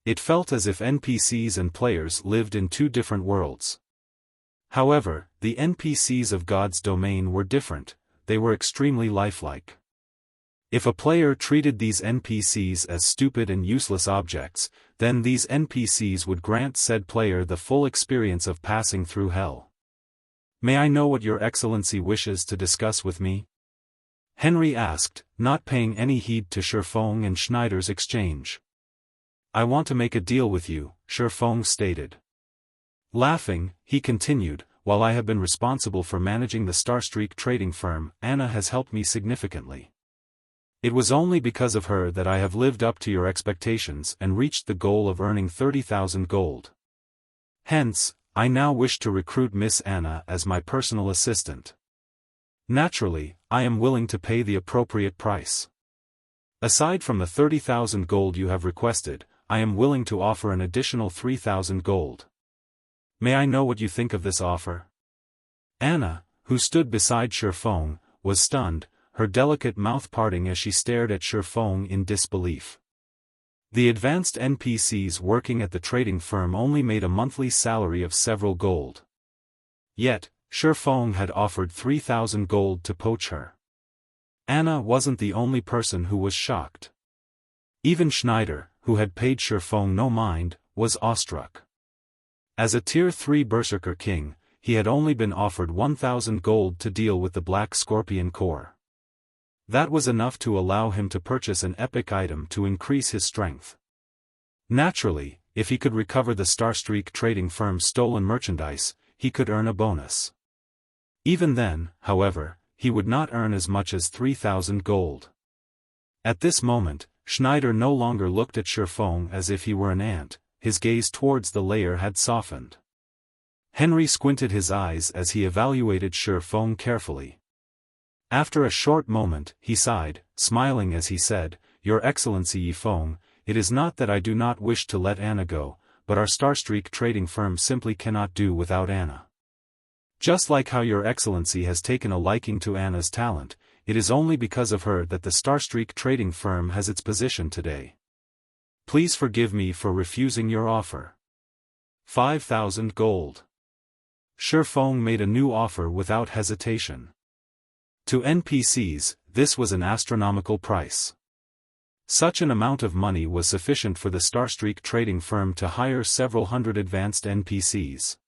It felt as if NPCs and players lived in two different worlds. However, the NPCs of God's domain were different, they were extremely lifelike. If a player treated these NPCs as stupid and useless objects, then these NPCs would grant said player the full experience of passing through hell. May I know what Your Excellency wishes to discuss with me? Henry asked, not paying any heed to Xiaofan and Schneider's exchange. I want to make a deal with you, Xiaofan stated. Laughing, he continued, while I have been responsible for managing the Starstreak trading firm, Anna has helped me significantly. It was only because of her that I have lived up to your expectations and reached the goal of earning 30,000 gold. Hence, I now wish to recruit Miss Anna as my personal assistant. Naturally, I am willing to pay the appropriate price. Aside from the 30,000 gold you have requested, I am willing to offer an additional 3,000 gold. May I know what you think of this offer? Anna, who stood beside Xiaofan, was stunned, her delicate mouth parting as she stared at Xiaofan in disbelief. The advanced NPCs working at the trading firm only made a monthly salary of several gold. Yet, Xiaofan had offered 3,000 gold to poach her. Anna wasn't the only person who was shocked. Even Schneider, who had paid Xiaofan no mind, was awestruck. As a Tier 3 Berserker King, he had only been offered 1,000 gold to deal with the Black Scorpion Corps. That was enough to allow him to purchase an epic item to increase his strength. Naturally, if he could recover the Starstreak trading firm's stolen merchandise, he could earn a bonus. Even then, however, he would not earn as much as 3,000 gold. At this moment, Schneider no longer looked at Xiaofan as if he were an ant, his gaze towards the layer had softened. Henry squinted his eyes as he evaluated Xiaofan carefully. After a short moment, he sighed, smiling as he said, Your Excellency Yifeng, it is not that I do not wish to let Anna go, but our Starstreak trading firm simply cannot do without Anna. Just like how Your Excellency has taken a liking to Anna's talent, it is only because of her that the Starstreak trading firm has its position today. Please forgive me for refusing your offer. 5,000 gold. Xiaofan made a new offer without hesitation. To NPCs, this was an astronomical price. Such an amount of money was sufficient for the Starstreak trading firm to hire several hundred advanced NPCs.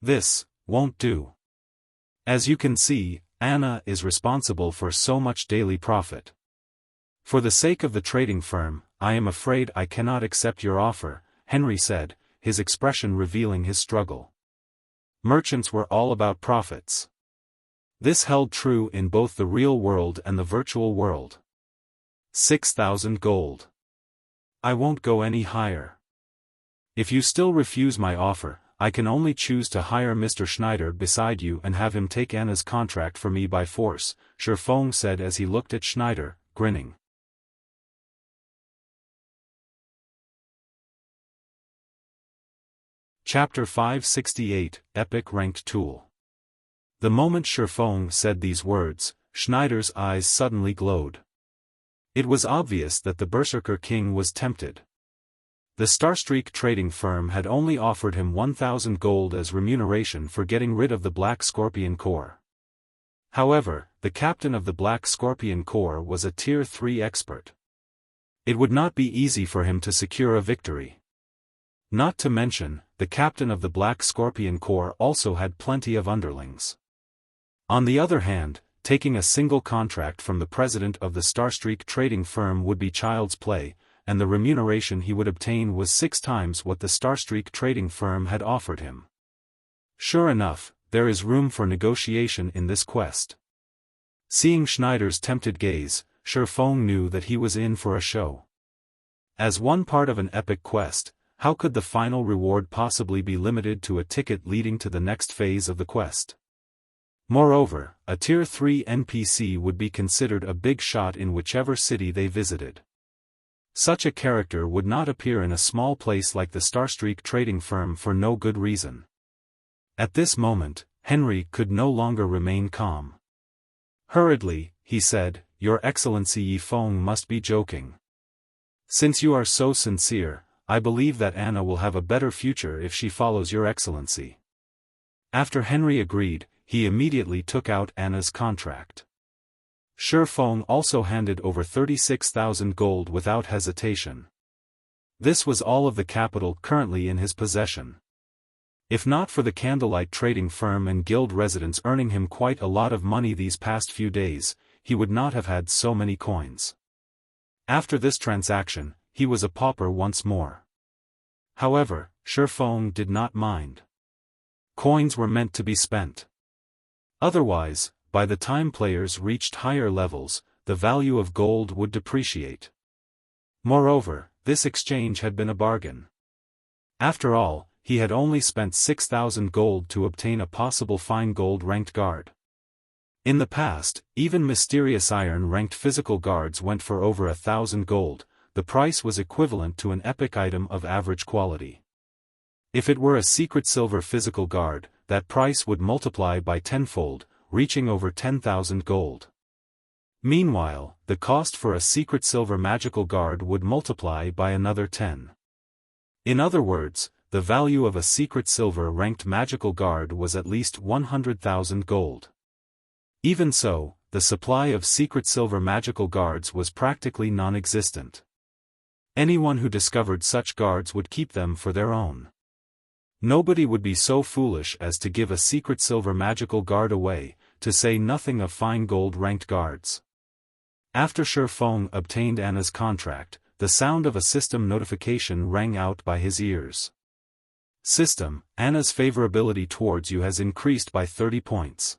This won't do. As you can see, Anna is responsible for so much daily profit. For the sake of the trading firm, I am afraid I cannot accept your offer, Henry said, his expression revealing his struggle. Merchants were all about profits. This held true in both the real world and the virtual world. 6,000 gold. I won't go any higher. If you still refuse my offer, I can only choose to hire Mr. Schneider beside you and have him take Anna's contract for me by force, Xiaofan said as he looked at Schneider, grinning. Chapter 568, Epic Ranked Tool. The moment Xiaofan said these words, Schneider's eyes suddenly glowed. It was obvious that the Berserker King was tempted. The Starstreak trading firm had only offered him 1,000 gold as remuneration for getting rid of the Black Scorpion Corps. However, the captain of the Black Scorpion Corps was a Tier 3 expert. It would not be easy for him to secure a victory. Not to mention, the captain of the Black Scorpion Corps also had plenty of underlings. On the other hand, taking a single contract from the president of the Starstreak trading firm would be child's play, and the remuneration he would obtain was 6 times what the Starstreak trading firm had offered him. Sure enough, there is room for negotiation in this quest. Seeing Schneider's tempted gaze, Xiaofan knew that he was in for a show. As one part of an epic quest, how could the final reward possibly be limited to a ticket leading to the next phase of the quest? Moreover, a Tier 3 NPC would be considered a big shot in whichever city they visited. Such a character would not appear in a small place like the Starstreak trading firm for no good reason. At this moment, Henry could no longer remain calm. Hurriedly, he said, "Your Excellency Yifeng must be joking. Since you are so sincere, I believe that Anna will have a better future if she follows your Excellency." After Henry agreed, he immediately took out Anna's contract. Xiaofan also handed over 36,000 gold without hesitation. This was all of the capital currently in his possession. If not for the candlelight trading firm and guild residents earning him quite a lot of money these past few days, he would not have had so many coins. After this transaction, he was a pauper once more. However, Xiaofan did not mind. Coins were meant to be spent. Otherwise, by the time players reached higher levels, the value of gold would depreciate. Moreover, this exchange had been a bargain. After all, he had only spent 6,000 gold to obtain a possible fine gold ranked guard. In the past, even mysterious iron ranked physical guards went for over 1,000 gold. The price was equivalent to an epic item of average quality. If it were a secret silver physical guard, that price would multiply by tenfold, reaching over 10,000 gold. Meanwhile, the cost for a secret silver magical guard would multiply by another 10. In other words, the value of a secret silver ranked magical guard was at least 100,000 gold. Even so, the supply of secret silver magical guards was practically non-existent. Anyone who discovered such guards would keep them for their own. Nobody would be so foolish as to give a secret silver magical guard away, to say nothing of fine gold ranked guards. After Xiaofan obtained Anna's contract, the sound of a system notification rang out by his ears. "System, Anna's favorability towards you has increased by 30 points.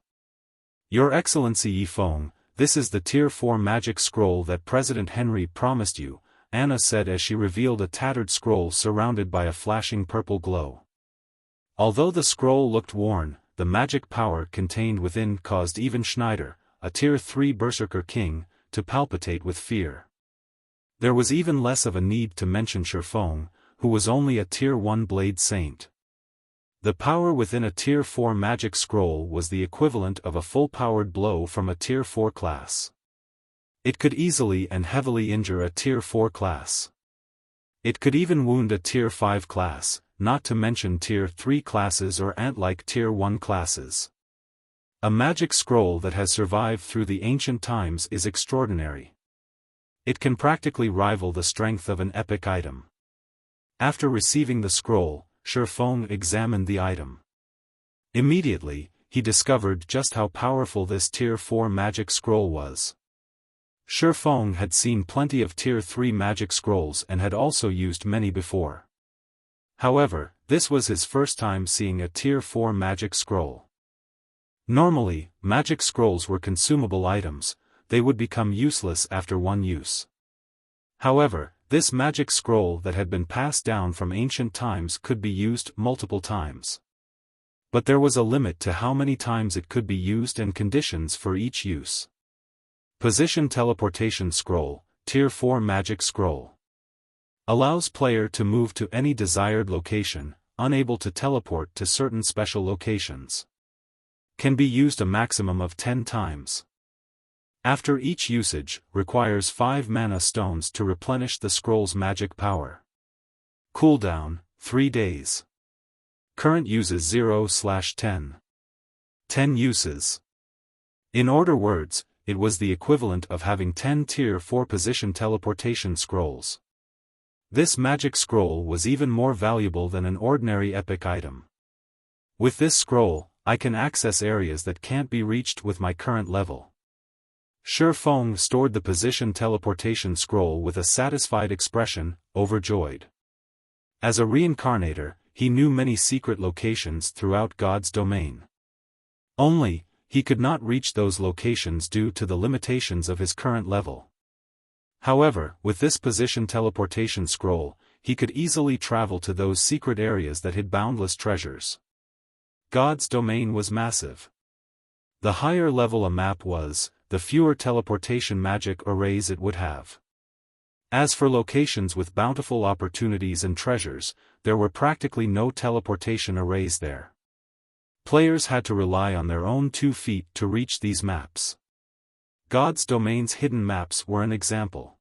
Your Excellency Yifeng, this is the Tier 4 magic scroll that President Henry promised you," Anna said as she revealed a tattered scroll surrounded by a flashing purple glow. Although the scroll looked worn, the magic power contained within caused even Schneider, a Tier 3 Berserker King, to palpitate with fear. There was even less of a need to mention Xiaofan, who was only a Tier 1 Blade Saint. The power within a Tier 4 magic scroll was the equivalent of a full-powered blow from a Tier 4 class. It could easily and heavily injure a Tier 4 class. It could even wound a Tier 5 class, not to mention Tier 3 classes or ant-like Tier 1 classes. A magic scroll that has survived through the ancient times is extraordinary. It can practically rival the strength of an epic item. After receiving the scroll, Xiaofan examined the item. Immediately, he discovered just how powerful this Tier 4 magic scroll was. Xiaofan had seen plenty of Tier 3 magic scrolls and had also used many before. However, this was his first time seeing a Tier 4 magic scroll. Normally, magic scrolls were consumable items, they would become useless after one use. However, this magic scroll that had been passed down from ancient times could be used multiple times. But there was a limit to how many times it could be used and conditions for each use. Position Teleportation Scroll, Tier 4 Magic Scroll. Allows player to move to any desired location, unable to teleport to certain special locations. Can be used a maximum of 10 times. After each usage, requires 5 mana stones to replenish the scroll's magic power. Cooldown, 3 days. Current uses 0/10. 10 uses. In other words, it was the equivalent of having 10 Tier 4 position teleportation scrolls. This magic scroll was even more valuable than an ordinary epic item. With this scroll, I can access areas that can't be reached with my current level. Xiaofan stored the position teleportation scroll with a satisfied expression, overjoyed. As a reincarnator, he knew many secret locations throughout God's domain. Only, he could not reach those locations due to the limitations of his current level. However, with this position teleportation scroll, he could easily travel to those secret areas that hid boundless treasures. God's domain was massive. The higher level a map was, the fewer teleportation magic arrays it would have. As for locations with bountiful opportunities and treasures, there were practically no teleportation arrays there. Players had to rely on their own 2 feet to reach these maps. God's domain's hidden maps were an example.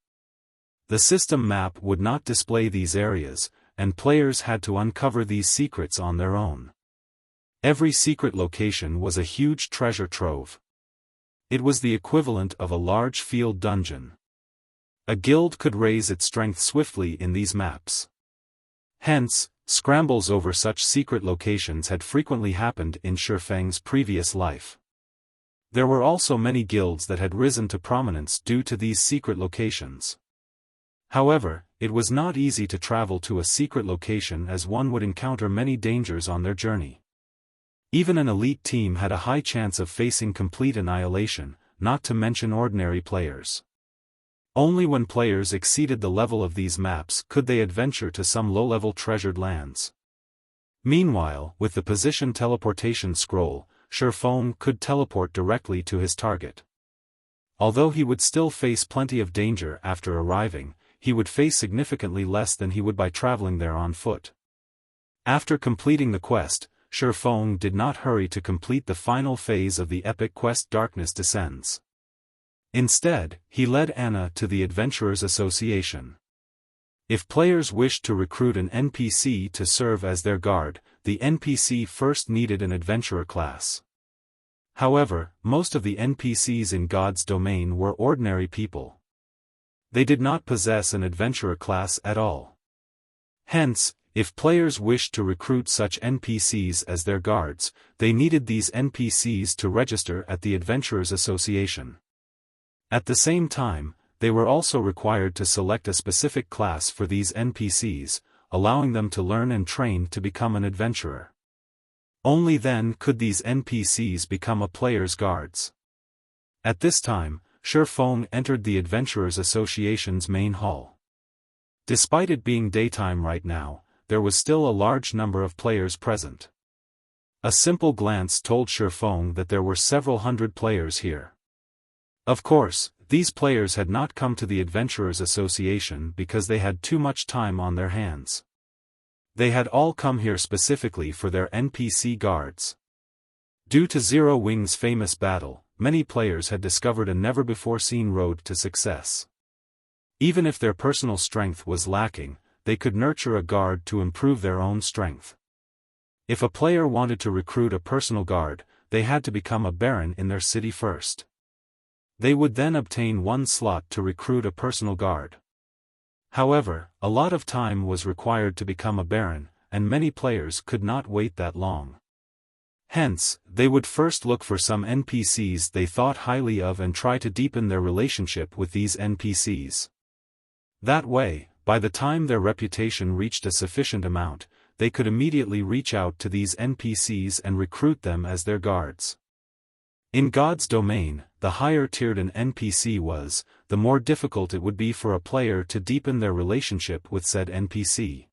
The system map would not display these areas, and players had to uncover these secrets on their own. Every secret location was a huge treasure trove. It was the equivalent of a large field dungeon. A guild could raise its strength swiftly in these maps. Hence, scrambles over such secret locations had frequently happened in Xiaofan's previous life. There were also many guilds that had risen to prominence due to these secret locations. However, it was not easy to travel to a secret location as one would encounter many dangers on their journey. Even an elite team had a high chance of facing complete annihilation, not to mention ordinary players. Only when players exceeded the level of these maps could they adventure to some low-level treasured lands. Meanwhile, with the position teleportation scroll, Xiaofan could teleport directly to his target. Although he would still face plenty of danger after arriving, he would face significantly less than he would by traveling there on foot. After completing the quest, Xiaofan did not hurry to complete the final phase of the epic quest Darkness Descends. Instead, he led Anna to the Adventurers Association. If players wished to recruit an NPC to serve as their guard, the NPC first needed an adventurer class. However, most of the NPCs in God's domain were ordinary people. They did not possess an adventurer class at all. Hence, if players wished to recruit such NPCs as their guards, they needed these NPCs to register at the Adventurers Association. At the same time, they were also required to select a specific class for these NPCs, allowing them to learn and train to become an adventurer. Only then could these NPCs become a player's guards. At this time, Xiaofan entered the Adventurers Association's main hall. Despite it being daytime right now, there was still a large number of players present. A simple glance told Xiaofan that there were several hundred players here. Of course, these players had not come to the Adventurers Association because they had too much time on their hands. They had all come here specifically for their NPC guards. Due to Zero Wing's famous battle, many players had discovered a never-before-seen road to success. Even if their personal strength was lacking, they could nurture a guard to improve their own strength. If a player wanted to recruit a personal guard, they had to become a baron in their city first. They would then obtain one slot to recruit a personal guard. However, a lot of time was required to become a baron, and many players could not wait that long. Hence, they would first look for some NPCs they thought highly of and try to deepen their relationship with these NPCs. That way, by the time their reputation reached a sufficient amount, they could immediately reach out to these NPCs and recruit them as their guards. In God's domain, the higher tiered an NPC was, the more difficult it would be for a player to deepen their relationship with said NPC.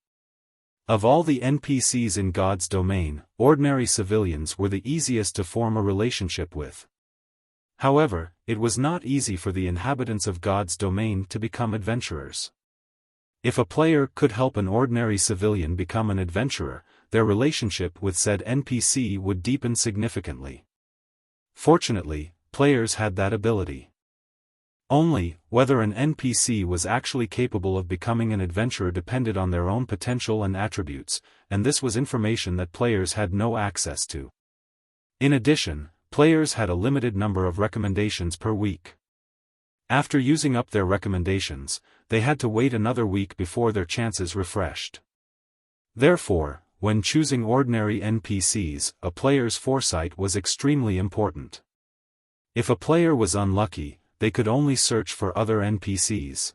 Of all the NPCs in God's domain, ordinary civilians were the easiest to form a relationship with. However, it was not easy for the inhabitants of God's domain to become adventurers. If a player could help an ordinary civilian become an adventurer, their relationship with said NPC would deepen significantly. Fortunately, players had that ability. Only, whether an NPC was actually capable of becoming an adventurer depended on their own potential and attributes, and this was information that players had no access to. In addition, players had a limited number of recommendations per week. After using up their recommendations, they had to wait another week before their chances refreshed. Therefore, when choosing ordinary NPCs, a player's foresight was extremely important. If a player was unlucky, they could only search for other NPCs.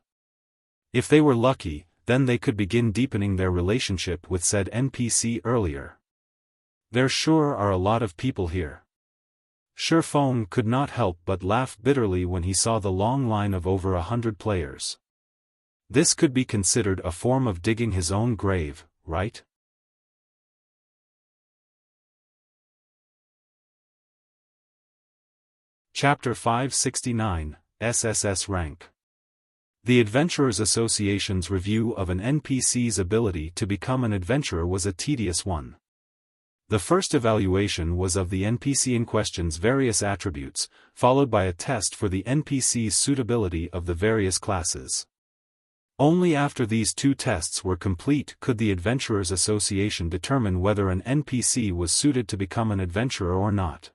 If they were lucky, then they could begin deepening their relationship with said NPC earlier. There sure are a lot of people here. Xiaofan could not help but laugh bitterly when he saw the long line of over 100 players. This could be considered a form of digging his own grave, right? Chapter 569, SSS Rank. The Adventurers Association's review of an NPC's ability to become an adventurer was a tedious one. The first evaluation was of the NPC in question's various attributes, followed by a test for the NPC's suitability of the various classes. Only after these two tests were complete could the Adventurers Association determine whether an NPC was suited to become an adventurer or not.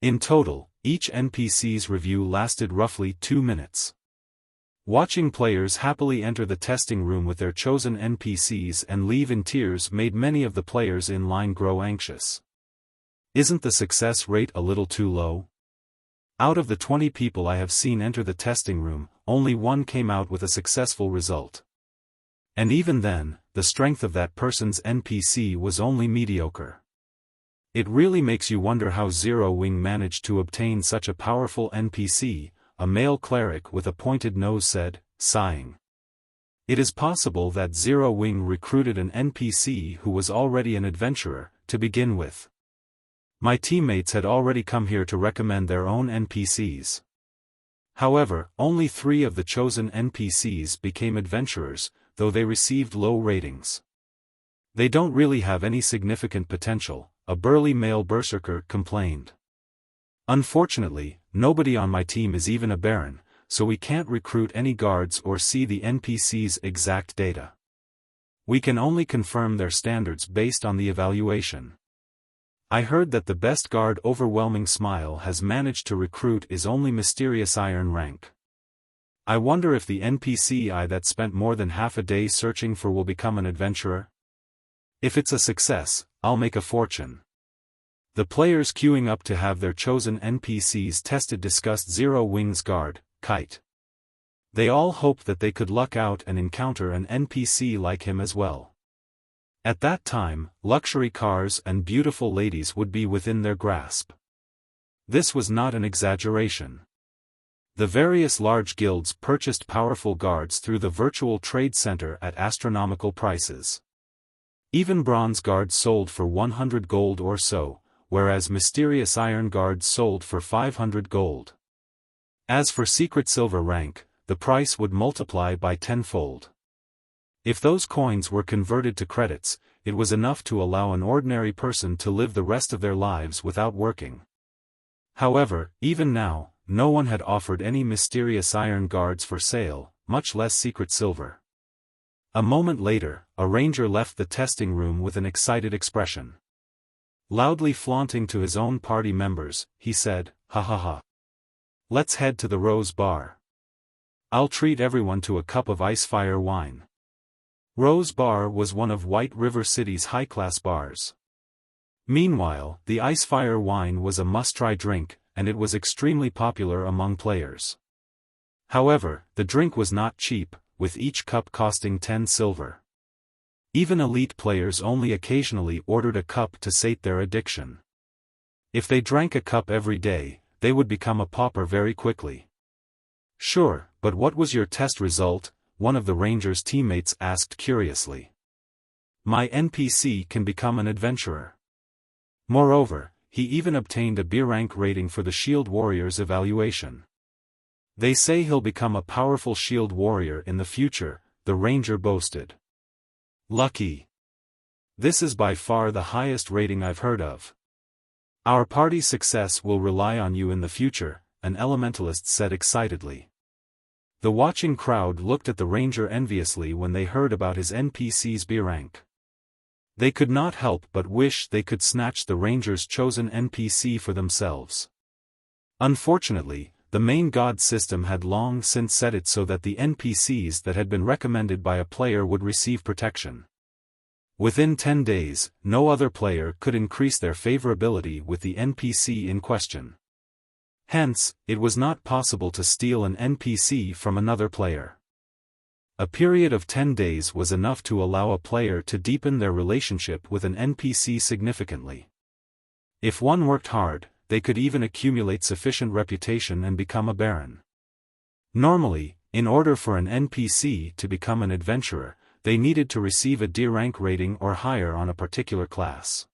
In total, each NPC's review lasted roughly 2 minutes. Watching players happily enter the testing room with their chosen NPCs and leave in tears made many of the players in line grow anxious. Isn't the success rate a little too low? Out of the 20 people I have seen enter the testing room, only one came out with a successful result. And even then, the strength of that person's NPC was only mediocre. It really makes you wonder how Zero Wing managed to obtain such a powerful NPC, a male cleric with a pointed nose said, sighing. It is possible that Zero Wing recruited an NPC who was already an adventurer, to begin with. My teammates had already come here to recommend their own NPCs. However, only 3 of the chosen NPCs became adventurers, though they received low ratings. They don't really have any significant potential, a burly male berserker complained. Unfortunately, nobody on my team is even a baron, so we can't recruit any guards or see the NPC's exact data. We can only confirm their standards based on the evaluation. I heard that the best guard Overwhelming Smile has managed to recruit is only Mysterious Iron Rank. I wonder if the NPC that spent more than half a day searching for will become an adventurer? If it's a success, I'll make a fortune. The players queuing up to have their chosen NPCs tested discussed Zero Wing's guard, Kite. They all hoped that they could luck out and encounter an NPC like him as well. At that time, luxury cars and beautiful ladies would be within their grasp. This was not an exaggeration. The various large guilds purchased powerful guards through the virtual trade center at astronomical prices. Even bronze guards sold for 100 gold or so, whereas mysterious iron guards sold for 500 gold. As for secret silver rank, the price would multiply by 10-fold. If those coins were converted to credits, it was enough to allow an ordinary person to live the rest of their lives without working. However, even now, no one had offered any mysterious iron guards for sale, much less secret silver. A moment later, a ranger left the testing room with an excited expression. Loudly flaunting to his own party members, he said, "Ha ha ha. Let's head to the Rose Bar. I'll treat everyone to a cup of ice-fire wine." Rose Bar was one of White River City's high-class bars. Meanwhile, the Icefire wine was a must-try drink, and it was extremely popular among players. However, the drink was not cheap, with each cup costing 10 silver. Even elite players only occasionally ordered a cup to sate their addiction. If they drank a cup every day, they would become a pauper very quickly. "Sure, but what was your test result?" one of the ranger's teammates asked curiously. "My NPC can become an adventurer. Moreover, he even obtained a B rank rating for the Shield Warrior's evaluation. They say he'll become a powerful Shield Warrior in the future," the ranger boasted. "Lucky. This is by far the highest rating I've heard of. Our party's success will rely on you in the future," an elementalist said excitedly. The watching crowd looked at the ranger enviously when they heard about his NPC's B rank. They could not help but wish they could snatch the ranger's chosen NPC for themselves. Unfortunately, the main god system had long since set it so that the NPCs that had been recommended by a player would receive protection. Within 10 days, no other player could increase their favorability with the NPC in question. Hence, it was not possible to steal an NPC from another player. A period of 10 days was enough to allow a player to deepen their relationship with an NPC significantly. If one worked hard, they could even accumulate sufficient reputation and become a baron. Normally, in order for an NPC to become an adventurer, they needed to receive a D rank rating or higher on a particular class.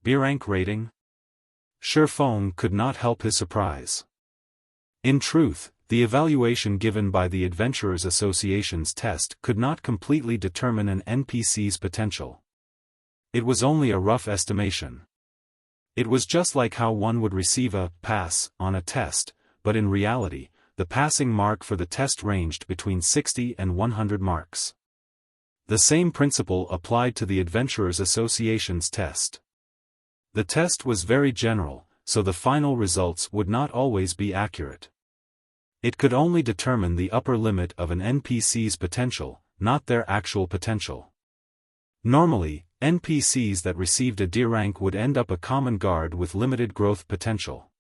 B rank rating? Xiaofan could not help his surprise. In truth, the evaluation given by the Adventurers Association's test could not completely determine an NPC's potential. It was only a rough estimation. It was just like how one would receive a pass on a test, but in reality, the passing mark for the test ranged between 60 and 100 marks. The same principle applied to the Adventurers Association's test. The test was very general, so the final results would not always be accurate. It could only determine the upper limit of an NPC's potential, not their actual potential. Normally, NPCs that received a D rank would end up a common guard with limited growth potential.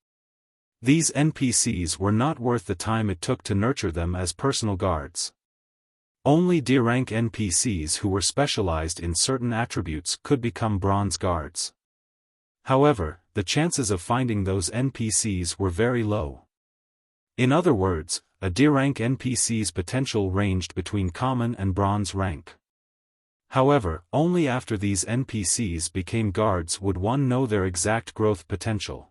These NPCs were not worth the time it took to nurture them as personal guards. Only D rank NPCs who were specialized in certain attributes could become bronze guards. However, the chances of finding those NPCs were very low. In other words, a D rank NPC's potential ranged between common and bronze rank. However, only after these NPCs became guards would one know their exact growth potential.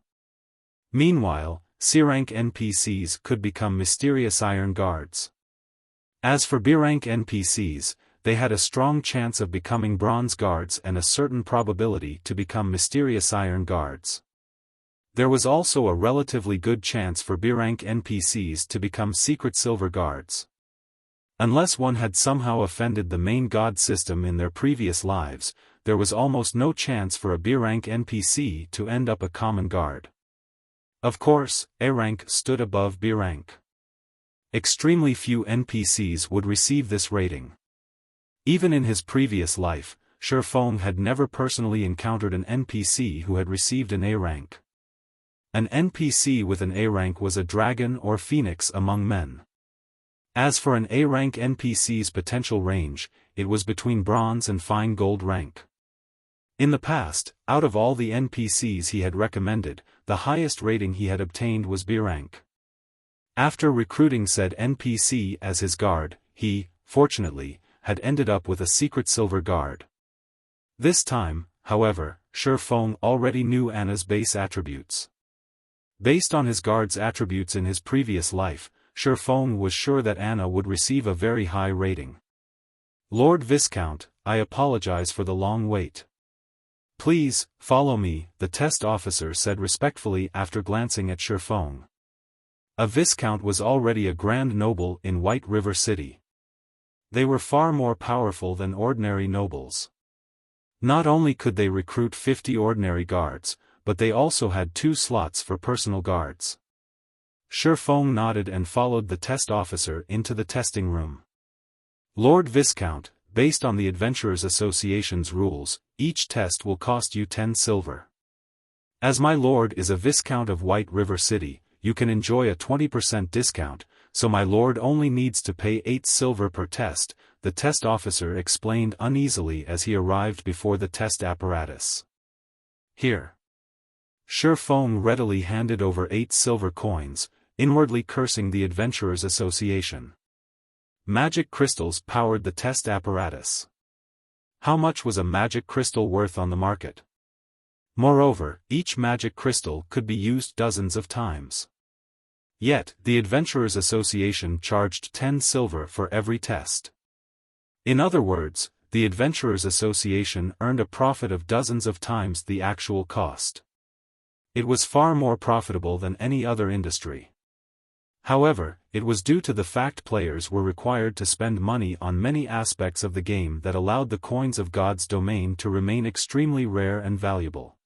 Meanwhile, C rank NPCs could become mysterious iron guards. As for B rank NPCs, they had a strong chance of becoming bronze guards and a certain probability to become mysterious iron guards. There was also a relatively good chance for B rank NPCs to become secret silver guards. Unless one had somehow offended the main god system in their previous lives, there was almost no chance for a B rank NPC to end up a common guard. Of course, A rank stood above B rank. Extremely few NPCs would receive this rating. Even in his previous life, Xiaofan had never personally encountered an NPC who had received an A rank. An NPC with an A rank was a dragon or phoenix among men. As for an A rank NPC's potential range, it was between bronze and fine gold rank. In the past, out of all the NPCs he had recommended, the highest rating he had obtained was B rank. After recruiting said NPC as his guard, he, fortunately, had ended up with a secret silver guard. This time, however, Xiaofan already knew Anna's base attributes. Based on his guard's attributes in his previous life, Xiaofan was sure that Anna would receive a very high rating. "Lord Viscount, I apologize for the long wait. Please, follow me," the test officer said respectfully after glancing at Xiaofan. A Viscount was already a grand noble in White River City. They were far more powerful than ordinary nobles. Not only could they recruit 50 ordinary guards, but they also had 2 slots for personal guards. Xiaofan nodded and followed the test officer into the testing room. "Lord Viscount, based on the Adventurers Association's rules, each test will cost you 10 silver. As my lord is a Viscount of White River City, you can enjoy a 20% discount, so my lord only needs to pay 8 silver per test, the test officer explained uneasily as he arrived before the test apparatus. Here. Xiaofan readily handed over 8 silver coins, inwardly cursing the Adventurers Association. Magic crystals powered the test apparatus. How much was a magic crystal worth on the market? Moreover, each magic crystal could be used dozens of times. Yet, the Adventurers Association charged 10 silver for every test. In other words, the Adventurers Association earned a profit of dozens of times the actual cost. It was far more profitable than any other industry. However, it was due to the fact players were required to spend money on many aspects of the game that allowed the coins of God's domain to remain extremely rare and valuable.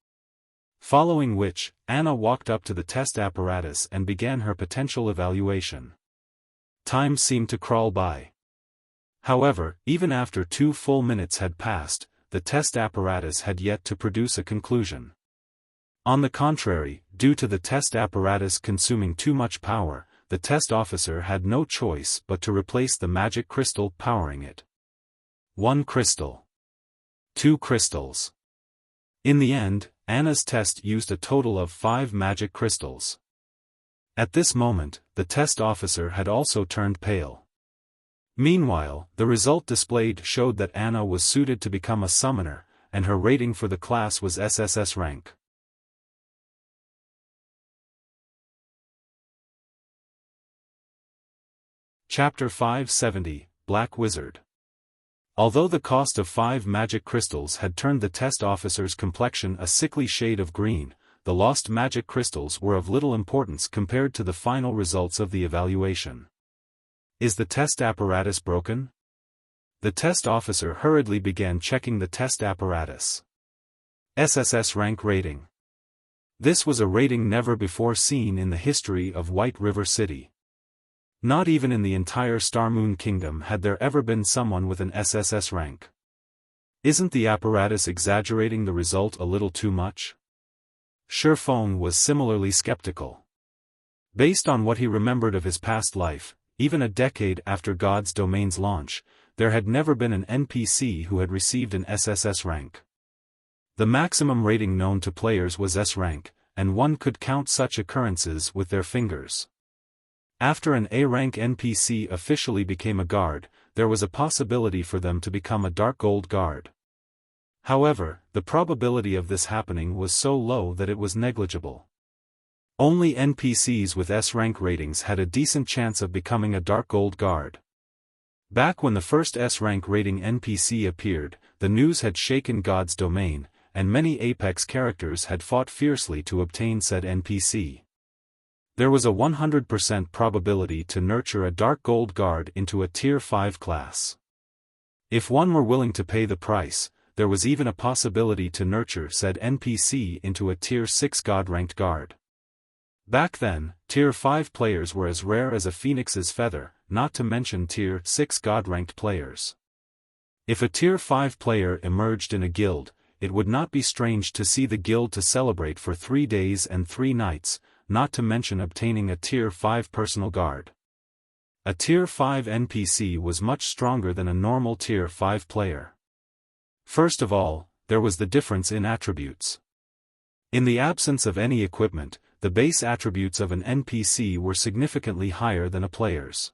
Following which, Anna walked up to the test apparatus and began her potential evaluation. Time seemed to crawl by. However, even after 2 full minutes had passed, the test apparatus had yet to produce a conclusion. On the contrary, due to the test apparatus consuming too much power, the test officer had no choice but to replace the magic crystal powering it. 1 crystal. 2 crystals. In the end, Anna's test used a total of 5 magic crystals. At this moment, the test officer had also turned pale. Meanwhile, the result displayed showed that Anna was suited to become a summoner, and her rating for the class was SSS Rank. Chapter 570, Black Wizard. Although the cost of 5 magic crystals had turned the test officer's complexion a sickly shade of green, the lost magic crystals were of little importance compared to the final results of the evaluation. Is the test apparatus broken? The test officer hurriedly began checking the test apparatus. SSS Rank rating. This was a rating never before seen in the history of White River City. Not even in the entire Starmoon Kingdom had there ever been someone with an SSS rank. Isn't the apparatus exaggerating the result a little too much? Xiaofan was similarly skeptical. Based on what he remembered of his past life, even a decade after God's Domain's launch, there had never been an NPC who had received an SSS rank. The maximum rating known to players was S rank, and one could count such occurrences with their fingers. After an A-rank NPC officially became a guard, there was a possibility for them to become a Dark Gold guard. However, the probability of this happening was so low that it was negligible. Only NPCs with S-rank ratings had a decent chance of becoming a Dark Gold guard. Back when the first S-rank rating NPC appeared, the news had shaken God's Domain, and many Apex characters had fought fiercely to obtain said NPC. There was a 100% probability to nurture a Dark Gold guard into a Tier 5 class. If one were willing to pay the price, there was even a possibility to nurture said NPC into a Tier 6 God-ranked guard. Back then, Tier 5 players were as rare as a phoenix's feather, not to mention Tier 6 God-ranked players. If a Tier 5 player emerged in a guild, it would not be strange to see the guild to celebrate for 3 days and 3 nights, not to mention obtaining a Tier 5 personal guard. A Tier 5 NPC was much stronger than a normal Tier 5 player. First of all, there was the difference in attributes. In the absence of any equipment, the base attributes of an NPC were significantly higher than a player's.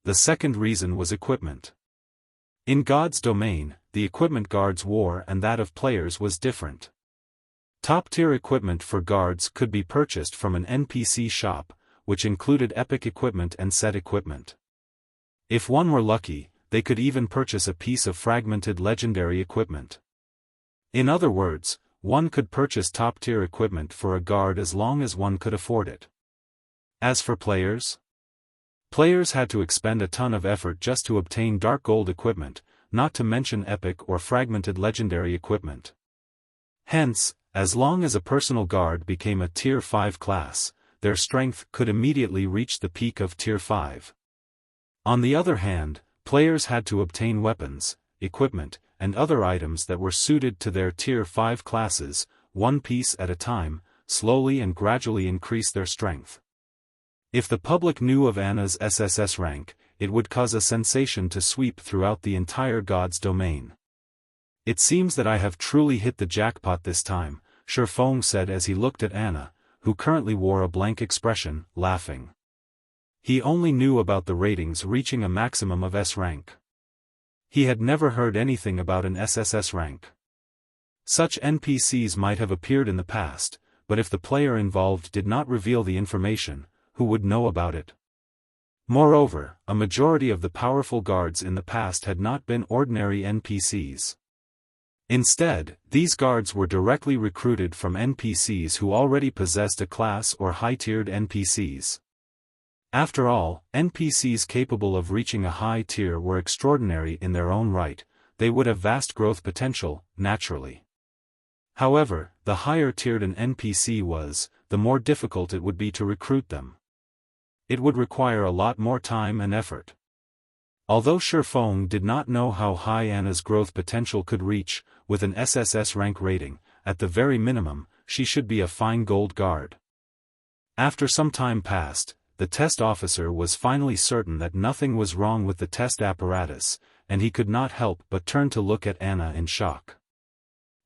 The second reason was equipment. In God's Domain, the equipment guards wore and that of players was different. Top-tier equipment for guards could be purchased from an NPC shop, which included epic equipment and set equipment. If one were lucky, they could even purchase a piece of fragmented legendary equipment. In other words, one could purchase top-tier equipment for a guard as long as one could afford it. As for players? Players had to expend a ton of effort just to obtain Dark Gold equipment, not to mention epic or fragmented legendary equipment. Hence, as long as a personal guard became a Tier 5 class, their strength could immediately reach the peak of Tier 5. On the other hand, players had to obtain weapons, equipment, and other items that were suited to their Tier 5 classes, one piece at a time, slowly and gradually increase their strength. If the public knew of Anna's SSS rank, it would cause a sensation to sweep throughout the entire God's domain. "It seems that I have truly hit the jackpot this time," Xiaofan said as he looked at Anna, who currently wore a blank expression, laughing. He only knew about the ratings reaching a maximum of S rank. He had never heard anything about an SSS rank. Such NPCs might have appeared in the past, but if the player involved did not reveal the information, who would know about it? Moreover, a majority of the powerful guards in the past had not been ordinary NPCs. Instead, these guards were directly recruited from NPCs who already possessed a class or high-tiered NPCs. After all, NPCs capable of reaching a high tier were extraordinary in their own right, they would have vast growth potential, naturally. However, the higher tiered an NPC was, the more difficult it would be to recruit them. It would require a lot more time and effort. Although Xiaofan did not know how high Anna's growth potential could reach, with an SSS rank rating, at the very minimum, she should be a fine gold guard. After some time passed, the test officer was finally certain that nothing was wrong with the test apparatus, and he could not help but turn to look at Anna in shock.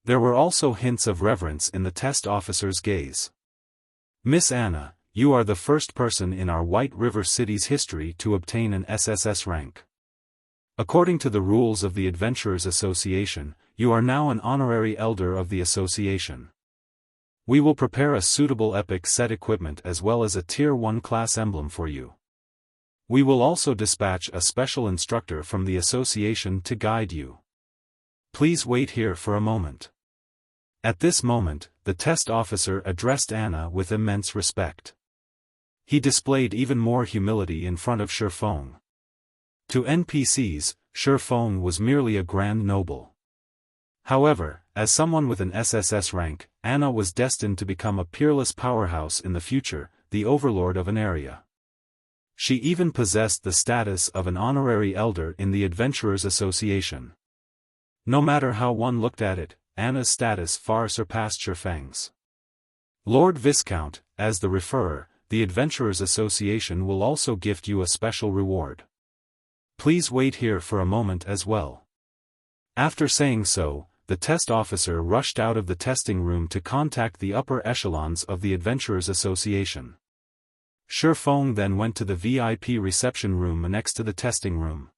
There were also hints of reverence in the test officer's gaze. "Miss Anna, you are the first person in our White River City's history to obtain an SSS rank. According to the rules of the Adventurers Association, you are now an honorary elder of the association. We will prepare a suitable epic set equipment as well as a Tier 1 class emblem for you. We will also dispatch a special instructor from the association to guide you. Please wait here for a moment." At this moment, the test officer addressed Anna with immense respect. He displayed even more humility in front of Xiaofan. To NPCs, Xiaofan was merely a grand noble. However, as someone with an SSS rank, Anna was destined to become a peerless powerhouse in the future, the overlord of an area. She even possessed the status of an honorary elder in the Adventurers Association. No matter how one looked at it, Anna's status far surpassed Xiaofan's. "Lord Viscount, as the referrer, the Adventurers Association will also gift you a special reward. Please wait here for a moment as well." After saying so, the test officer rushed out of the testing room to contact the upper echelons of the Adventurers Association. Xiaofan then went to the VIP reception room next to the testing room.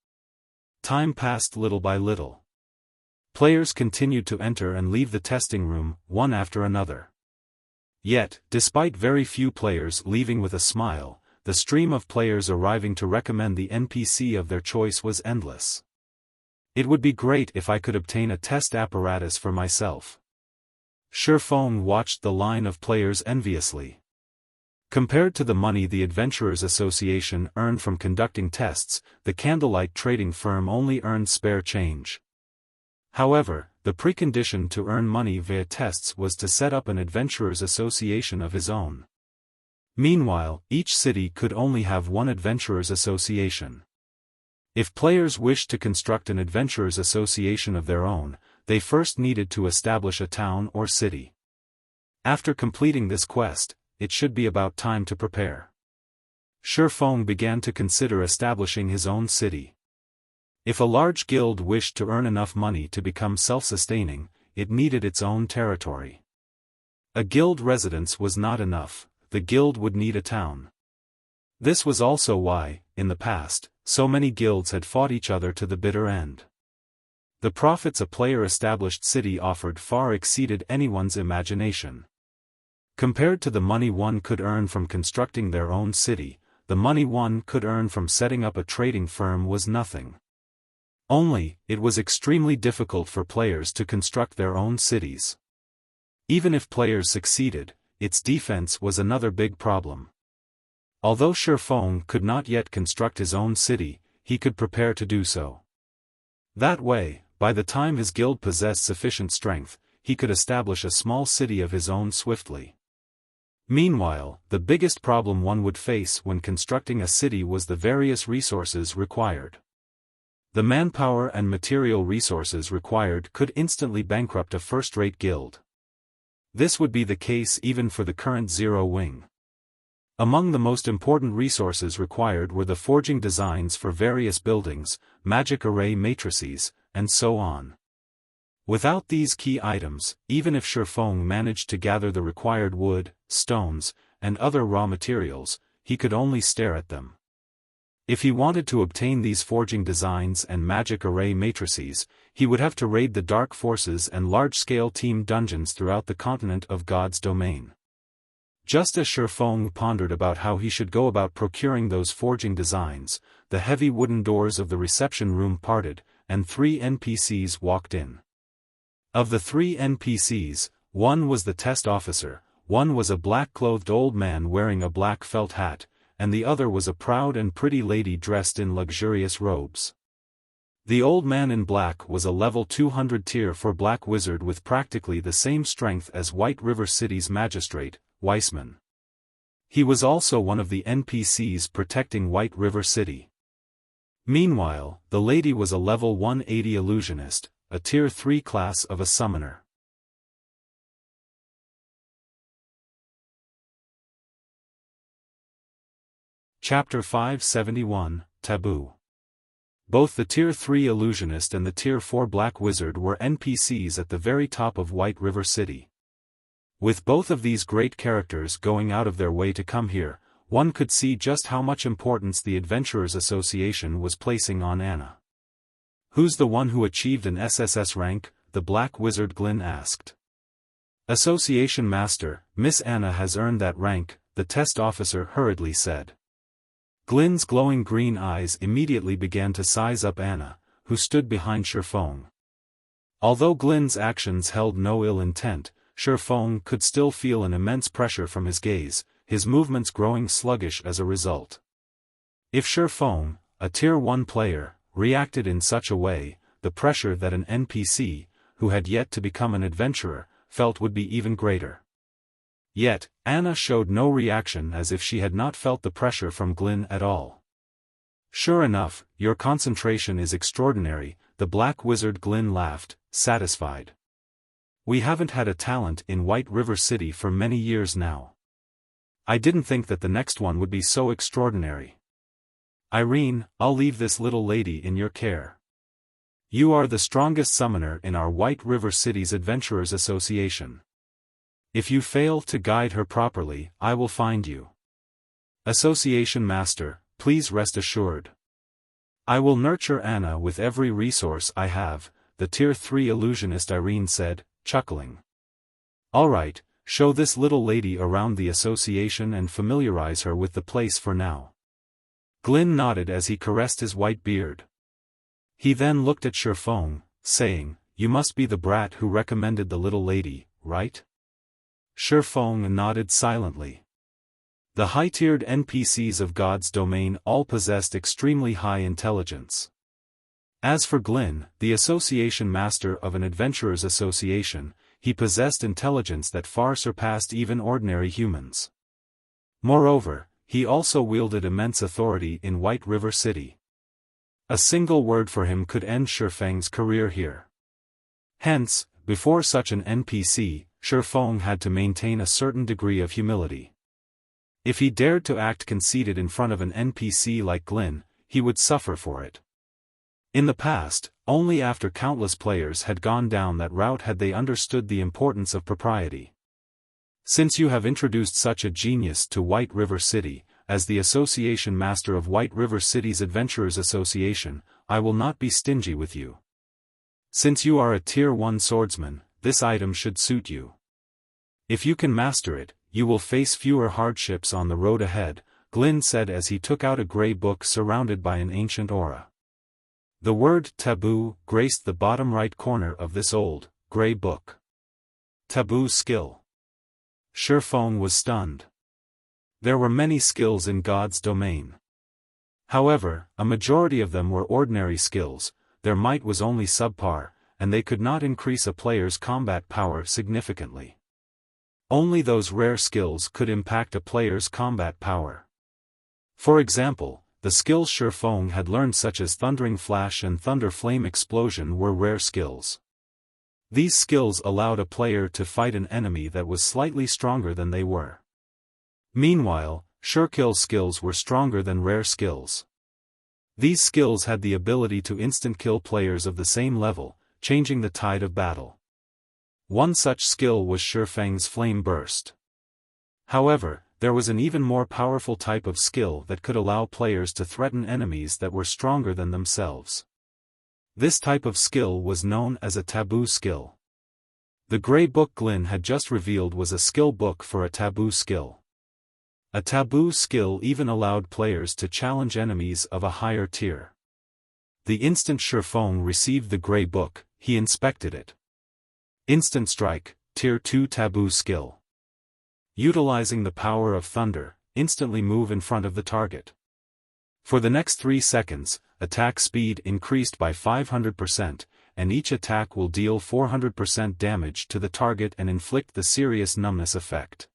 Time passed little by little. Players continued to enter and leave the testing room, one after another. Yet, despite very few players leaving with a smile, the stream of players arriving to recommend the NPC of their choice was endless. "It would be great if I could obtain a test apparatus for myself." Xiaofan watched the line of players enviously. Compared to the money the Adventurers Association earned from conducting tests, the candlelight trading firm only earned spare change. However, the precondition to earn money via tests was to set up an Adventurers Association of his own. Meanwhile, each city could only have one Adventurers Association. If players wished to construct an Adventurers Association of their own, they first needed to establish a town or city. After completing this quest, it should be about time to prepare. Xiaofan began to consider establishing his own city. If a large guild wished to earn enough money to become self-sustaining, it needed its own territory. A guild residence was not enough, the guild would need a town. This was also why, in the past, so many guilds had fought each other to the bitter end. The profits a player-established city offered far exceeded anyone's imagination. Compared to the money one could earn from constructing their own city, the money one could earn from setting up a trading firm was nothing. Only, it was extremely difficult for players to construct their own cities. Even if players succeeded, its defense was another big problem. Although Xiaofan could not yet construct his own city, he could prepare to do so. That way, by the time his guild possessed sufficient strength, he could establish a small city of his own swiftly. Meanwhile, the biggest problem one would face when constructing a city was the various resources required. The manpower and material resources required could instantly bankrupt a first-rate guild. This would be the case even for the current Zero Wing. Among the most important resources required were the forging designs for various buildings, magic array matrices, and so on. Without these key items, even if Xiaofan managed to gather the required wood, stones, and other raw materials, he could only stare at them. If he wanted to obtain these forging designs and magic array matrices, he would have to raid the dark forces and large-scale team dungeons throughout the continent of God's domain. Just as Xiaofan pondered about how he should go about procuring those forging designs, the heavy wooden doors of the reception room parted, and 3 NPCs walked in. Of the 3 NPCs, one was the test officer, one was a black-clothed old man wearing a black felt hat, and the other was a proud and pretty lady dressed in luxurious robes. The old man in black was a level 200 tier 4 black wizard with practically the same strength as White River City's magistrate, Weissman. He was also one of the NPCs protecting White River City. Meanwhile, the lady was a level 180 illusionist, a tier 3 class of a summoner. Chapter 571, Taboo. Both the tier 3 illusionist and the tier 4 black wizard were NPCs at the very top of White River City. With both of these great characters going out of their way to come here, one could see just how much importance the Adventurers Association was placing on Anna. "Who's the one who achieved an SSS rank?" the black wizard Glyn asked. "Association Master, Miss Anna has earned that rank," the test officer hurriedly said. Glyn's glowing green eyes immediately began to size up Anna, who stood behind Xiaofan. Although Glyn's actions held no ill intent, Xiaofan could still feel an immense pressure from his gaze, his movements growing sluggish as a result. If Xiaofan, a tier 1 player, reacted in such a way, the pressure that an NPC, who had yet to become an adventurer, felt would be even greater. Yet, Anna showed no reaction as if she had not felt the pressure from Glyn at all. "Sure enough, your concentration is extraordinary," the black wizard Glyn laughed, satisfied. "We haven't had a talent in White River City for many years now. I didn't think that the next one would be so extraordinary. Irene, I'll leave this little lady in your care. You are the strongest summoner in our White River City's Adventurers Association. If you fail to guide her properly, I will find you. Association Master, please rest assured. I will nurture Anna with every resource I have," the tier 3 illusionist Irene said, chuckling. "All right, show this little lady around the association and familiarize her with the place for now." Glyn nodded as he caressed his white beard. He then looked at Xiaofan, saying, "You must be the brat who recommended the little lady, right?" Xiaofan nodded silently. The high-tiered NPCs of God's domain all possessed extremely high intelligence. As for Glyn, the association master of an adventurers association, he possessed intelligence that far surpassed even ordinary humans. Moreover, he also wielded immense authority in White River City. A single word for him could end Xiaofan's career here. Hence, before such an NPC, Xiaofan had to maintain a certain degree of humility. If he dared to act conceited in front of an NPC like Glyn, he would suffer for it. In the past, only after countless players had gone down that route had they understood the importance of propriety. Since you have introduced such a genius to White River City, as the association master of White River City's Adventurers Association, I will not be stingy with you. Since you are a tier 1 swordsman, this item should suit you. If you can master it, you will face fewer hardships on the road ahead, Glyn said as he took out a grey book surrounded by an ancient aura. The word Taboo graced the bottom right corner of this old, grey book. Taboo skill. Xiaofan was stunned. There were many skills in God's domain. However, a majority of them were ordinary skills, their might was only subpar, and they could not increase a player's combat power significantly. Only those rare skills could impact a player's combat power. For example, the skills Xiaofan had learned, such as Thundering Flash and Thunder Flame Explosion, were rare skills. These skills allowed a player to fight an enemy that was slightly stronger than they were. Meanwhile, Kill skills were stronger than rare skills. These skills had the ability to instant kill players of the same level, changing the tide of battle. One such skill was Xiaofan's Flame Burst. However, there was an even more powerful type of skill that could allow players to threaten enemies that were stronger than themselves. This type of skill was known as a Taboo skill. The Grey Book Glyn had just revealed was a skill book for a Taboo skill. A Taboo skill even allowed players to challenge enemies of a higher tier. The instant Xiaofan received the Grey Book, he inspected it. Instant Strike, Tier 2 Taboo skill. Utilizing the power of thunder, instantly move in front of the target. For the next 3 seconds, attack speed increased by 500%, and each attack will deal 400% damage to the target and inflict the serious numbness effect.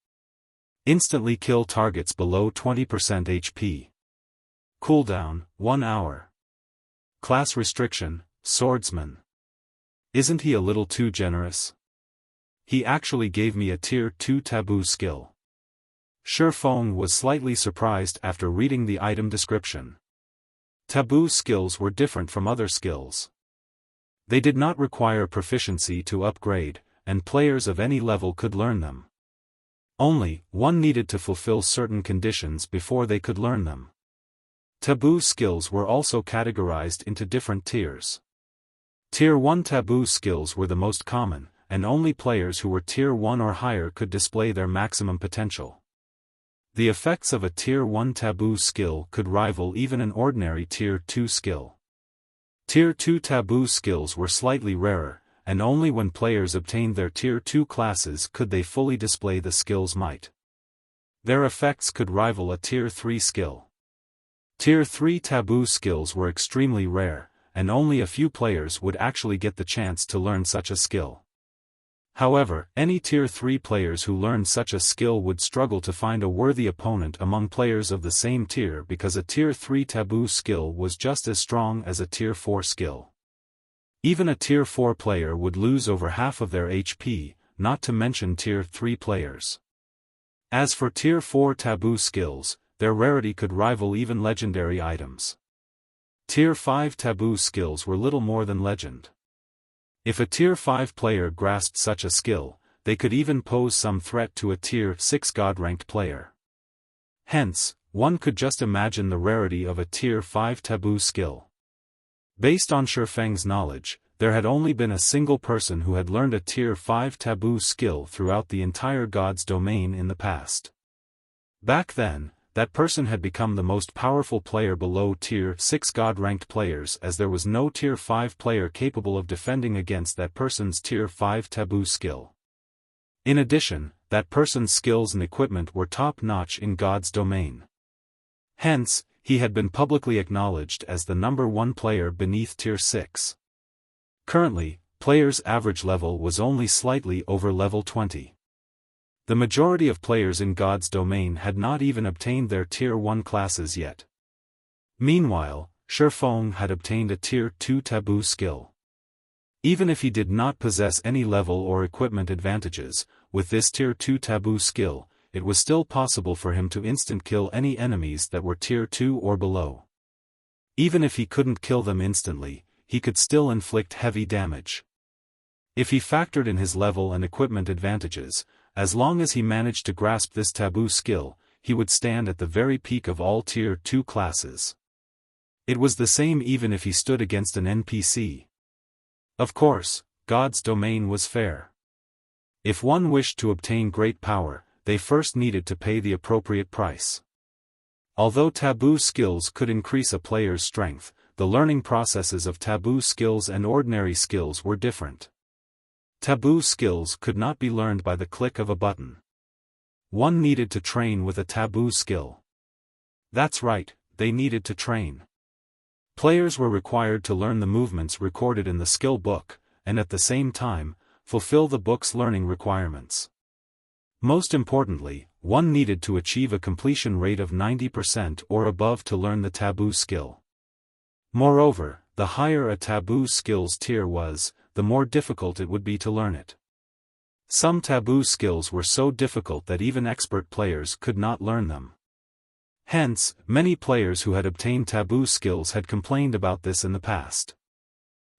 Instantly kill targets below 20% HP. Cooldown, 1 hour. Class restriction, Swordsman. Isn't he a little too generous? He actually gave me a Tier 2 Taboo skill. Xiaofan was slightly surprised after reading the item description. Taboo skills were different from other skills. They did not require proficiency to upgrade, and players of any level could learn them. Only, one needed to fulfill certain conditions before they could learn them. Taboo skills were also categorized into different tiers. Tier 1 Taboo skills were the most common, and only players who were Tier 1 or higher could display their maximum potential. The effects of a Tier 1 Taboo skill could rival even an ordinary Tier 2 skill. Tier 2 Taboo skills were slightly rarer, and only when players obtained their Tier 2 classes could they fully display the skill's might. Their effects could rival a Tier 3 skill. Tier 3 Taboo skills were extremely rare, and only a few players would actually get the chance to learn such a skill. However, any Tier 3 players who learned such a skill would struggle to find a worthy opponent among players of the same tier, because a Tier 3 Taboo skill was just as strong as a Tier 4 skill. Even a Tier 4 player would lose over half of their HP, not to mention Tier 3 players. As for Tier 4 Taboo skills, their rarity could rival even legendary items. Tier 5 Taboo skills were little more than legend. If a Tier 5 player grasped such a skill, they could even pose some threat to a Tier 6 God-ranked player. Hence, one could just imagine the rarity of a Tier 5 Taboo skill. Based on Xiaofan's knowledge, there had only been a single person who had learned a Tier 5 Taboo skill throughout the entire God's domain in the past. Back then, that person had become the most powerful player below Tier 6 God-ranked players, as there was no Tier 5 player capable of defending against that person's Tier 5 Taboo skill. In addition, that person's skills and equipment were top-notch in God's domain. Hence, he had been publicly acknowledged as the number 1 player beneath Tier 6. Currently, players' average level was only slightly over level 20. The majority of players in God's domain had not even obtained their Tier 1 classes yet. Meanwhile, Xiaofan had obtained a Tier 2 Taboo skill. Even if he did not possess any level or equipment advantages, with this Tier 2 Taboo skill, it was still possible for him to instant kill any enemies that were Tier 2 or below. Even if he couldn't kill them instantly, he could still inflict heavy damage. If he factored in his level and equipment advantages, as long as he managed to grasp this Taboo skill, he would stand at the very peak of all Tier 2 classes. It was the same even if he stood against an NPC. Of course, God's domain was fair. If one wished to obtain great power, they first needed to pay the appropriate price. Although Taboo skills could increase a player's strength, the learning processes of Taboo skills and ordinary skills were different. Taboo skills could not be learned by the click of a button. One needed to train with a Taboo skill. That's right, they needed to train. Players were required to learn the movements recorded in the skill book, and at the same time, fulfill the book's learning requirements. Most importantly, one needed to achieve a completion rate of 90% or above to learn the Taboo skill. Moreover, the higher a Taboo skills tier was, the more difficult it would be to learn it. Some Taboo skills were so difficult that even expert players could not learn them. Hence, many players who had obtained Taboo skills had complained about this in the past.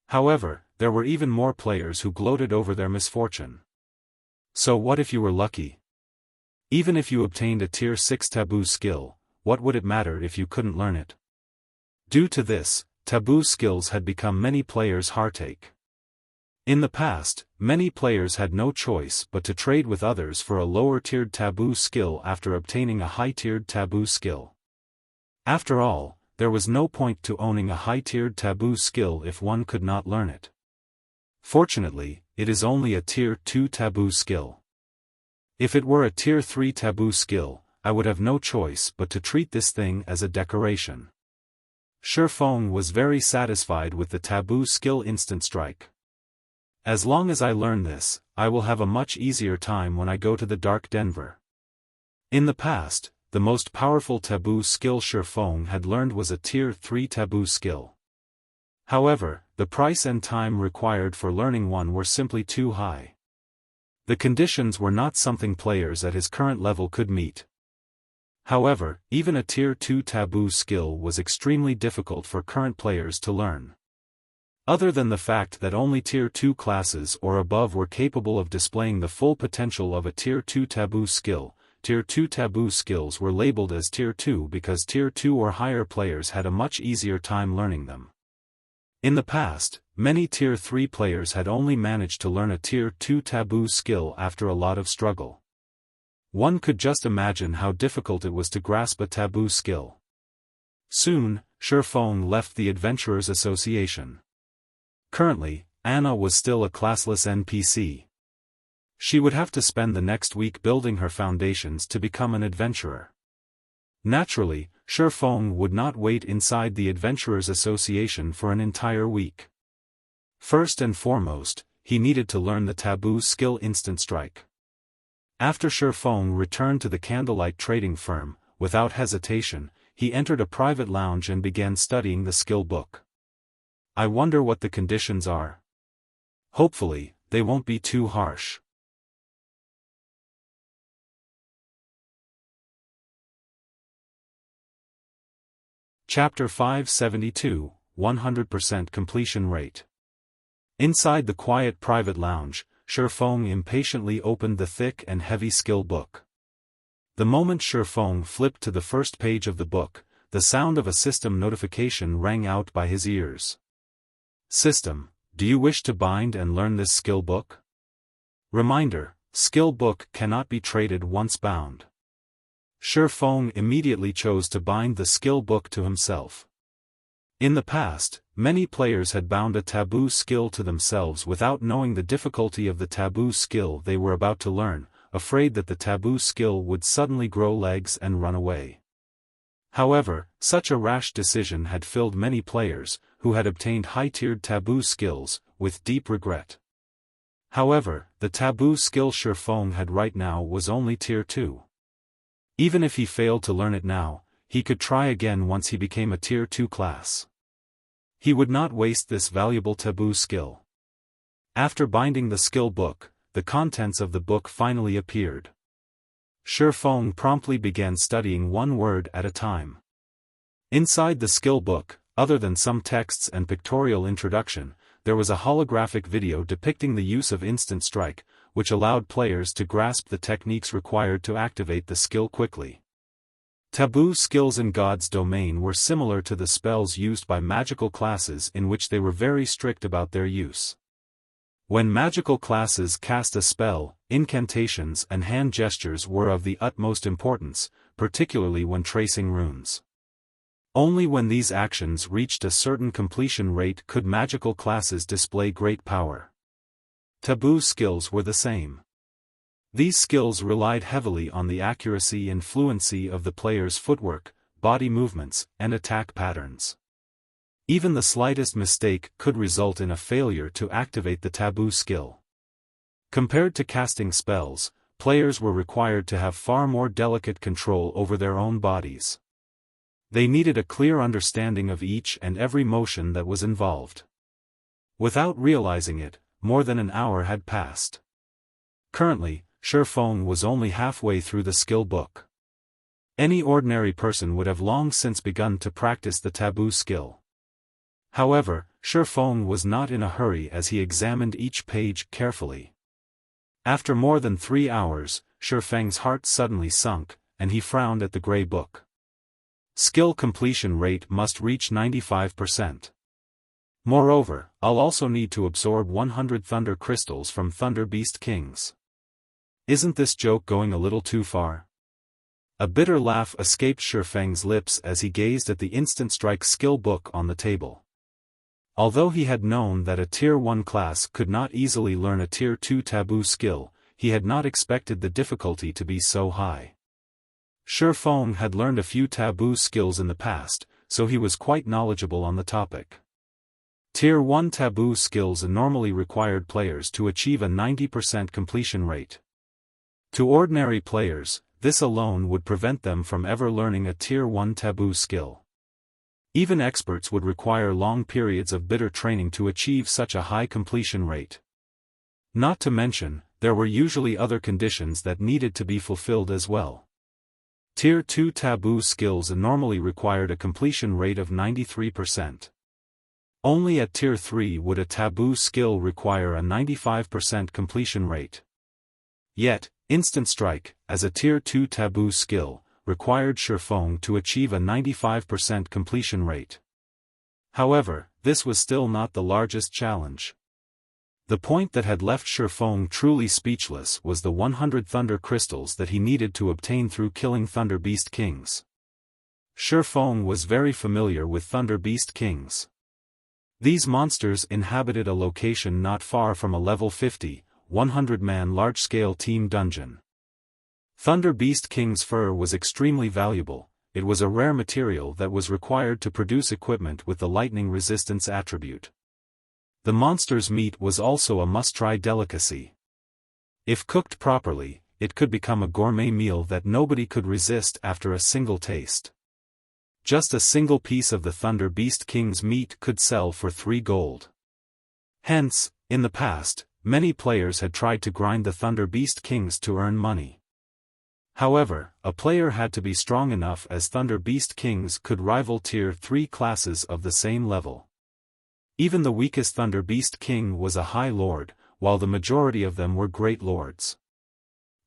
However, there were even more players who gloated over their misfortune. So what if you were lucky? Even if you obtained a Tier 6 Taboo skill, what would it matter if you couldn't learn it? Due to this, Taboo skills had become many players' heartache. In the past, many players had no choice but to trade with others for a lower-tiered Taboo skill after obtaining a high-tiered Taboo skill. After all, there was no point to owning a high-tiered Taboo skill if one could not learn it. Fortunately, it is only a Tier 2 Taboo skill. If it were a Tier 3 Taboo skill, I would have no choice but to treat this thing as a decoration. Xiaofan was very satisfied with the Taboo skill Instant Strike. As long as I learn this, I will have a much easier time when I go to the Dark Denver. In the past, the most powerful Taboo skill Xiaofan had learned was a Tier 3 Taboo skill. However, the price and time required for learning one were simply too high. The conditions were not something players at his current level could meet. However, even a Tier 2 Taboo skill was extremely difficult for current players to learn. Other than the fact that only Tier 2 classes or above were capable of displaying the full potential of a Tier 2 Taboo skill, Tier 2 Taboo skills were labeled as Tier 2 because Tier 2 or higher players had a much easier time learning them. In the past, many Tier 3 players had only managed to learn a Tier 2 Taboo skill after a lot of struggle. One could just imagine how difficult it was to grasp a Taboo skill. Soon, Xiaofan left the Adventurers Association. Currently, Anna was still a classless NPC. She would have to spend the next week building her foundations to become an adventurer. Naturally, Xiaofan would not wait inside the Adventurers Association for an entire week. First and foremost, he needed to learn the Taboo skill Instant Strike. After Xiaofan returned to the candlelight trading firm, without hesitation, he entered a private lounge and began studying the skill book. I wonder what the conditions are. Hopefully, they won't be too harsh. Chapter 572, 100% completion rate. Inside the quiet private lounge, Xiaofan impatiently opened the thick and heavy skill book. The moment Xiaofan flipped to the first page of the book, the sound of a system notification rang out by his ears. System, do you wish to bind and learn this skill book? Reminder, skill book cannot be traded once bound. Xiaofan immediately chose to bind the skill book to himself. In the past, many players had bound a Taboo skill to themselves without knowing the difficulty of the Taboo skill they were about to learn, afraid that the Taboo skill would suddenly grow legs and run away. However, such a rash decision had filled many players, who had obtained high-tiered Taboo skills, with deep regret. However, the Taboo skill Xiaofan had right now was only Tier 2. Even if he failed to learn it now, he could try again once he became a Tier 2 class. He would not waste this valuable Taboo skill. After binding the skill book, the contents of the book finally appeared. Xiaofan promptly began studying one word at a time. Inside the skill book, other than some texts and pictorial introduction, there was a holographic video depicting the use of Instant Strike, which allowed players to grasp the techniques required to activate the skill quickly. Taboo skills in God's domain were similar to the spells used by magical classes in which they were very strict about their use. When magical classes cast a spell, incantations and hand gestures were of the utmost importance, particularly when tracing runes. Only when these actions reached a certain completion rate could magical classes display great power. Taboo skills were the same. These skills relied heavily on the accuracy and fluency of the player's footwork, body movements, and attack patterns. Even the slightest mistake could result in a failure to activate the Taboo skill. Compared to casting spells, players were required to have far more delicate control over their own bodies. They needed a clear understanding of each and every motion that was involved. Without realizing it, more than an hour had passed. Currently, Xiaofan was only halfway through the skill book. Any ordinary person would have long since begun to practice the Taboo skill. However, Xiaofan was not in a hurry as he examined each page carefully. After more than 3 hours, Xiaofan's heart suddenly sunk, and he frowned at the gray book. Skill completion rate must reach 95%. Moreover, I'll also need to absorb 100 thunder crystals from Thunder Beast Kings. Isn't this joke going a little too far? A bitter laugh escaped Xiaofang's lips as he gazed at the instant strike skill book on the table. Although he had known that a Tier 1 class could not easily learn a Tier 2 Taboo skill, he had not expected the difficulty to be so high. Xiaofan had learned a few Taboo skills in the past, so he was quite knowledgeable on the topic. Tier 1 Taboo skills normally required players to achieve a 90% completion rate. To ordinary players, this alone would prevent them from ever learning a Tier 1 Taboo skill. Even experts would require long periods of bitter training to achieve such a high completion rate. Not to mention, there were usually other conditions that needed to be fulfilled as well. Tier 2 Taboo skills normally required a completion rate of 93%. Only at Tier 3 would a Taboo skill require a 95% completion rate. Yet, Instant Strike, as a Tier 2 Taboo skill, required Xiaofan to achieve a 95% completion rate. However, this was still not the largest challenge. The point that had left Xiaofan truly speechless was the 100 thunder crystals that he needed to obtain through killing Thunder Beast Kings. Xiaofan was very familiar with Thunder Beast Kings. These monsters inhabited a location not far from a level 50, 100-man large-scale team dungeon. Thunder Beast King's fur was extremely valuable. It was a rare material that was required to produce equipment with the lightning resistance attribute. The monster's meat was also a must-try delicacy. If cooked properly, it could become a gourmet meal that nobody could resist after a single taste. Just a single piece of the Thunder Beast King's meat could sell for 3 gold. Hence, in the past, many players had tried to grind the Thunder Beast Kings to earn money. However, a player had to be strong enough as Thunder Beast Kings could rival Tier 3 classes of the same level. Even the weakest Thunder Beast King was a High Lord, while the majority of them were Great Lords.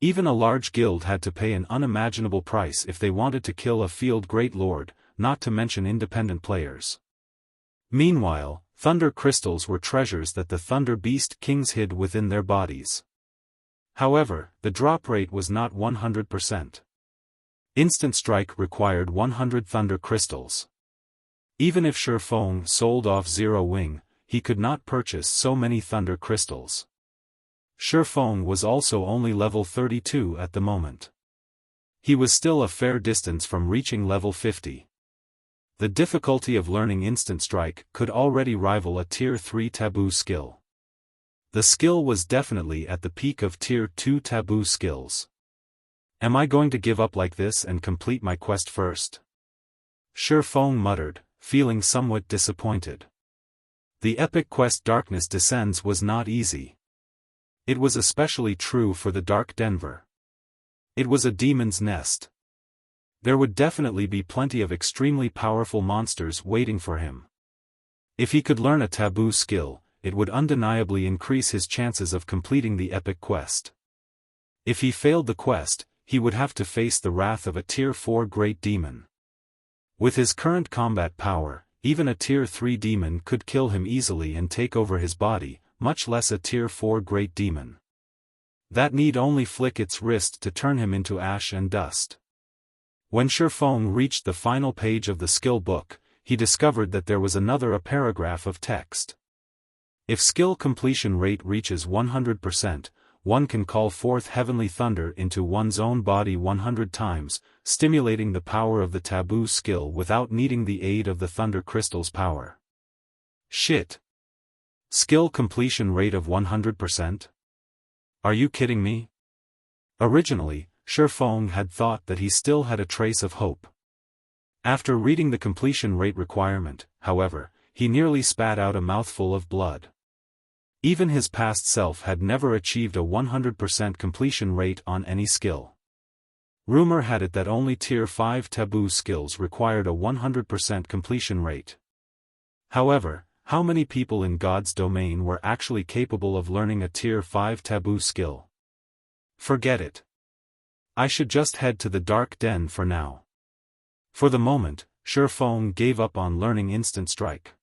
Even a large guild had to pay an unimaginable price if they wanted to kill a field Great Lord, not to mention independent players. Meanwhile, Thunder Crystals were treasures that the Thunder Beast Kings hid within their bodies. However, the drop rate was not 100%. Instant Strike required 100 Thunder Crystals. Even if Xiaofan sold off Zero Wing, he could not purchase so many Thunder Crystals. Xiaofan was also only level 32 at the moment. He was still a fair distance from reaching level 50. The difficulty of learning Instant Strike could already rival a Tier 3 Taboo skill. The skill was definitely at the peak of Tier 2 Taboo skills. Am I going to give up like this and complete my quest first? Xiaofan muttered, feeling somewhat disappointed. The epic quest Darkness Descends was not easy. It was especially true for the Dark Denver. It was a demon's nest. There would definitely be plenty of extremely powerful monsters waiting for him. If he could learn a Taboo skill, it would undeniably increase his chances of completing the epic quest. If he failed the quest, he would have to face the wrath of a Tier 4 Great Demon. With his current combat power, even a Tier 3 demon could kill him easily and take over his body, much less a Tier 4 Great Demon. That need only flick its wrist to turn him into ash and dust. When Xiaofan reached the final page of the skill book, he discovered that there was a paragraph of text. If skill completion rate reaches 100%, one can call forth heavenly thunder into one's own body 100 times, stimulating the power of the Taboo skill without needing the aid of the Thunder Crystal's power. Shit! Skill completion rate of 100%? Are you kidding me? Originally, Xiaofan had thought that he still had a trace of hope. After reading the completion rate requirement, however, he nearly spat out a mouthful of blood. Even his past self had never achieved a 100% completion rate on any skill. Rumor had it that only Tier 5 Taboo skills required a 100% completion rate. However, how many people in God's domain were actually capable of learning a Tier 5 Taboo skill? Forget it. I should just head to the Dark Den for now. For the moment, Xiaofan gave up on learning Instant Strike.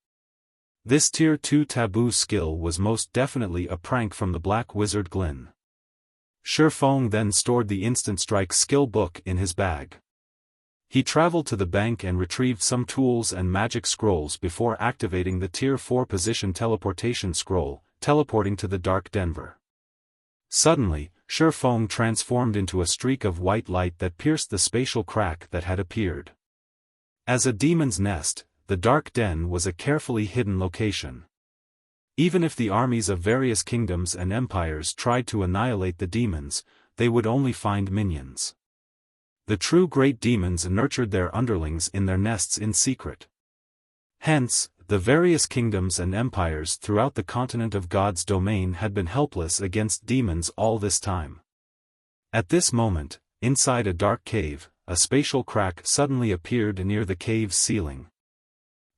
This Tier 2 Taboo skill was most definitely a prank from the Black Wizard Glyn. Xiaofan then stored the Instant Strike skill book in his bag. He traveled to the bank and retrieved some tools and magic scrolls before activating the Tier 4 position teleportation scroll, teleporting to the Dark Denver. Suddenly, Xiaofan transformed into a streak of white light that pierced the spatial crack that had appeared. As a demon's nest, the Dark Den was a carefully hidden location. Even if the armies of various kingdoms and empires tried to annihilate the demons, they would only find minions. The true great demons nurtured their underlings in their nests in secret. Hence, the various kingdoms and empires throughout the continent of God's domain had been helpless against demons all this time. At this moment, inside a dark cave, a spatial crack suddenly appeared near the cave's ceiling.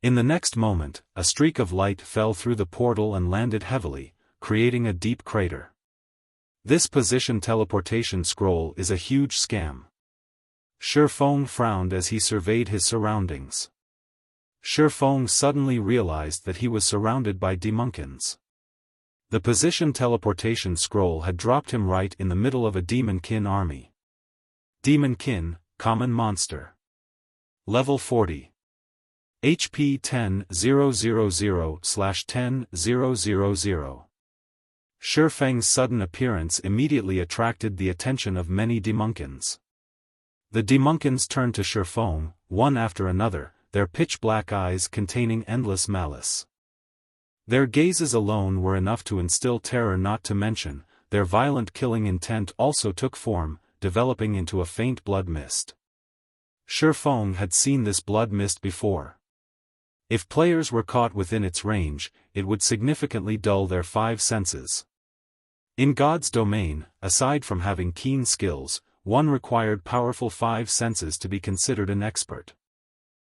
In the next moment, a streak of light fell through the portal and landed heavily, creating a deep crater. This position teleportation scroll is a huge scam. Xiaofan frowned as he surveyed his surroundings. Xiaofan suddenly realized that he was surrounded by demonkins. The position teleportation scroll had dropped him right in the middle of a demonkin army. Demonkin, common monster. Level 40. HP 10,000/10,000. Xiaofang's sudden appearance immediately attracted the attention of many demonkins. The demonkins turned to Xiaofan, one after another, their pitch-black eyes containing endless malice. Their gazes alone were enough to instill terror, not to mention, their violent killing intent also took form, developing into a faint blood mist. Xiaofan had seen this blood mist before. If players were caught within its range, it would significantly dull their 5 senses. In God's domain, aside from having keen skills, one required powerful 5 senses to be considered an expert.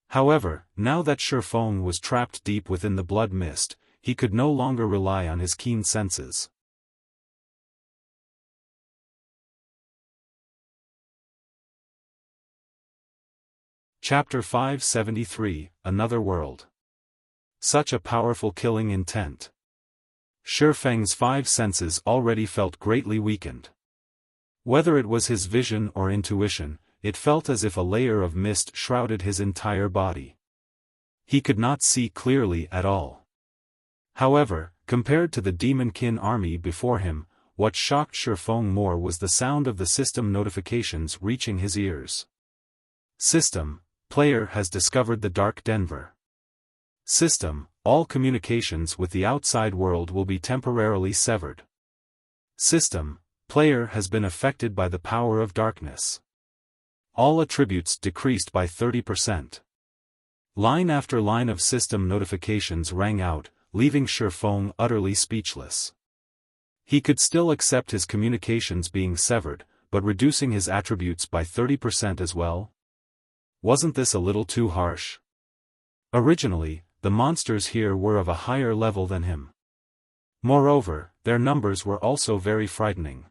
However, now that Xiaofan was trapped deep within the blood mist, he could no longer rely on his keen senses. Chapter 573, Another World. Such a powerful killing intent. Xiaofang's 5 senses already felt greatly weakened. Whether it was his vision or intuition, it felt as if a layer of mist shrouded his entire body. He could not see clearly at all. However, compared to the demonkin army before him, what shocked Xiaofan more was the sound of the system notifications reaching his ears. System: Player has discovered the Dark Denver. System: All communications with the outside world will be temporarily severed. System: Player has been affected by the power of darkness. All attributes decreased by 30%. Line after line of system notifications rang out, leaving Xiaofan utterly speechless. He could still accept his communications being severed, but reducing his attributes by 30% as well? Wasn't this a little too harsh? Originally, the monsters here were of a higher level than him. Moreover, their numbers were also very frightening.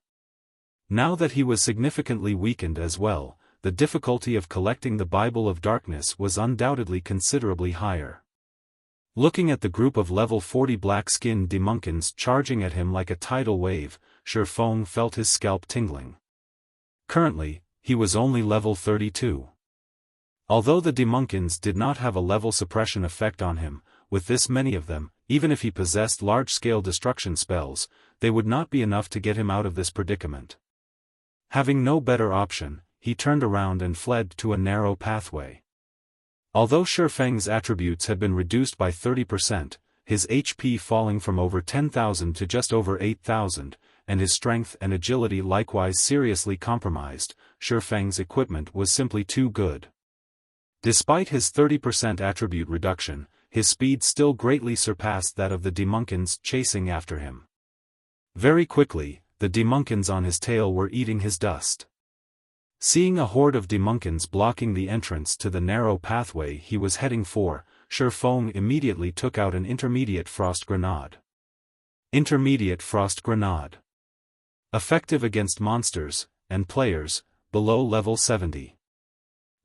Now that he was significantly weakened as well, the difficulty of collecting the Bible of Darkness was undoubtedly considerably higher. Looking at the group of level 40 black-skinned demonkins charging at him like a tidal wave, Xiaofan felt his scalp tingling. Currently, he was only level 32. Although the demonkins did not have a level suppression effect on him, with this many of them, even if he possessed large-scale destruction spells, they would not be enough to get him out of this predicament. Having no better option, he turned around and fled to a narrow pathway. Although Xiaofang's attributes had been reduced by 30%, his HP falling from over 10,000 to just over 8,000, and his strength and agility likewise seriously compromised. Xiaofan's equipment was simply too good. Despite his 30% attribute reduction, his speed still greatly surpassed that of the demonkins chasing after him. Very quickly, the demonkins on his tail were eating his dust. Seeing a horde of demonkins blocking the entrance to the narrow pathway he was heading for, Xiaofan immediately took out an intermediate frost grenade. Intermediate frost grenade. Effective against monsters and players below level 70.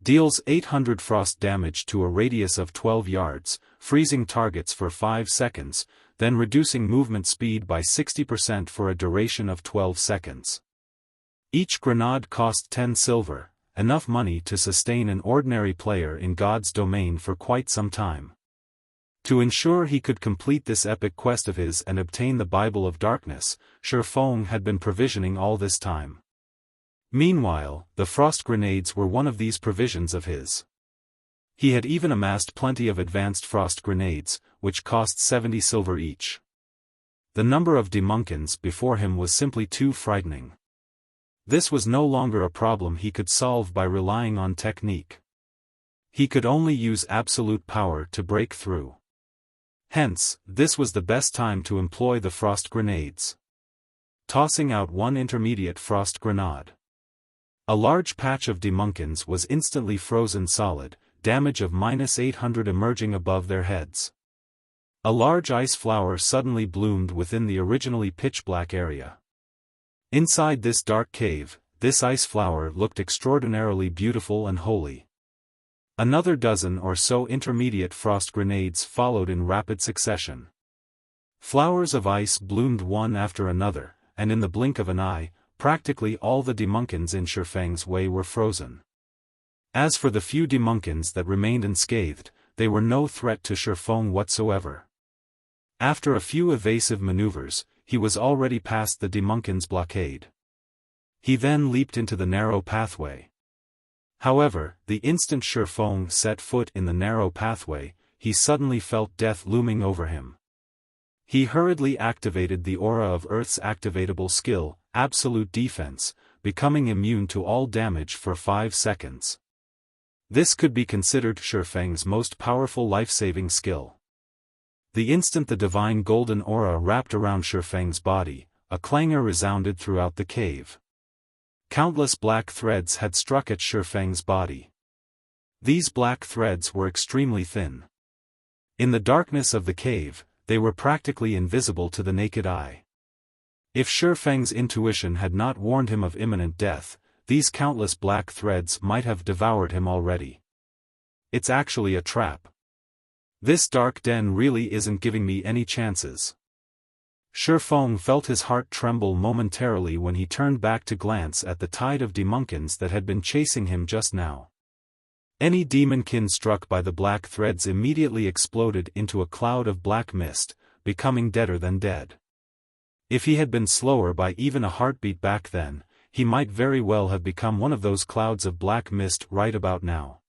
Deals 800 frost damage to a radius of 12 yards, freezing targets for 5 seconds, then reducing movement speed by 60% for a duration of 12 seconds. Each grenade cost 10 silver, enough money to sustain an ordinary player in God's domain for quite some time. To ensure he could complete this epic quest of his and obtain the Bible of Darkness, Xiaofan had been provisioning all this time. Meanwhile, the frost grenades were one of these provisions of his. He had even amassed plenty of advanced frost grenades, which cost 70 silver each. The number of demonkins before him was simply too frightening. This was no longer a problem he could solve by relying on technique. He could only use absolute power to break through. Hence, this was the best time to employ the frost grenades. Tossing out one intermediate frost grenade. A large patch of demonkins was instantly frozen solid, damage of -800 emerging above their heads. A large ice flower suddenly bloomed within the originally pitch-black area. Inside this dark cave, this ice flower looked extraordinarily beautiful and holy. Another dozen or so intermediate frost grenades followed in rapid succession. Flowers of ice bloomed one after another, and in the blink of an eye, practically all the demonkins in Xiaofan's way were frozen. As for the few demonkins that remained unscathed, they were no threat to Xiaofan whatsoever. After a few evasive maneuvers, he was already past the demonkins' blockade. He then leaped into the narrow pathway. However, the instant Xiaofan set foot in the narrow pathway, he suddenly felt death looming over him. He hurriedly activated the aura of Earth's activatable skill, Absolute Defense, becoming immune to all damage for 5 seconds. This could be considered Xiaofan's most powerful life-saving skill. The instant the divine golden aura wrapped around Xiaofan's body, a clangor resounded throughout the cave. Countless black threads had struck at Xiaofan's body. These black threads were extremely thin. In the darkness of the cave, they were practically invisible to the naked eye. If Xiaofan's intuition had not warned him of imminent death, these countless black threads might have devoured him already. It's actually a trap. This dark den really isn't giving me any chances. Xiaofan felt his heart tremble momentarily when he turned back to glance at the tide of demonkins that had been chasing him just now. Any demonkin struck by the black threads immediately exploded into a cloud of black mist, becoming deader than dead. If he had been slower by even a heartbeat back then, he might very well have become one of those clouds of black mist right about now.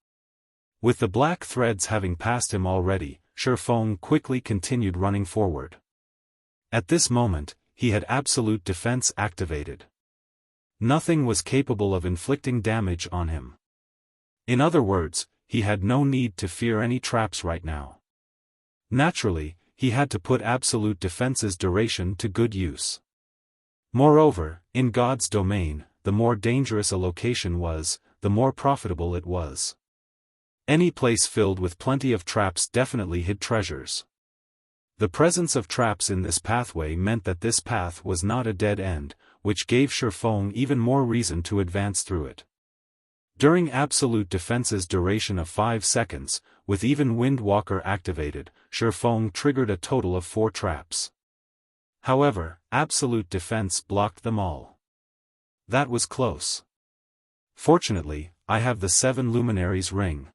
With the black threads having passed him already, Xiaofan quickly continued running forward. At this moment, he had absolute defense activated. Nothing was capable of inflicting damage on him. In other words, he had no need to fear any traps right now. Naturally, he had to put absolute defense's duration to good use. Moreover, in God's domain, the more dangerous a location was, the more profitable it was. Any place filled with plenty of traps definitely hid treasures. The presence of traps in this pathway meant that this path was not a dead end, which gave Xiaofan even more reason to advance through it. During absolute defense's duration of 5 seconds, with even Windwalker activated, Xiaofan triggered a total of 4 traps. However, absolute defense blocked them all. That was close. Fortunately, I have the 7 luminaries ring.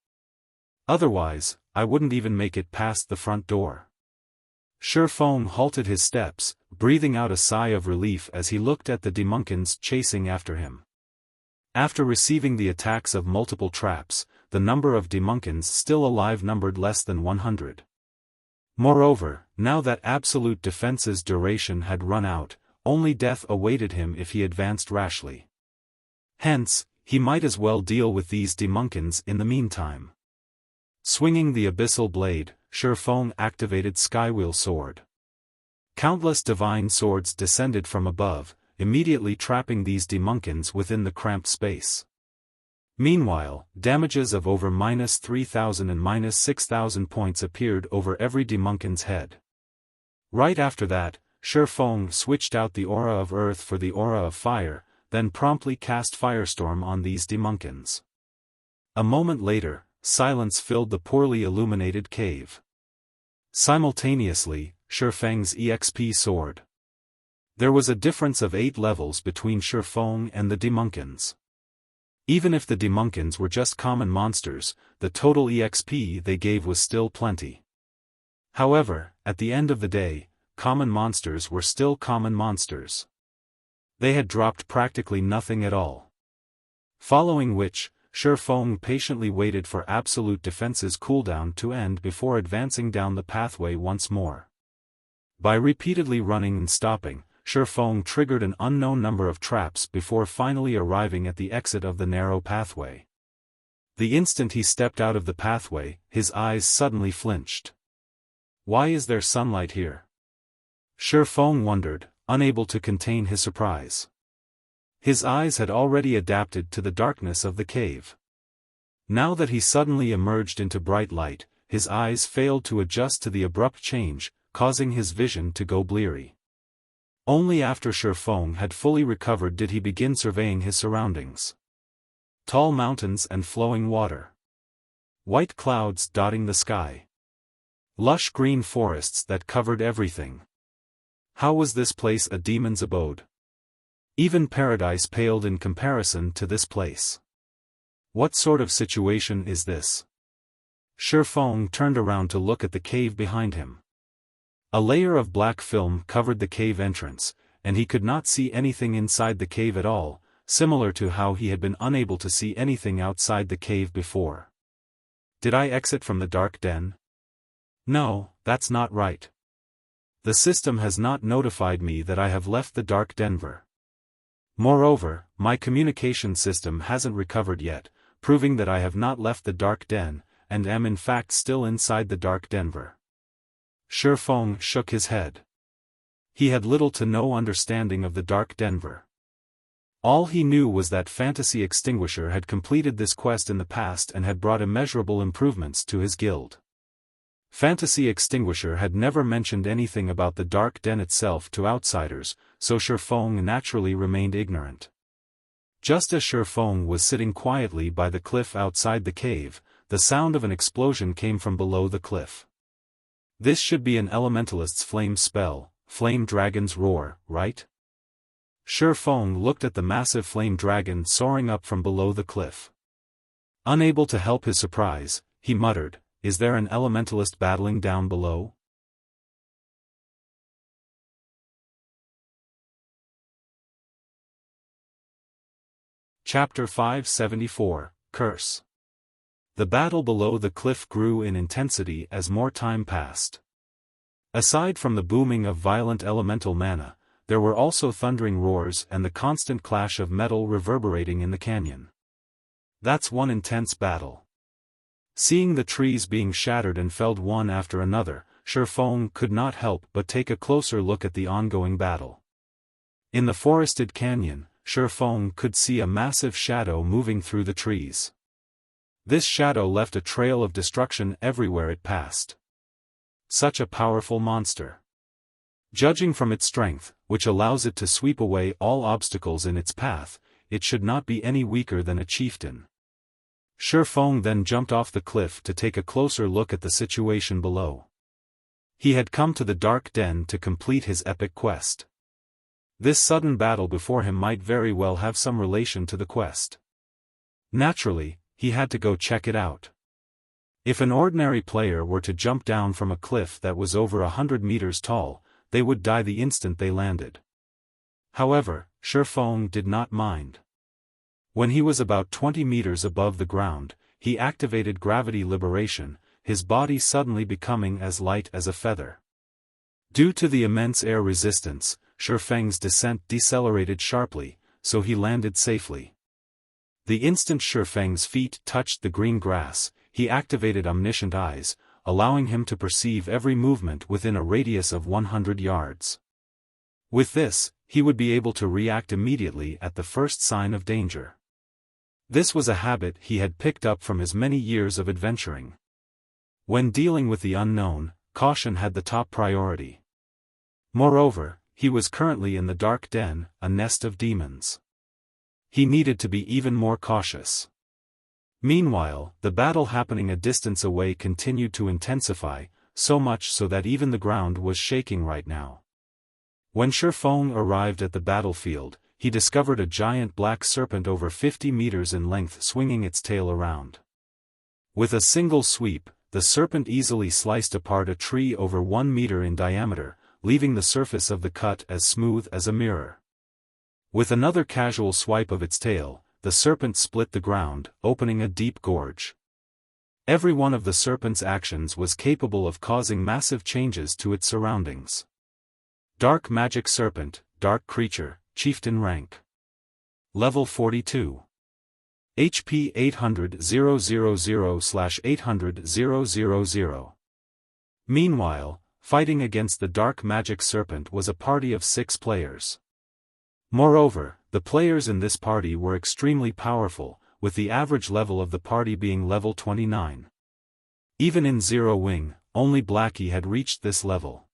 Otherwise, I wouldn't even make it past the front door. Xiaofan halted his steps, breathing out a sigh of relief as he looked at the demonkins chasing after him. After receiving the attacks of multiple traps, the number of demonkins still alive numbered less than 100. Moreover, now that absolute defense's duration had run out, only death awaited him if he advanced rashly. Hence, he might as well deal with these demunkins in the meantime. Swinging the abyssal blade, Xiaofan activated Skywheel Sword. Countless divine swords descended from above, immediately trapping these demunkins within the cramped space. Meanwhile, damages of over -3,000 and -6,000 points appeared over every demunkin's head. Right after that, Xiaofan switched out the aura of earth for the aura of fire, then promptly cast Firestorm on these demunkins. A moment later, silence filled the poorly illuminated cave. Simultaneously, Xiaofan's EXP soared. There was a difference of 8 levels between Xiaofan and the demunkins. Even if the demunkins were just common monsters, the total EXP they gave was still plenty. However, at the end of the day, common monsters were still common monsters. They had dropped practically nothing at all. Following which, Xiaofan patiently waited for Absolute Defense's cooldown to end before advancing down the pathway once more. By repeatedly running and stopping, Xiaofan triggered an unknown number of traps before finally arriving at the exit of the narrow pathway. The instant he stepped out of the pathway, his eyes suddenly flinched. Why is there sunlight here? Xiaofan wondered, unable to contain his surprise. His eyes had already adapted to the darkness of the cave. Now that he suddenly emerged into bright light, his eyes failed to adjust to the abrupt change, causing his vision to go bleary. Only after Xiaofan had fully recovered did he begin surveying his surroundings. Tall mountains and flowing water. White clouds dotting the sky. Lush green forests that covered everything. How was this place a demon's abode? Even paradise paled in comparison to this place. What sort of situation is this? Xiaofan turned around to look at the cave behind him. A layer of black film covered the cave entrance, and he could not see anything inside the cave at all, similar to how he had been unable to see anything outside the cave before. Did I exit from the dark den? No, that's not right. The system has not notified me that I have left the dark denver. Moreover, my communication system hasn't recovered yet, proving that I have not left the dark den, and am in fact still inside the dark denver. Xiaofan shook his head. He had little to no understanding of the dark denver. All he knew was that Fantasy Extinguisher had completed this quest in the past and had brought immeasurable improvements to his guild. Fantasy Extinguisher had never mentioned anything about the dark den itself to outsiders, so Xiaofan naturally remained ignorant. Just as Xiaofan was sitting quietly by the cliff outside the cave, the sound of an explosion came from below the cliff. This should be an elementalist's flame spell, Flame Dragon's Roar, right? Xiaofan looked at the massive flame dragon soaring up from below the cliff. Unable to help his surprise, he muttered, "Is there an elementalist battling down below?" Chapter 574, Curse. The battle below the cliff grew in intensity as more time passed. Aside from the booming of violent elemental mana, there were also thundering roars and the constant clash of metal reverberating in the canyon. That's one intense battle. Seeing the trees being shattered and felled one after another, Xiaofan could not help but take a closer look at the ongoing battle. In the forested canyon, Xiaofan could see a massive shadow moving through the trees. This shadow left a trail of destruction everywhere it passed. Such a powerful monster. Judging from its strength, which allows it to sweep away all obstacles in its path, it should not be any weaker than a chieftain. Xiaofan then jumped off the cliff to take a closer look at the situation below. He had come to the dark den to complete his epic quest. This sudden battle before him might very well have some relation to the quest. Naturally, he had to go check it out. If an ordinary player were to jump down from a cliff that was over 100 meters tall, they would die the instant they landed. However, Xiaofan did not mind. When he was about 20 meters above the ground, he activated gravity liberation, his body suddenly becoming as light as a feather. Due to the immense air resistance, Xiaofan's descent decelerated sharply, so he landed safely. The instant Xiaofan's feet touched the green grass, he activated omniscient eyes, allowing him to perceive every movement within a radius of 100 yards. With this, he would be able to react immediately at the first sign of danger. This was a habit he had picked up from his many years of adventuring. When dealing with the unknown, caution had the top priority. Moreover, he was currently in the dark den, a nest of demons. He needed to be even more cautious. Meanwhile, the battle happening a distance away continued to intensify, so much so that even the ground was shaking right now. When Xiaofan arrived at the battlefield, he discovered a giant black serpent over 50 meters in length swinging its tail around. With a single sweep, the serpent easily sliced apart a tree over 1 meter in diameter, leaving the surface of the cut as smooth as a mirror. With another casual swipe of its tail, the serpent split the ground, opening a deep gorge. Every one of the serpent's actions was capable of causing massive changes to its surroundings. Dark Magic Serpent, Dark Creature, Chieftain Rank. Level 42. HP 800,000/800,000. Meanwhile, fighting against the Dark Magic Serpent was a party of 6 players. Moreover, the players in this party were extremely powerful, with the average level of the party being level 29. Even in Zero Wing, only Blackie had reached this level.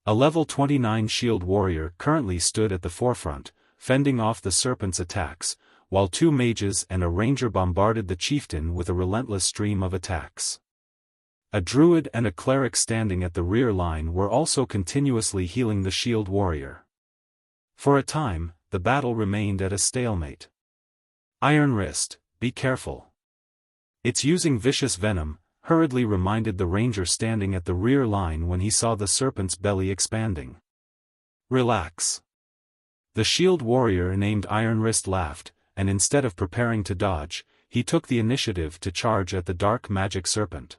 A level 29 shield warrior currently stood at the forefront, fending off the serpent's attacks, while 2 mages and a ranger bombarded the chieftain with a relentless stream of attacks. A druid and a cleric standing at the rear line were also continuously healing the shield warrior. For a time, the battle remained at a stalemate. Iron Wrist, be careful. It's using vicious venom, hurriedly reminded the ranger standing at the rear line when he saw the serpent's belly expanding. Relax. The shield warrior named Iron Wrist laughed, and instead of preparing to dodge, he took the initiative to charge at the Dark Magic Serpent.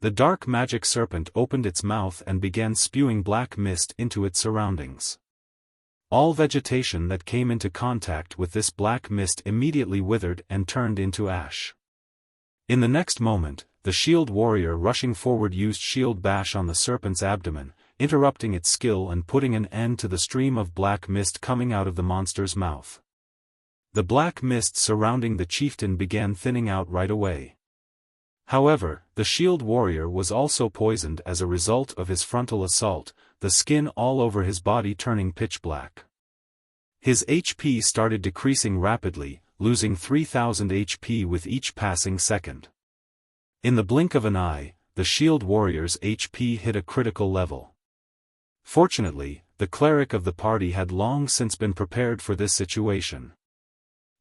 The Dark Magic Serpent opened its mouth and began spewing black mist into its surroundings. All vegetation that came into contact with this black mist immediately withered and turned into ash. In the next moment, the shield warrior rushing forward used shield bash on the serpent's abdomen, interrupting its skill and putting an end to the stream of black mist coming out of the monster's mouth. The black mist surrounding the chieftain began thinning out right away. However, the shield warrior was also poisoned as a result of his frontal assault, the skin all over his body turning pitch black. His HP started decreasing rapidly, losing 3,000 HP with each passing second. In the blink of an eye, the shield warrior's HP hit a critical level. Fortunately, the cleric of the party had long since been prepared for this situation.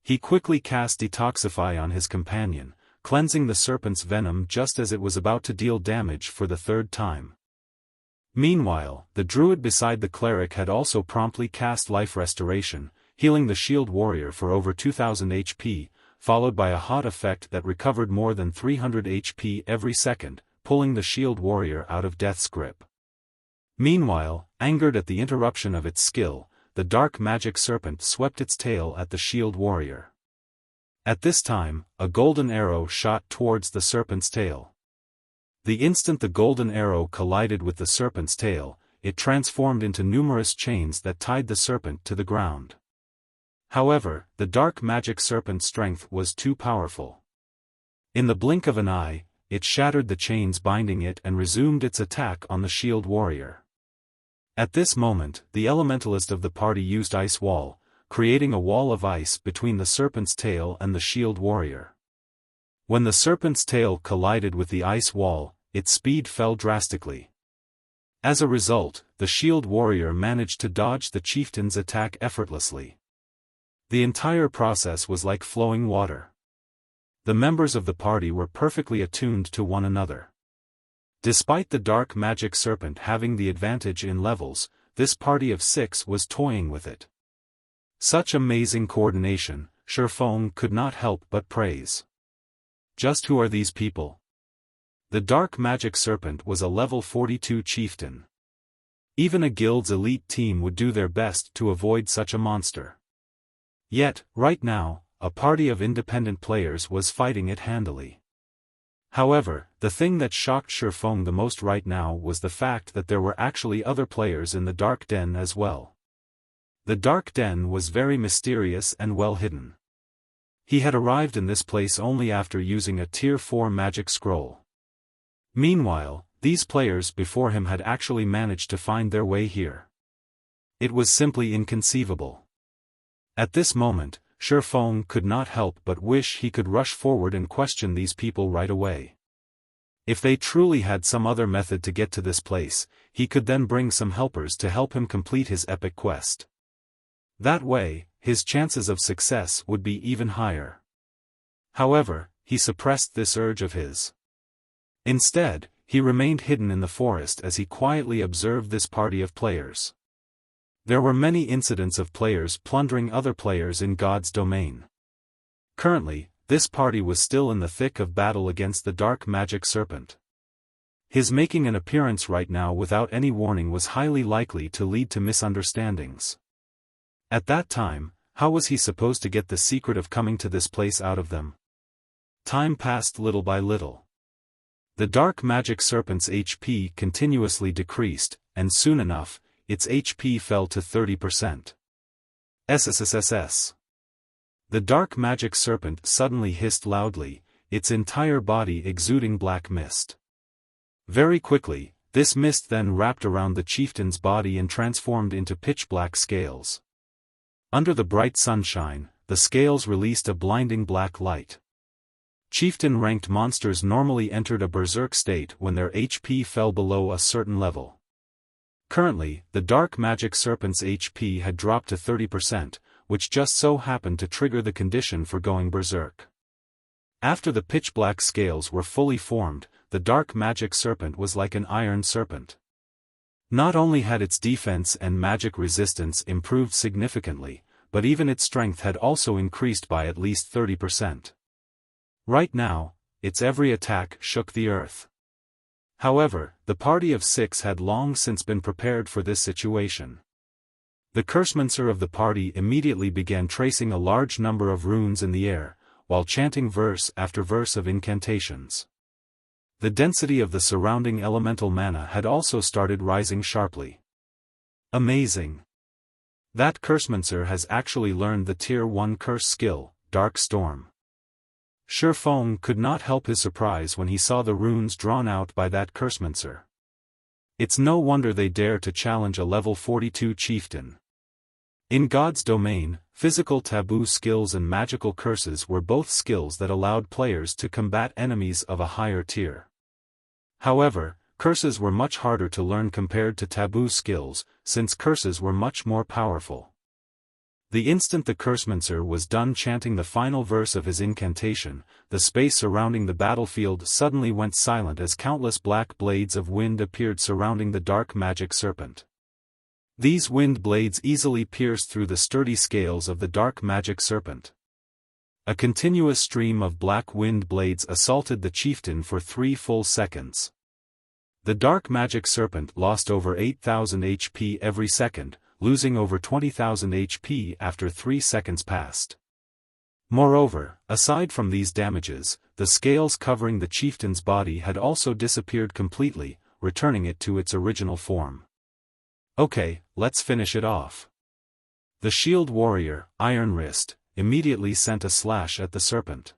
He quickly cast Detoxify on his companion, cleansing the serpent's venom just as it was about to deal damage for the 3rd time. Meanwhile, the druid beside the cleric had also promptly cast Life Restoration, healing the shield warrior for over 2,000 HP, followed by a hot effect that recovered more than 300 HP every second, pulling the shield warrior out of death's grip. Meanwhile, angered at the interruption of its skill, the Dark Magic Serpent swept its tail at the shield warrior. At this time, a golden arrow shot towards the serpent's tail. The instant the golden arrow collided with the serpent's tail, it transformed into numerous chains that tied the serpent to the ground. However, the Dark Magic Serpent's strength was too powerful. In the blink of an eye, it shattered the chains binding it and resumed its attack on the shield warrior. At this moment, the elementalist of the party used Ice Wall, creating a wall of ice between the serpent's tail and the shield warrior. When the serpent's tail collided with the ice wall, its speed fell drastically. As a result, the shield warrior managed to dodge the chieftain's attack effortlessly. The entire process was like flowing water. The members of the party were perfectly attuned to one another. Despite the Dark Magic Serpent having the advantage in levels, this party of 6 was toying with it. Such amazing coordination, Xiaofan could not help but praise. Just who are these people? The Dark Magic Serpent was a level 42 chieftain. Even a guild's elite team would do their best to avoid such a monster. Yet, right now, a party of independent players was fighting it handily. However, the thing that shocked Xiaofan the most right now was the fact that there were actually other players in the Dark Den as well. The Dark Den was very mysterious and well hidden. He had arrived in this place only after using a Tier 4 magic scroll. Meanwhile, these players before him had actually managed to find their way here. It was simply inconceivable. At this moment, Xiaofan could not help but wish he could rush forward and question these people right away. If they truly had some other method to get to this place, he could then bring some helpers to help him complete his epic quest. That way, his chances of success would be even higher. However, he suppressed this urge of his. Instead, he remained hidden in the forest as he quietly observed this party of players. There were many incidents of players plundering other players in God's domain. Currently, this party was still in the thick of battle against the dark magic serpent. His making an appearance right now without any warning was highly likely to lead to misunderstandings. At that time, how was he supposed to get the secret of coming to this place out of them? Time passed little by little. The dark magic serpent's HP continuously decreased, and soon enough, its HP fell to 30%. SSS. The dark magic serpent suddenly hissed loudly, its entire body exuding black mist. Very quickly, this mist then wrapped around the chieftain's body and transformed into pitch-black scales. Under the bright sunshine, the scales released a blinding black light. Chieftain-ranked monsters normally entered a berserk state when their HP fell below a certain level. Currently, the dark magic serpent's HP had dropped to 30%, which just so happened to trigger the condition for going berserk. After the pitch-black scales were fully formed, the dark magic serpent was like an iron serpent. Not only had its defense and magic resistance improved significantly, but even its strength had also increased by at least 30%. Right now, its every attack shook the earth. However, the party of 6 had long since been prepared for this situation. The cursemancer of the party immediately began tracing a large number of runes in the air, while chanting verse after verse of incantations. The density of the surrounding elemental mana had also started rising sharply. Amazing! That cursemancer has actually learned the Tier 1 curse skill, Dark Storm. Xiaofan could not help his surprise when he saw the runes drawn out by that cursemancer. It's no wonder they dare to challenge a level 42 chieftain. In God's domain, physical taboo skills and magical curses were both skills that allowed players to combat enemies of a higher tier. However, curses were much harder to learn compared to taboo skills, since curses were much more powerful. The instant the cursemancer was done chanting the final verse of his incantation, the space surrounding the battlefield suddenly went silent as countless black blades of wind appeared surrounding the dark magic serpent. These wind blades easily pierced through the sturdy scales of the dark magic serpent. A continuous stream of black wind blades assaulted the chieftain for 3 full seconds. The dark magic serpent lost over 8,000 HP every second, losing over 20,000 HP after 3 seconds passed. Moreover, aside from these damages, the scales covering the chieftain's body had also disappeared completely, returning it to its original form. Okay, let's finish it off. The shield warrior, Iron Wrist, immediately sent a slash at the serpent.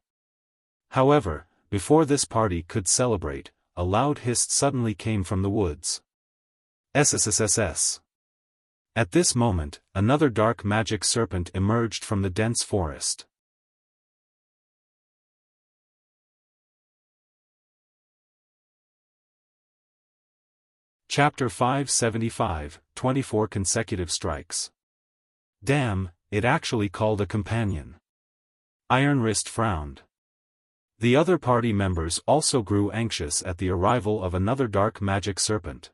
However, before this party could celebrate, a loud hiss suddenly came from the woods. SSS. At this moment, another dark magic serpent emerged from the dense forest. Chapter 575, 24 Consecutive Strikes. Damn, it actually called a companion. Iron Wrist frowned. The other party members also grew anxious at the arrival of another dark magic serpent.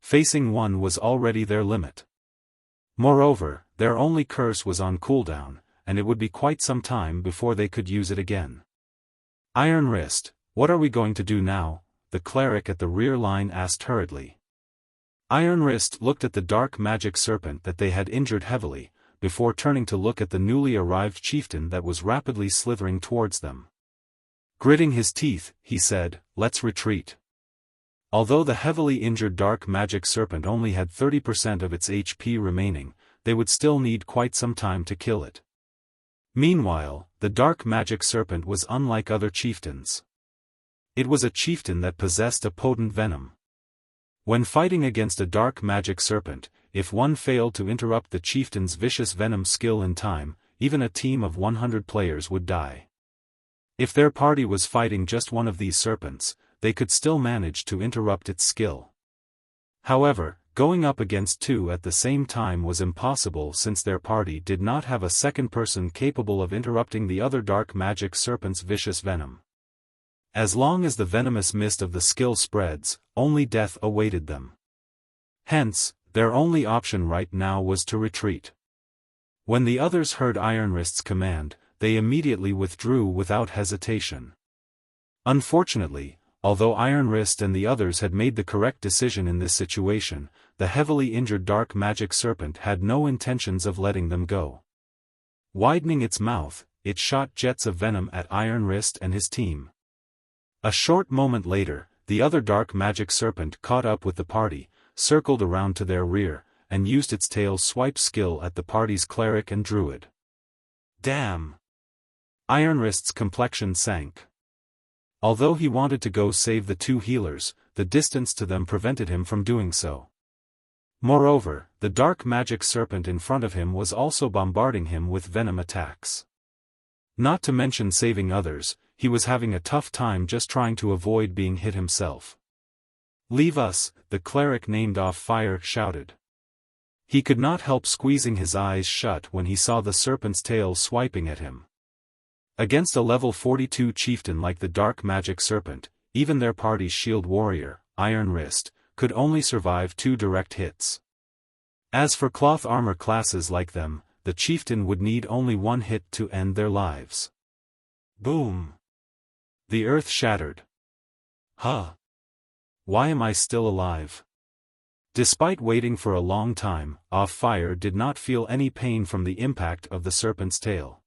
Facing one was already their limit. Moreover, their only curse was on cooldown, and it would be quite some time before they could use it again. Iron Wrist, what are we going to do now? The cleric at the rear line asked hurriedly. Iron Wrist looked at the dark magic serpent that they had injured heavily, before turning to look at the newly arrived chieftain that was rapidly slithering towards them. Gritting his teeth, he said, "Let's retreat." Although the heavily injured dark magic serpent only had 30% of its HP remaining, they would still need quite some time to kill it. Meanwhile, the dark magic serpent was unlike other chieftains. It was a chieftain that possessed a potent venom. When fighting against a dark magic serpent, if one failed to interrupt the chieftain's vicious venom skill in time, even a team of 100 players would die. If their party was fighting just one of these serpents, they could still manage to interrupt its skill. However, going up against two at the same time was impossible since their party did not have a second person capable of interrupting the other dark magic serpent's vicious venom. As long as the venomous mist of the skill spreads, only death awaited them. Hence, their only option right now was to retreat. When the others heard Iron Wrist's command, they immediately withdrew without hesitation. Unfortunately, although Iron Wrist and the others had made the correct decision in this situation, the heavily injured dark magic serpent had no intentions of letting them go. Widening its mouth, it shot jets of venom at Iron Wrist and his team. A short moment later, the other dark magic serpent caught up with the party, circled around to their rear, and used its tail swipe skill at the party's cleric and druid. Damn! Iron Wrist's complexion sank. Although he wanted to go save the two healers, the distance to them prevented him from doing so. Moreover, the dark magic serpent in front of him was also bombarding him with venom attacks. Not to mention saving others, he was having a tough time just trying to avoid being hit himself. "Leave us," the cleric named Off Fire shouted. He could not help squeezing his eyes shut when he saw the serpent's tail swiping at him. Against a level 42 chieftain like the dark magic serpent, even their party's shield warrior, Iron Wrist, could only survive 2 direct hits. As for cloth armor classes like them, the chieftain would need only 1 hit to end their lives. Boom! The earth shattered. Huh! Why am I still alive? Despite waiting for a long time, Off Fire did not feel any pain from the impact of the serpent's tail.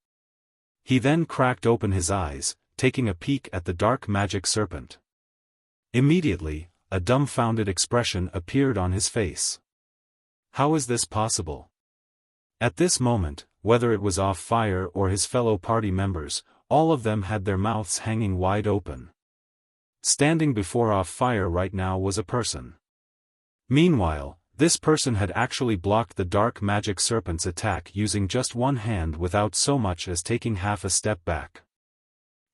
He then cracked open his eyes, taking a peek at the dark magic serpent. Immediately, a dumbfounded expression appeared on his face. How is this possible? At this moment, whether it was Off Fire or his fellow party members, all of them had their mouths hanging wide open. Standing before Off Fire right now was a person. Meanwhile, this person had actually blocked the dark magic serpent's attack using just one hand without so much as taking half a step back.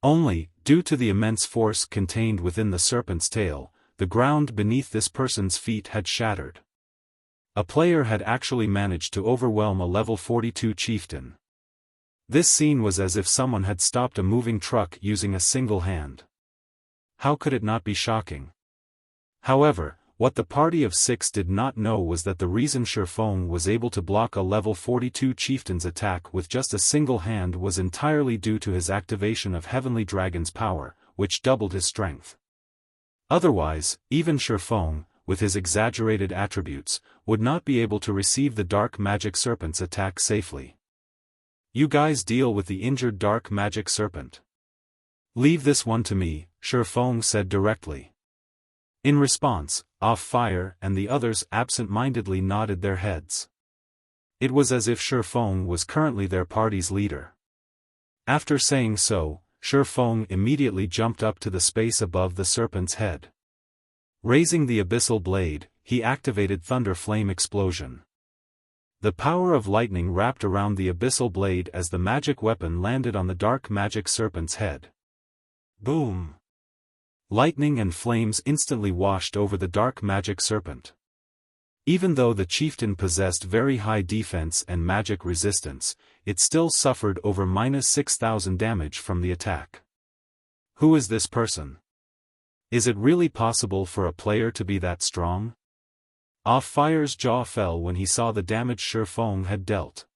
Only, due to the immense force contained within the serpent's tail, the ground beneath this person's feet had shattered. A player had actually managed to overwhelm a level 42 chieftain. This scene was as if someone had stopped a moving truck using a single hand. How could it not be shocking? However, what the party of 6 did not know was that the reason Xiaofan was able to block a level 42 chieftain's attack with just a single hand was entirely due to his activation of Heavenly Dragon's power, which doubled his strength. Otherwise, even Xiaofan, with his exaggerated attributes, would not be able to receive the dark magic serpent's attack safely. You guys deal with the injured dark magic serpent. Leave this one to me, Xiaofan said directly. In response, Off Fire and the others absent-mindedly nodded their heads. It was as if Xiaofan was currently their party's leader. After saying so, Xiaofan immediately jumped up to the space above the serpent's head. Raising the abyssal blade, he activated Thunder Flame Explosion. The power of lightning wrapped around the abyssal blade as the magic weapon landed on the dark magic serpent's head. Boom! Lightning and flames instantly washed over the dark magic serpent. Even though the chieftain possessed very high defense and magic resistance, it still suffered over -6,000 damage from the attack. Who is this person? Is it really possible for a player to be that strong? Off Fire's jaw fell when he saw the damage Xiaofan had dealt.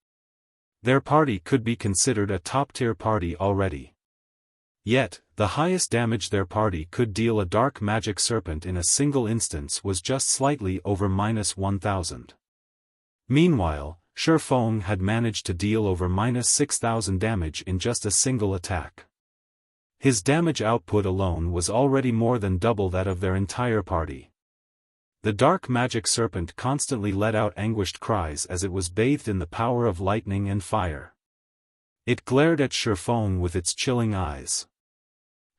Their party could be considered a top-tier party already. Yet, the highest damage their party could deal a dark magic serpent in a single instance was just slightly over -1000. Meanwhile, Xiaofan had managed to deal over -6000 damage in just a single attack. His damage output alone was already more than double that of their entire party. The dark magic serpent constantly let out anguished cries as it was bathed in the power of lightning and fire. It glared at Xiaofan with its chilling eyes.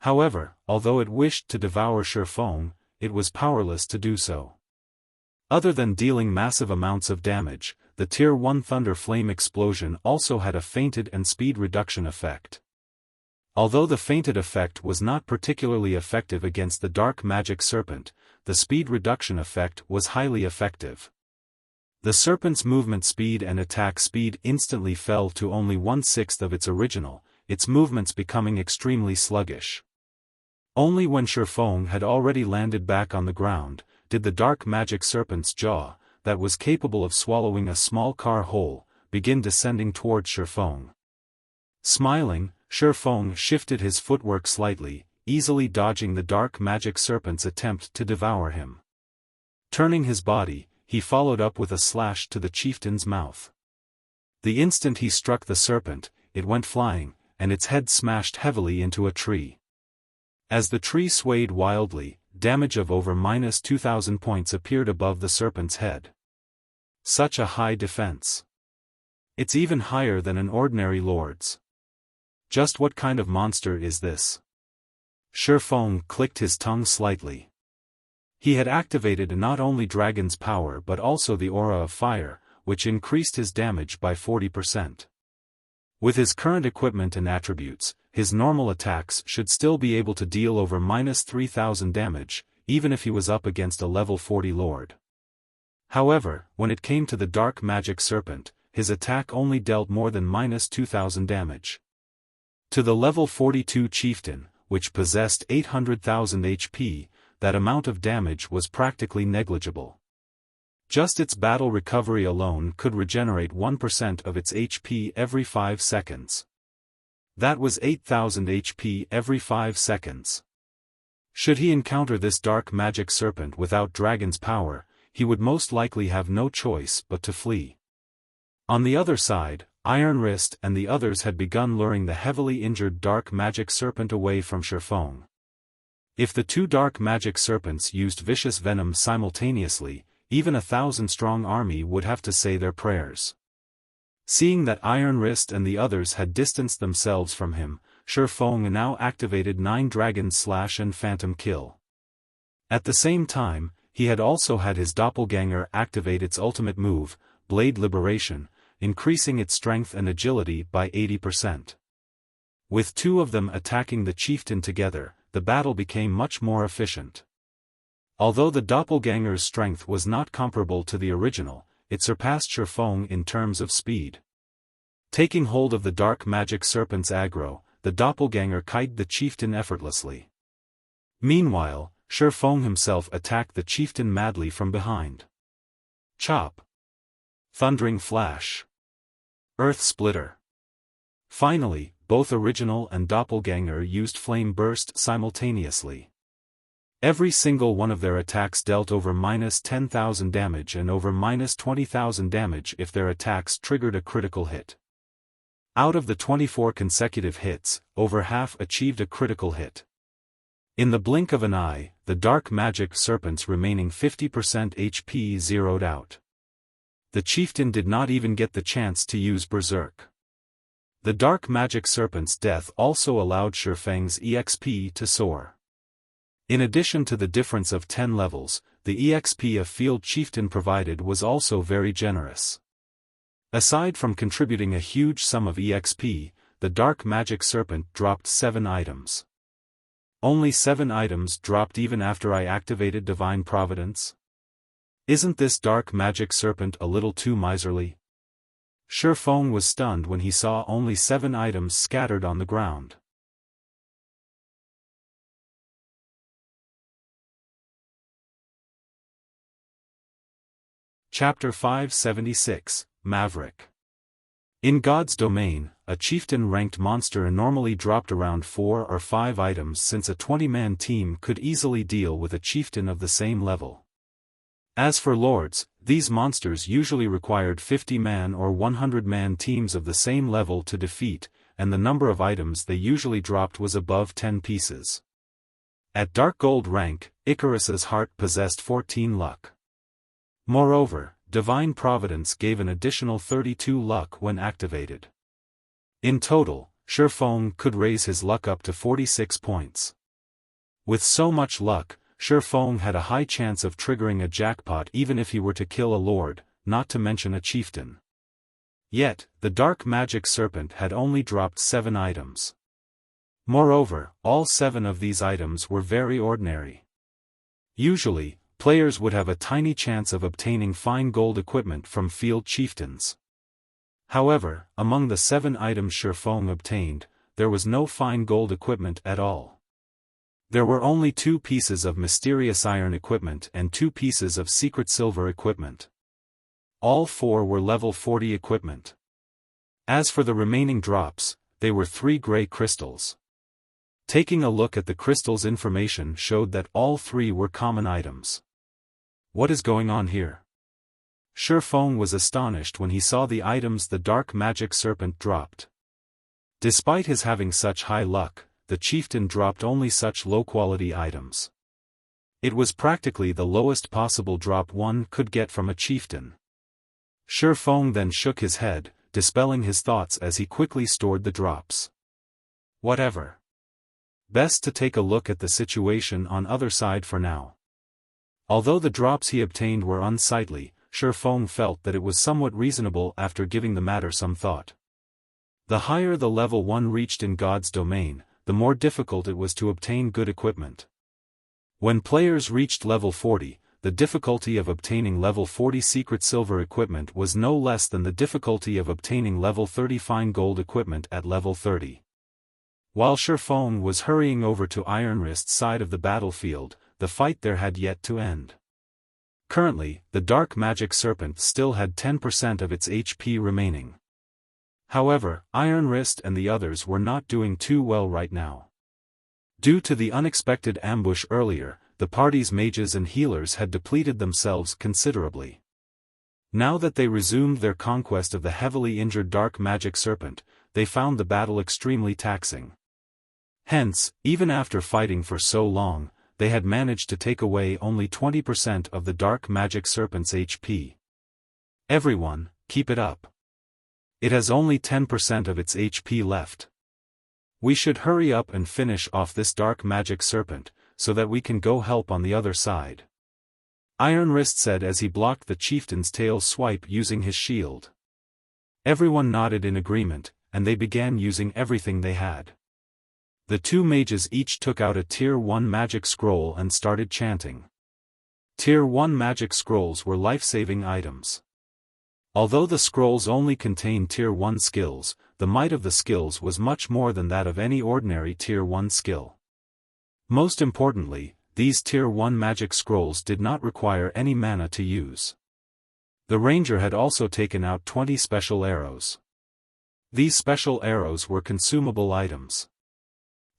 However, although it wished to devour Xiaofan, it was powerless to do so. Other than dealing massive amounts of damage, the Tier 1 Thunder Flame explosion also had a fainted and speed reduction effect. Although the fainted effect was not particularly effective against the dark magic serpent, the speed reduction effect was highly effective. The serpent's movement speed and attack speed instantly fell to only 1/6 of its original, its movements becoming extremely sluggish. Only when Xiaofan had already landed back on the ground, did the dark magic serpent's jaw, that was capable of swallowing a small car whole, begin descending towards Xiaofan. Smiling, Xiaofan shifted his footwork slightly, easily dodging the dark magic serpent's attempt to devour him. Turning his body, he followed up with a slash to the chieftain's mouth. The instant he struck the serpent, it went flying, and its head smashed heavily into a tree. As the tree swayed wildly, damage of over -2000 points appeared above the serpent's head. Such a high defense. It's even higher than an ordinary lord's. Just what kind of monster is this? Xiaofan clicked his tongue slightly. He had activated not only dragon's power but also the aura of fire, which increased his damage by 40%. With his current equipment and attributes, his normal attacks should still be able to deal over -3000 damage, even if he was up against a level 40 lord. However, when it came to the dark magic serpent, his attack only dealt more than -2000 damage. To the level 42 chieftain, which possessed 800,000 HP, that amount of damage was practically negligible. Just its battle recovery alone could regenerate 1% of its HP every 5 seconds. That was 8000 HP every 5 seconds. Should he encounter this dark magic serpent without dragon's power, he would most likely have no choice but to flee. On the other side, Iron Wrist and the others had begun luring the heavily injured dark magic serpent away from Xiaofan. If the two dark magic serpents used vicious venom simultaneously, even a 1,000-strong army would have to say their prayers. Seeing that Iron Wrist and the others had distanced themselves from him, Xiaofan now activated 9 Dragon Slash and Phantom Kill. At the same time, he had also had his doppelganger activate its ultimate move, Blade Liberation, increasing its strength and agility by 80%. With two of them attacking the chieftain together, the battle became much more efficient. Although the doppelganger's strength was not comparable to the original, it surpassed Xiaofan in terms of speed. Taking hold of the dark magic serpent's aggro, the doppelganger kited the chieftain effortlessly. Meanwhile, Xiaofan himself attacked the chieftain madly from behind. Chop! Thundering Flash! Earth Splitter! Finally, both original and doppelganger used Flame Burst simultaneously. Every single one of their attacks dealt over -10,000 damage and over -20,000 damage if their attacks triggered a critical hit. Out of the 24 consecutive hits, over half achieved a critical hit. In the blink of an eye, the dark magic serpent's remaining 50% HP zeroed out. The chieftain did not even get the chance to use Berserk. The dark magic serpent's death also allowed Xiaofang's EXP to soar. In addition to the difference of 10 levels, the EXP a field chieftain provided was also very generous. Aside from contributing a huge sum of EXP, the dark magic serpent dropped 7 items. Only 7 items dropped even after I activated Divine Providence? Isn't this dark magic serpent a little too miserly? Xiaofan was stunned when he saw only 7 items scattered on the ground. Chapter 576, Maverick. In God's domain, a chieftain-ranked monster normally dropped around 4 or 5 items since a 20-man team could easily deal with a chieftain of the same level. As for lords, these monsters usually required 50-man or 100-man teams of the same level to defeat, and the number of items they usually dropped was above 10 pieces. At Dark Gold rank, Icarus's heart possessed 14 luck. Moreover, Divine Providence gave an additional 32 luck when activated. In total, Xiaofan could raise his luck up to 46 points. With so much luck, Xiaofan had a high chance of triggering a jackpot even if he were to kill a lord, not to mention a chieftain. Yet, the Dark Magic Serpent had only dropped 7 items. Moreover, all 7 of these items were very ordinary. Usually, players would have a tiny chance of obtaining fine gold equipment from field chieftains. However, among the 7 items Xiaofan obtained, there was no fine gold equipment at all. There were only 2 pieces of mysterious iron equipment and 2 pieces of secret silver equipment. All 4 were level 40 equipment. As for the remaining drops, they were 3 gray crystals. Taking a look at the crystals, information showed that all 3 were common items. What is going on here? Xiaofan was astonished when he saw the items the Dark Magic Serpent dropped. Despite his having such high luck, the chieftain dropped only such low-quality items. It was practically the lowest possible drop one could get from a chieftain. Xiaofan then shook his head, dispelling his thoughts as he quickly stored the drops. Whatever. Best to take a look at the situation on other side for now. Although the drops he obtained were unsightly, Xiaofan felt that it was somewhat reasonable after giving the matter some thought. The higher the level one reached in God's domain, the more difficult it was to obtain good equipment. When players reached level 40, the difficulty of obtaining level 40 secret silver equipment was no less than the difficulty of obtaining level 30 fine gold equipment at level 30. While Xiaofan was hurrying over to Iron Wrist's side of the battlefield, the fight there had yet to end. Currently, the Dark Magic Serpent still had 10% of its HP remaining. However, Iron Wrist and the others were not doing too well right now. Due to the unexpected ambush earlier, the party's mages and healers had depleted themselves considerably. Now that they resumed their conquest of the heavily injured Dark Magic Serpent, they found the battle extremely taxing. Hence, even after fighting for so long, they had managed to take away only 20% of the Dark Magic Serpent's HP. Everyone, keep it up. It has only 10% of its HP left. We should hurry up and finish off this Dark Magic Serpent, so that we can go help on the other side. Iron Wrist said as he blocked the chieftain's tail swipe using his shield. Everyone nodded in agreement, and they began using everything they had. The 2 mages each took out a Tier 1 magic scroll and started chanting. Tier 1 magic scrolls were life-saving items. Although the scrolls only contained Tier 1 skills, the might of the skills was much more than that of any ordinary Tier 1 skill. Most importantly, these Tier 1 magic scrolls did not require any mana to use. The ranger had also taken out 20 special arrows. These special arrows were consumable items.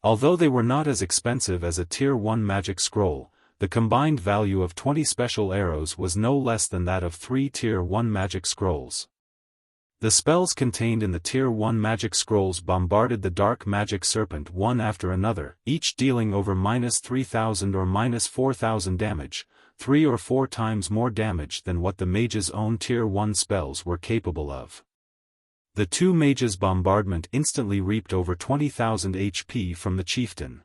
Although they were not as expensive as a Tier 1 magic scroll, the combined value of 20 special arrows was no less than that of 3 Tier 1 magic scrolls. The spells contained in the Tier 1 magic scrolls bombarded the Dark Magic Serpent one after another, each dealing over -3,000 or -4,000 damage, 3 or 4 times more damage than what the mage's own Tier 1 spells were capable of. The 2 mages' bombardment instantly reaped over 20,000 HP from the chieftain.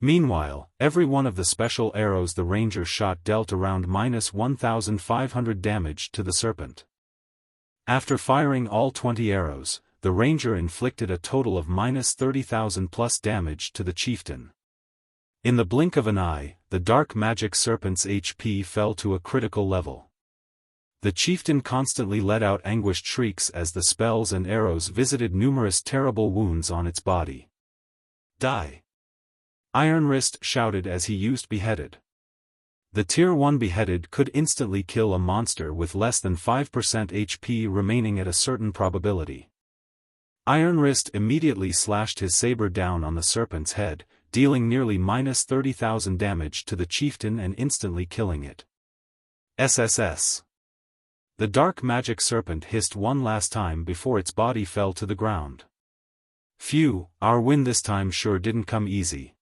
Meanwhile, every one of the special arrows the ranger shot dealt around -1,500 damage to the serpent. After firing all 20 arrows, the ranger inflicted a total of -30,000 plus damage to the chieftain. In the blink of an eye, the Dark Magic Serpent's HP fell to a critical level. The chieftain constantly let out anguished shrieks as the spells and arrows visited numerous terrible wounds on its body. Die! Iron Wrist shouted as he used Beheaded. The Tier 1 Beheaded could instantly kill a monster with less than 5% HP remaining at a certain probability. Iron Wrist immediately slashed his saber down on the serpent's head, dealing nearly minus 30,000 damage to the chieftain and instantly killing it. SSS. The dark magic serpent hissed one last time before its body fell to the ground. Phew, our win this time sure didn't come easy.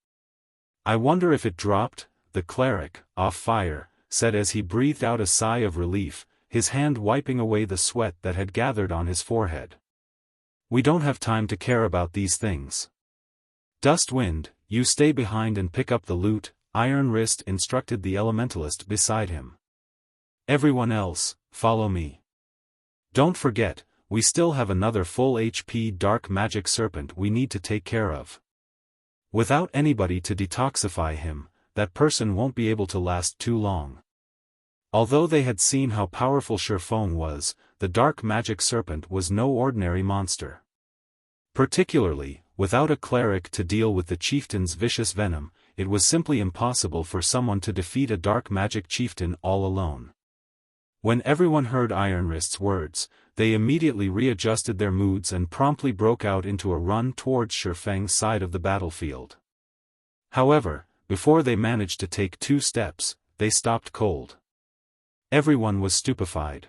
I wonder if it dropped, the cleric, off fire, said as he breathed out a sigh of relief, his hand wiping away the sweat that had gathered on his forehead. We don't have time to care about these things. Dustwind, you stay behind and pick up the loot, Iron Wrist instructed the elementalist beside him. Everyone else, follow me. Don't forget, we still have another full HP dark magic serpent we need to take care of. Without anybody to detoxify him, that person won't be able to last too long. Although they had seen how powerful Xiaofan was, the dark magic serpent was no ordinary monster. Particularly, without a cleric to deal with the chieftain's vicious venom, it was simply impossible for someone to defeat a dark magic chieftain all alone. When everyone heard Iron Wrist's words, they immediately readjusted their moods and promptly broke out into a run towards Xiaofang's side of the battlefield. However, before they managed to take 2 steps, they stopped cold. Everyone was stupefied.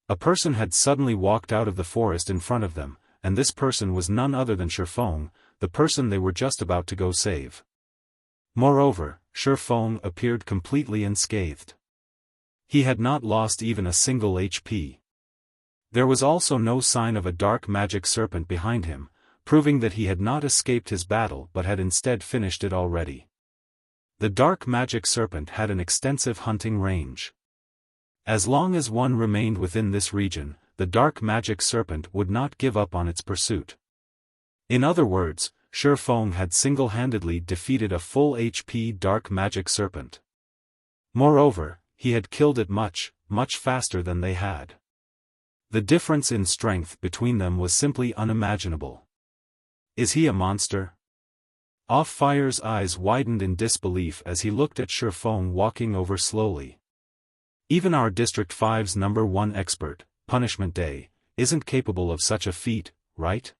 A person had suddenly walked out of the forest in front of them, and this person was none other than Xiaofan, the person they were just about to go save. Moreover, Xiaofan appeared completely unscathed. He had not lost even a single HP. There was also no sign of a dark magic serpent behind him, proving that he had not escaped his battle but had instead finished it already. The dark magic serpent had an extensive hunting range. As long as one remained within this region, the dark magic serpent would not give up on its pursuit. In other words, Xiaofan had single-handedly defeated a full HP dark magic serpent. Moreover, he had killed it much, much faster than they had. The difference in strength between them was simply unimaginable. Is he a monster? Off-Fire's eyes widened in disbelief as he looked at Xiaofan walking over slowly. Even our District 5's number 1 expert, Punishment Day, isn't capable of such a feat, right?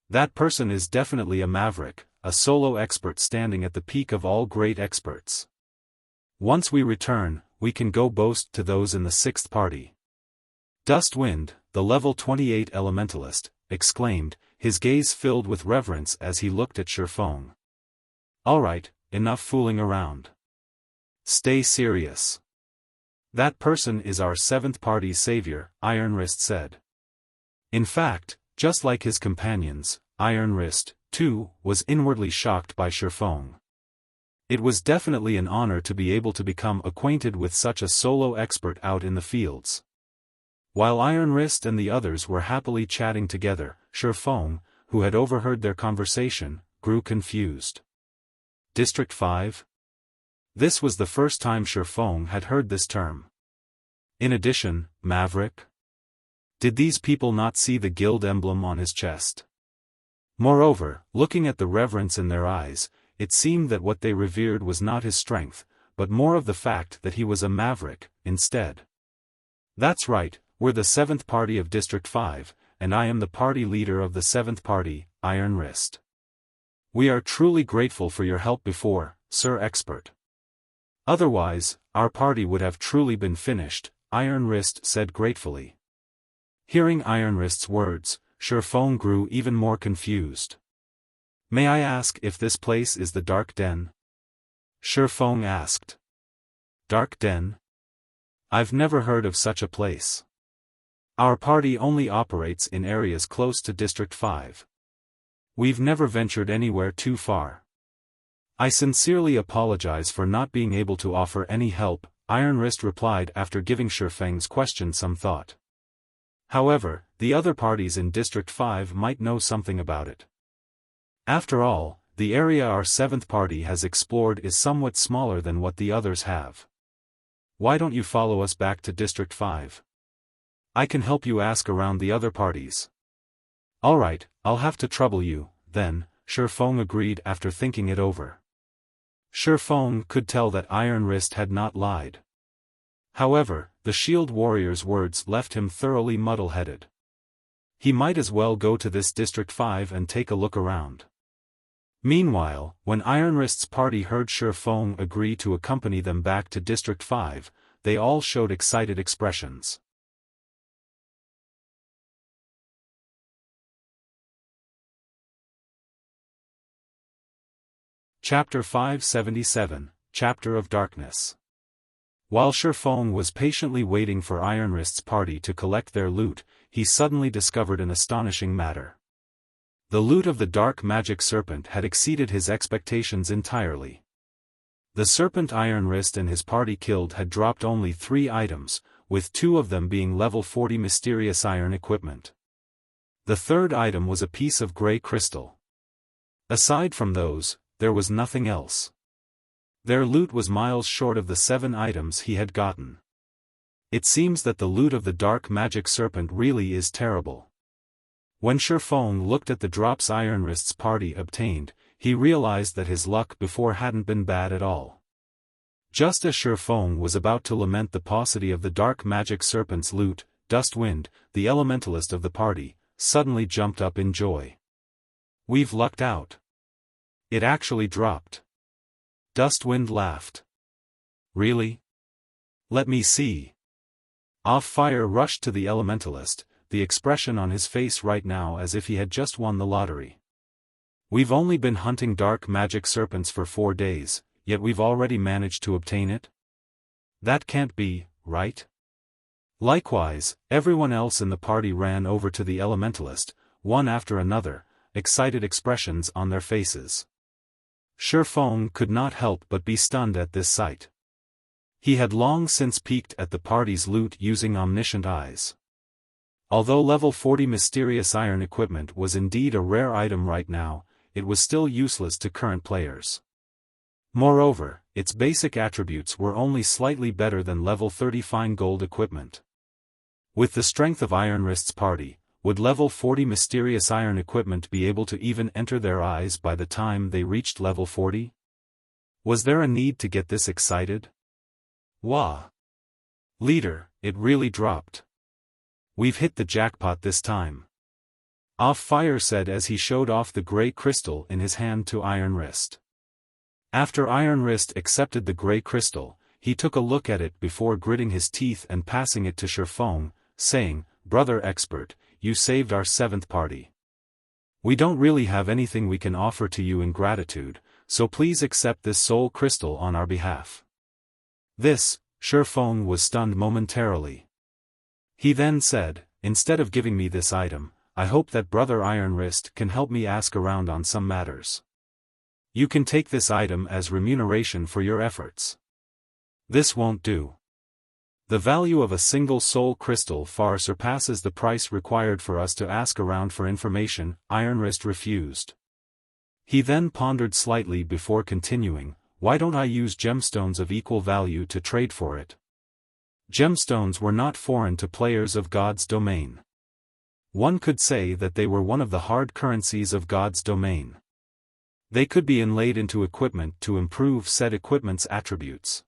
That person is definitely a Maverick, a solo expert standing at the peak of all great experts. Once we return, we can go boast to those in the 6th party. Dustwind, the level 28 elementalist, exclaimed, his gaze filled with reverence as he looked at Xiaofan. Alright, enough fooling around. Stay serious. That person is our 7th party's savior, Iron Wrist said. In fact, just like his companions, Iron Wrist, too, was inwardly shocked by Xiaofan. It was definitely an honor to be able to become acquainted with such a solo expert out in the fields. While Iron Wrist and the others were happily chatting together, Xiaofan, who had overheard their conversation, grew confused. District 5? This was the first time Xiaofan had heard this term. In addition, Maverick? Did these people not see the guild emblem on his chest? Moreover, looking at the reverence in their eyes, it seemed that what they revered was not his strength, but more of the fact that he was a Maverick, instead. That's right, we're the 7th party of District 5, and I am the party leader of the 7th party, Iron Wrist. We are truly grateful for your help before, Sir Expert. Otherwise, our party would have truly been finished, Iron Wrist said gratefully. Hearing Iron Wrist's words, Xiaofan grew even more confused. May I ask if this place is the Dark Den? Xiaofan asked. Dark Den? I've never heard of such a place. Our party only operates in areas close to District 5. We've never ventured anywhere too far. I sincerely apologize for not being able to offer any help, Iron Wrist replied after giving Xiaofang's question some thought. However, the other parties in District 5 might know something about it. After all, the area our 7th party has explored is somewhat smaller than what the others have. Why don't you follow us back to District 5? I can help you ask around the other parties. Alright, I'll have to trouble you, then, Xiaofan agreed after thinking it over. Xiaofan could tell that Iron Wrist had not lied. However, the shield warrior's words left him thoroughly muddle-headed. He might as well go to this District 5 and take a look around. Meanwhile, when Iron Wrist's party heard Xiaofan agree to accompany them back to District 5, they all showed excited expressions. Chapter 577, Chapter of Darkness. While Xiaofan was patiently waiting for Iron Wrist's party to collect their loot, he suddenly discovered an astonishing matter. The loot of the dark magic serpent had exceeded his expectations entirely. The serpent Iron Wrist and his party killed had dropped only 3 items, with 2 of them being level 40 mysterious iron equipment. The third item was a piece of grey crystal. Aside from those, there was nothing else. Their loot was miles short of the 7 items he had gotten. It seems that the loot of the dark magic serpent really is terrible. When Xiaofan looked at the drops Iron Wrist's party obtained, he realized that his luck before hadn't been bad at all. Just as Xiaofan was about to lament the paucity of the dark magic serpent's loot, Dustwind, the elementalist of the party, suddenly jumped up in joy. "We've lucked out. It actually dropped." Dustwind laughed. "Really? Let me see." Off-Fire rushed to the elementalist, the expression on his face right now as if he had just won the lottery. "We've only been hunting dark magic serpents for 4 days, yet we've already managed to obtain it? That can't be, right?" Likewise, everyone else in the party ran over to the elementalist, one after another, excited expressions on their faces. Xiaofan could not help but be stunned at this sight. He had long since peeked at the party's loot using omniscient eyes. Although level 40 mysterious iron equipment was indeed a rare item right now, it was still useless to current players. Moreover, its basic attributes were only slightly better than level 30 fine gold equipment. With the strength of Iron Wrist's party, would level 40 mysterious iron equipment be able to even enter their eyes by the time they reached level 40? Was there a need to get this excited? Wah! Leader, it really dropped. We've hit the jackpot this time. Off-Fire said as he showed off the grey crystal in his hand to Iron Wrist. After Iron Wrist accepted the grey crystal, he took a look at it before gritting his teeth and passing it to Xiaofan, saying, "Brother expert, you saved our 7th party. We don't really have anything we can offer to you in gratitude, so please accept this soul crystal on our behalf." This, Xiaofan was stunned momentarily. He then said, "Instead of giving me this item, I hope that Brother Iron Wrist can help me ask around on some matters. You can take this item as remuneration for your efforts." "This won't do. The value of a single soul crystal far surpasses the price required for us to ask around for information," Iron Wrist refused. He then pondered slightly before continuing, "Why don't I use gemstones of equal value to trade for it?" Gemstones were not foreign to players of God's domain. One could say that they were one of the hard currencies of God's domain. They could be inlaid into equipment to improve said equipment's attributes.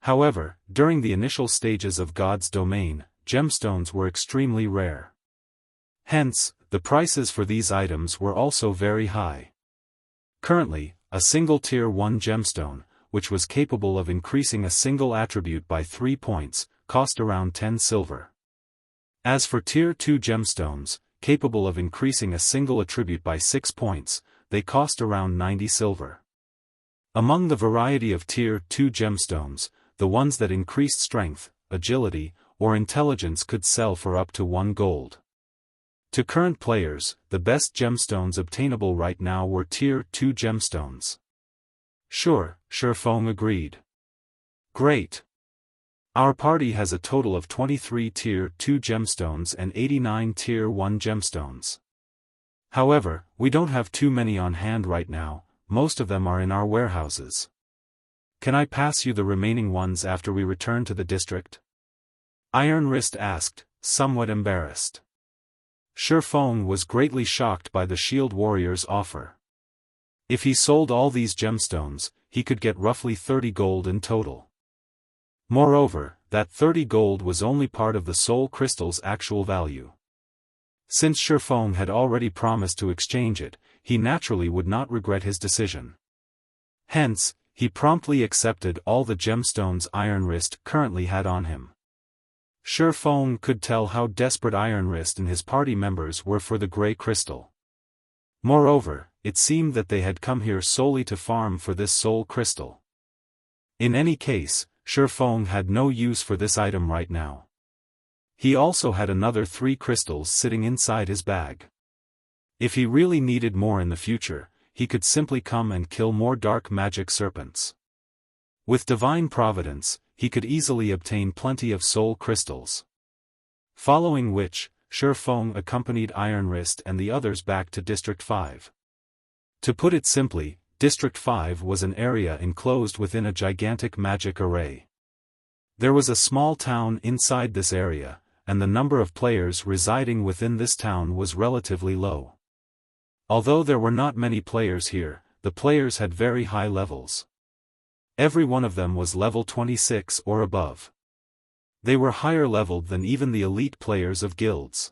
However, during the initial stages of God's domain, gemstones were extremely rare. Hence, the prices for these items were also very high. Currently, a single Tier 1 gemstone, which was capable of increasing a single attribute by 3 points, cost around 10 silver. As for Tier 2 gemstones, capable of increasing a single attribute by 6 points, they cost around 90 silver. Among the variety of Tier 2 gemstones, the ones that increased strength, agility, or intelligence could sell for up to 1 gold. To current players, the best gemstones obtainable right now were Tier 2 gemstones. "Sure," Xiaofan agreed. "Great. Our party has a total of 23 Tier 2 gemstones and 89 Tier 1 gemstones. However, we don't have too many on hand right now, most of them are in our warehouses. Can I pass you the remaining ones after we return to the district?" Iron Wrist asked, somewhat embarrassed. Xiaofan was greatly shocked by the shield warrior's offer. If he sold all these gemstones, he could get roughly 30 gold in total. Moreover, that 30 gold was only part of the soul crystal's actual value. Since Xiaofan had already promised to exchange it, he naturally would not regret his decision. Hence, he promptly accepted all the gemstones Iron Wrist currently had on him. Xiaofan could tell how desperate Iron Wrist and his party members were for the grey crystal. Moreover, it seemed that they had come here solely to farm for this soul crystal. In any case, Xiaofan had no use for this item right now. He also had another 3 crystals sitting inside his bag. If he really needed more in the future, he could simply come and kill more dark magic serpents. With divine providence, he could easily obtain plenty of soul crystals. Following which, Xiaofan accompanied Iron Wrist and the others back to District 5. To put it simply, District 5 was an area enclosed within a gigantic magic array. There was a small town inside this area, and the number of players residing within this town was relatively low. Although there were not many players here, the players had very high levels. Every one of them was level 26 or above. They were higher leveled than even the elite players of guilds.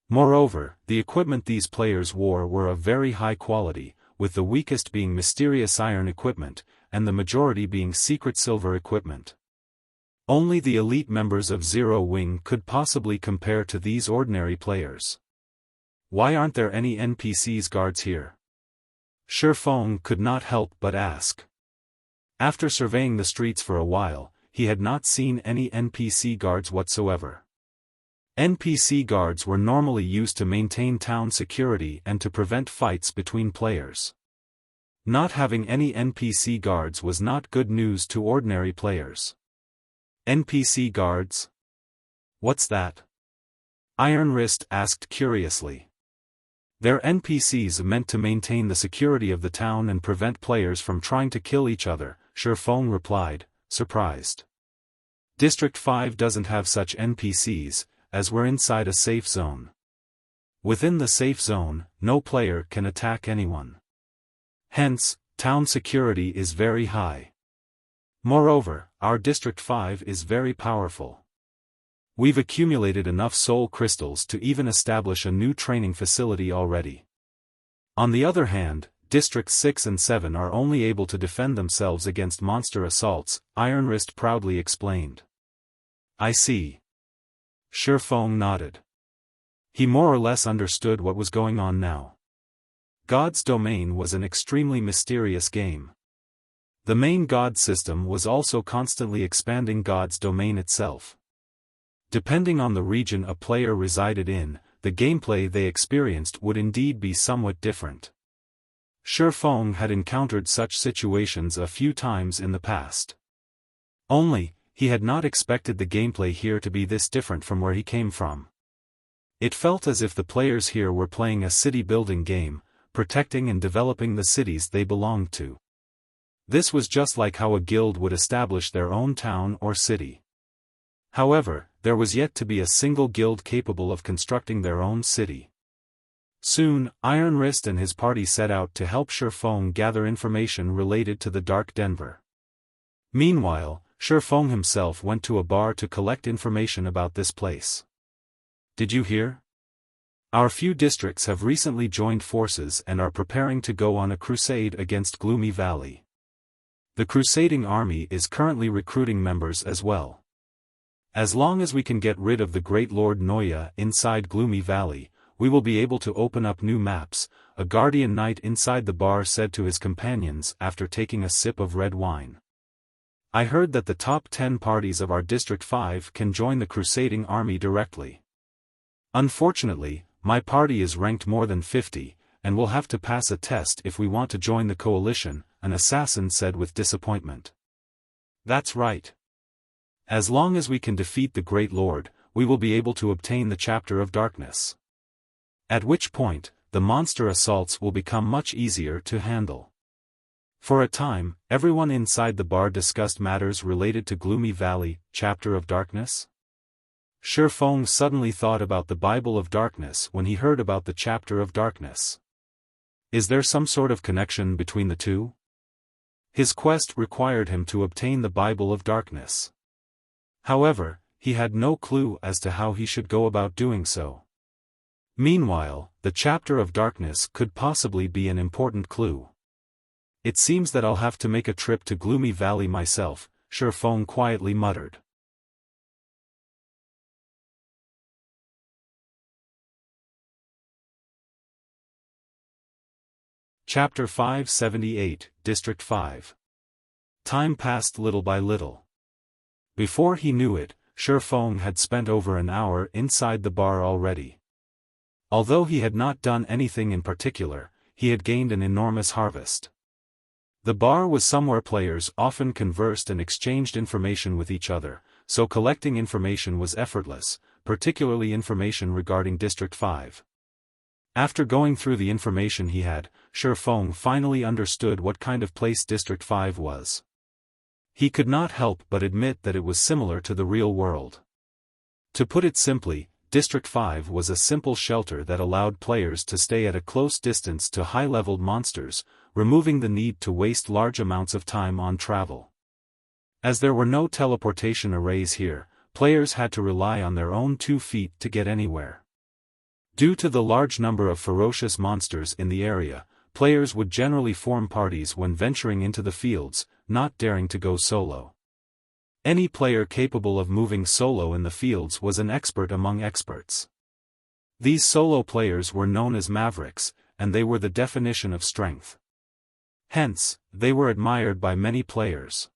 Moreover, the equipment these players wore were of very high quality, with the weakest being mysterious iron equipment, and the majority being secret silver equipment. Only the elite members of Zero Wing could possibly compare to these ordinary players. Why aren't there any NPCs guards here? Xiaofan could not help but ask. After surveying the streets for a while, he had not seen any NPC guards whatsoever. NPC guards were normally used to maintain town security and to prevent fights between players. Not having any NPC guards was not good news to ordinary players. NPC guards? What's that? Iron Wrist asked curiously. They're NPCs meant to maintain the security of the town and prevent players from trying to kill each other, Xiaofan replied, surprised. District 5 doesn't have such NPCs, as we're inside a safe zone. Within the safe zone, no player can attack anyone. Hence, town security is very high. Moreover, our District 5 is very powerful. We've accumulated enough soul crystals to even establish a new training facility already. On the other hand, Districts 6 and 7 are only able to defend themselves against monster assaults, Iron Wrist proudly explained. I see. Xiaofan nodded. He more or less understood what was going on now. God's Domain was an extremely mysterious game. The main God system was also constantly expanding God's Domain itself. Depending on the region a player resided in, the gameplay they experienced would indeed be somewhat different. Xiaofan had encountered such situations a few times in the past. Only, he had not expected the gameplay here to be this different from where he came from. It felt as if the players here were playing a city-building game, protecting and developing the cities they belonged to. This was just like how a guild would establish their own town or city. However, there was yet to be a single guild capable of constructing their own city. Soon, Iron Wrist and his party set out to help Xiaofan gather information related to the Dark Denver. Meanwhile, Xiaofan himself went to a bar to collect information about this place. Did you hear? Our few districts have recently joined forces and are preparing to go on a crusade against Gloomy Valley. The Crusading army is currently recruiting members as well. As long as we can get rid of the Great Lord Noya inside Gloomy Valley, we will be able to open up new maps, a guardian knight inside the bar said to his companions after taking a sip of red wine. I heard that the top 10 parties of our District 5 can join the Crusading army directly. Unfortunately, my party is ranked more than 50, and will have to pass a test if we want to join the coalition, an assassin said with disappointment. That's right. As long as we can defeat the Great Lord, we will be able to obtain the Chapter of Darkness. At which point, the monster assaults will become much easier to handle. For a time, everyone inside the bar discussed matters related to Gloomy Valley, Chapter of Darkness. Xiaofan suddenly thought about the Bible of Darkness when he heard about the Chapter of Darkness. Is there some sort of connection between the two? His quest required him to obtain the Bible of Darkness. However, he had no clue as to how he should go about doing so. Meanwhile, the chapter of darkness could possibly be an important clue. It seems that I'll have to make a trip to Gloomy Valley myself, Xiaofan quietly muttered. Chapter 578, District 5. Time passed little by little. Before he knew it, Xiaofan had spent over an hour inside the bar already. Although he had not done anything in particular, he had gained an enormous harvest. The bar was somewhere players often conversed and exchanged information with each other, so collecting information was effortless, particularly information regarding District 5. After going through the information he had, Xiaofan finally understood what kind of place District 5 was. He could not help but admit that it was similar to the real world. To put it simply, District 5 was a simple shelter that allowed players to stay at a close distance to high-leveled monsters, removing the need to waste large amounts of time on travel. As there were no teleportation arrays here, players had to rely on their own 2 feet to get anywhere. Due to the large number of ferocious monsters in the area, players would generally form parties when venturing into the fields, not daring to go solo. Any player capable of moving solo in the fields was an expert among experts. These solo players were known as Mavericks, and they were the definition of strength. Hence, they were admired by many players.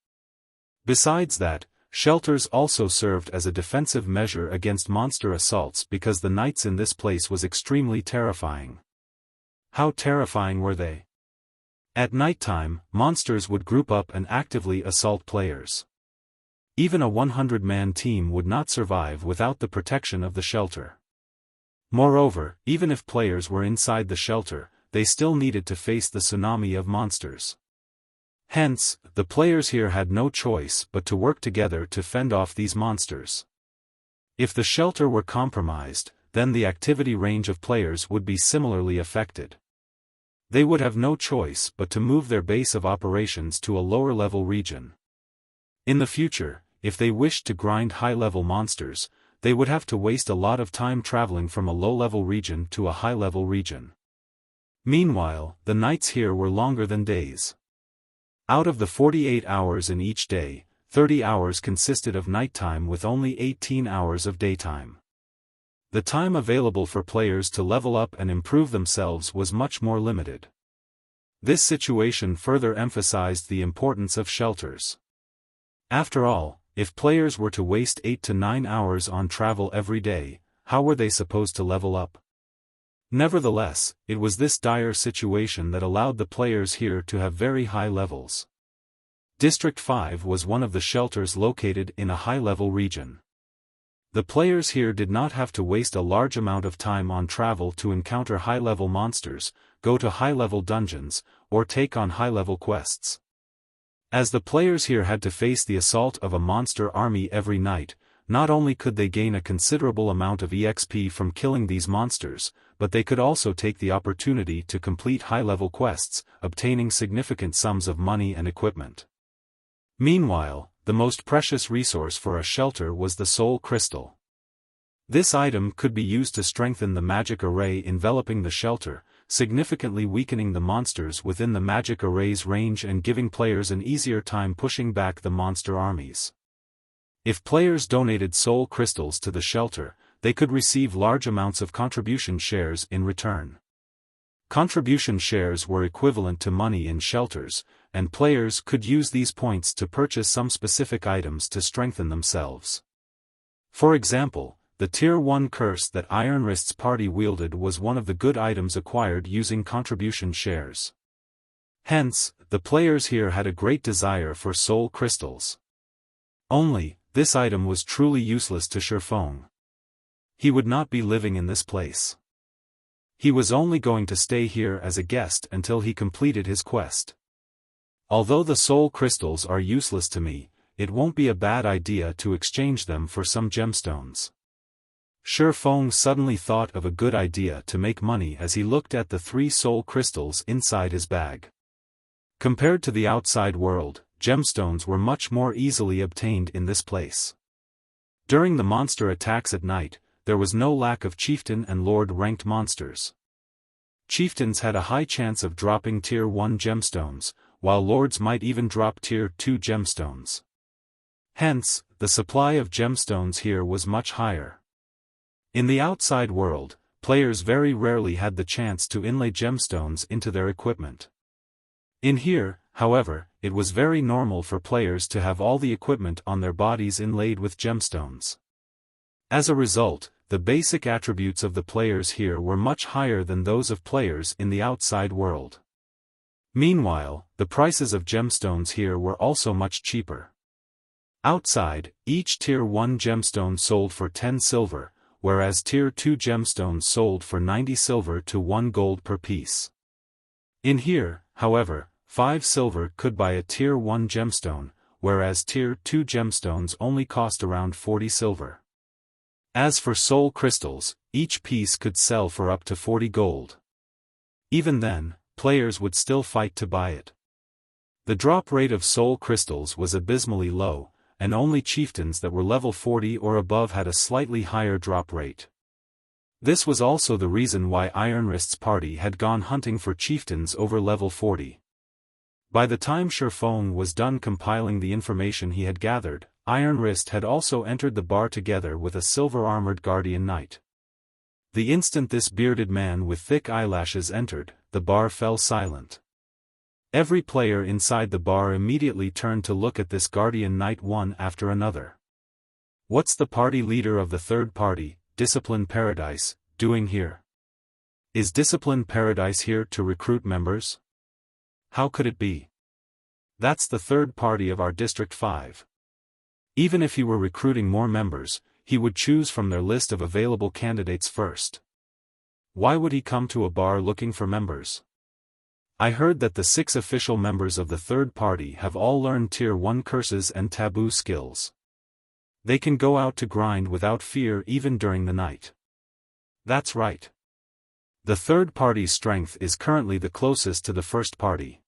Besides that, shelters also served as a defensive measure against monster assaults because the nights in this place was extremely terrifying. How terrifying were they? At nighttime, monsters would group up and actively assault players. Even a 100-man team would not survive without the protection of the shelter. Moreover, even if players were inside the shelter, they still needed to face the tsunami of monsters. Hence, the players here had no choice but to work together to fend off these monsters. If the shelter were compromised, then the activity range of players would be similarly affected. They would have no choice but to move their base of operations to a lower-level region. In the future, if they wished to grind high-level monsters, they would have to waste a lot of time traveling from a low-level region to a high-level region. Meanwhile, the nights here were longer than days. Out of the 48 hours in each day, 30 hours consisted of nighttime with only 18 hours of daytime. The time available for players to level up and improve themselves was much more limited. This situation further emphasized the importance of shelters. After all, if players were to waste 8 to 9 hours on travel every day, how were they supposed to level up? Nevertheless, it was this dire situation that allowed the players here to have very high levels. District 5 was one of the shelters located in a high-level region. The players here did not have to waste a large amount of time on travel to encounter high-level monsters, go to high-level dungeons, or take on high-level quests. As the players here had to face the assault of a monster army every night, not only could they gain a considerable amount of EXP from killing these monsters, but they could also take the opportunity to complete high-level quests, obtaining significant sums of money and equipment. Meanwhile, the most precious resource for a shelter was the Soul Crystal. This item could be used to strengthen the magic array enveloping the shelter, significantly weakening the monsters within the magic array's range and giving players an easier time pushing back the monster armies. If players donated soul crystals to the shelter, they could receive large amounts of contribution shares in return. Contribution shares were equivalent to money in shelters, and players could use these points to purchase some specific items to strengthen themselves. For example, the Tier 1 curse that Iron Wrist's party wielded was one of the good items acquired using contribution shares. Hence, the players here had a great desire for soul crystals. Only, this item was truly useless to Xiaofan. He would not be living in this place. He was only going to stay here as a guest until he completed his quest. Although the soul crystals are useless to me, it won't be a bad idea to exchange them for some gemstones. Xiaofan suddenly thought of a good idea to make money as he looked at the 3 soul crystals inside his bag. Compared to the outside world, gemstones were much more easily obtained in this place. During the monster attacks at night, there was no lack of chieftain and lord ranked monsters. Chieftains had a high chance of dropping tier 1 gemstones, while lords might even drop tier 2 gemstones. Hence, the supply of gemstones here was much higher. In the outside world, players very rarely had the chance to inlay gemstones into their equipment. In here, however, it was very normal for players to have all the equipment on their bodies inlaid with gemstones. As a result, the basic attributes of the players here were much higher than those of players in the outside world. Meanwhile, the prices of gemstones here were also much cheaper. Outside, each tier 1 gemstone sold for 10 silver, whereas tier 2 gemstones sold for 90 silver to 1 gold per piece. In here, however, 5 silver could buy a tier 1 gemstone, whereas tier 2 gemstones only cost around 40 silver. As for soul crystals, each piece could sell for up to 40 gold. Even then, players would still fight to buy it. The drop rate of soul crystals was abysmally low, and only chieftains that were level 40 or above had a slightly higher drop rate. This was also the reason why Ironwrist's party had gone hunting for chieftains over level 40. By the time Xiaofan was done compiling the information he had gathered, Ironwrist had also entered the bar together with a silver-armored guardian knight. The instant this bearded man with thick eyelashes entered, the bar fell silent. Every player inside the bar immediately turned to look at this guardian knight one after another. What's the party leader of the third party, Discipline Paradise, doing here? Is Discipline Paradise here to recruit members? How could it be? That's the third party of our District 5. Even if he were recruiting more members, he would choose from their list of available candidates first. Why would he come to a bar looking for members? I heard that the 6 official members of the third party have all learned tier 1 curses and taboo skills. They can go out to grind without fear even during the night. That's right. The third party's strength is currently the closest to the first party.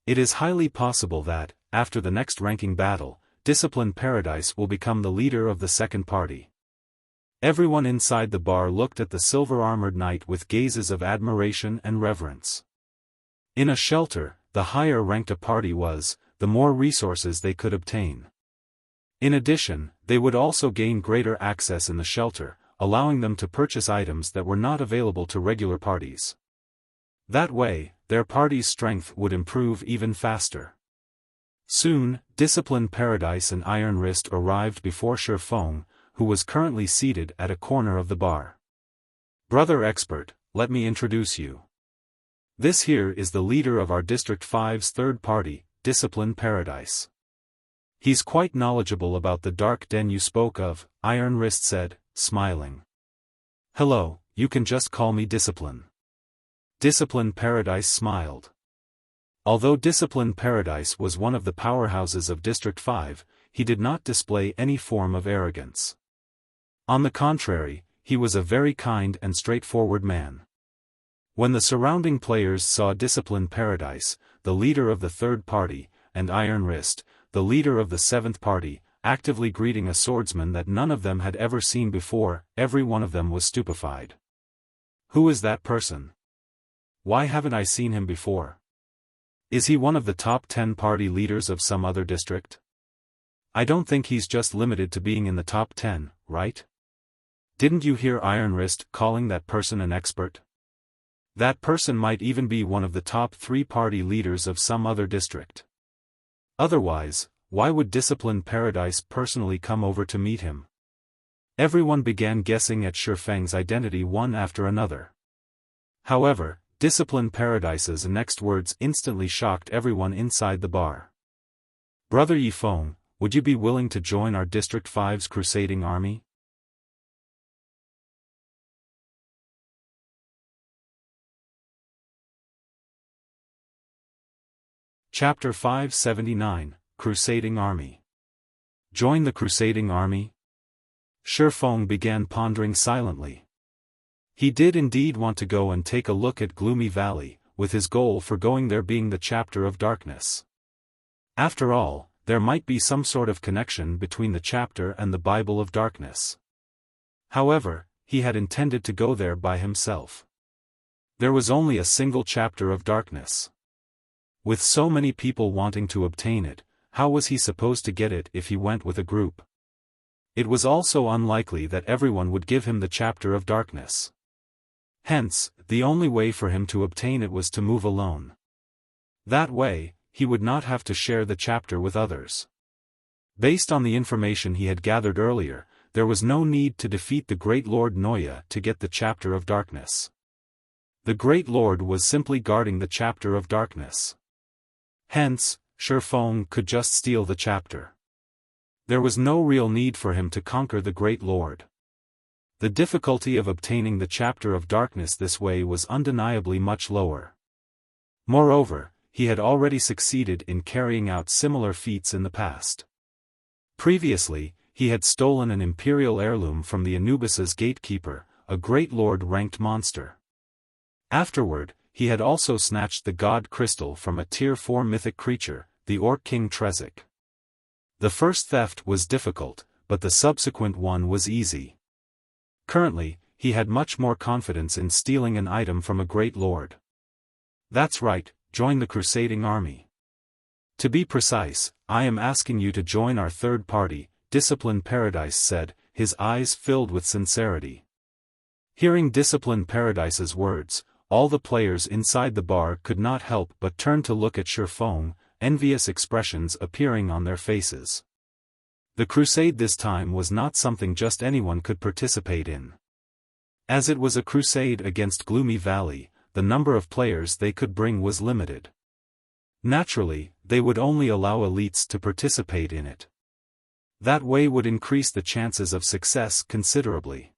It is highly possible that, after the next ranking battle, Discipline Paradise will become the leader of the second party. Everyone inside the bar looked at the silver-armored knight with gazes of admiration and reverence. In a shelter, the higher ranked a party was, the more resources they could obtain. In addition, they would also gain greater access in the shelter, allowing them to purchase items that were not available to regular parties. That way, their party's strength would improve even faster. Soon, Discipline Paradise and Iron Wrist arrived before Xiaofan, who was currently seated at a corner of the bar. Brother Expert, let me introduce you. This here is the leader of our District 5's third party, Discipline Paradise. He's quite knowledgeable about the dark den you spoke of, Iron Wrist said, smiling. Hello, you can just call me Discipline. Discipline Paradise smiled. Although Discipline Paradise was one of the powerhouses of District 5, he did not display any form of arrogance. On the contrary, he was a very kind and straightforward man. When the surrounding players saw Discipline Paradise, the leader of the third party, and Iron Wrist, the leader of the seventh party, actively greeting a swordsman that none of them had ever seen before, every one of them was stupefied. Who is that person? Why haven't I seen him before? Is he one of the top 10 party leaders of some other district? I don't think he's just limited to being in the top 10, right? Didn't you hear Iron Wrist calling that person an expert? That person might even be one of the top 3 party leaders of some other district. Otherwise, why would Discipline Paradise personally come over to meet him? Everyone began guessing at Xiaofang's identity one after another. However, Discipline Paradise's next words instantly shocked everyone inside the bar. Brother Yifeng, would you be willing to join our District 5's Crusading army? Chapter 579, Crusading Army. Join the Crusading Army? Xiaofan began pondering silently. He did indeed want to go and take a look at Gloomy Valley, with his goal for going there being the chapter of darkness. After all, there might be some sort of connection between the chapter and the Bible of Darkness. However, he had intended to go there by himself. There was only a single chapter of darkness. With so many people wanting to obtain it, how was he supposed to get it if he went with a group? It was also unlikely that everyone would give him the chapter of darkness. Hence, the only way for him to obtain it was to move alone. That way, he would not have to share the chapter with others. Based on the information he had gathered earlier, there was no need to defeat the Great Lord Noya to get the chapter of darkness. The Great Lord was simply guarding the chapter of darkness. Hence, Xiaofan could just steal the chapter. There was no real need for him to conquer the Great Lord. The difficulty of obtaining the chapter of darkness this way was undeniably much lower. Moreover, he had already succeeded in carrying out similar feats in the past. Previously, he had stolen an imperial heirloom from the Anubis's gatekeeper, a Great Lord-ranked monster. Afterward, he had also snatched the God Crystal from a Tier 4 mythic creature, the Orc King Trezek. The first theft was difficult, but the subsequent one was easy. Currently, he had much more confidence in stealing an item from a Great Lord. That's right, join the Crusading army. To be precise, I am asking you to join our third party, Discipline Paradise said, his eyes filled with sincerity. Hearing Discipline Paradise's words, all the players inside the bar could not help but turn to look at Xiaofan, envious expressions appearing on their faces. The crusade this time was not something just anyone could participate in. As it was a crusade against Gloomy Valley, the number of players they could bring was limited. Naturally, they would only allow elites to participate in it. That way would increase the chances of success considerably.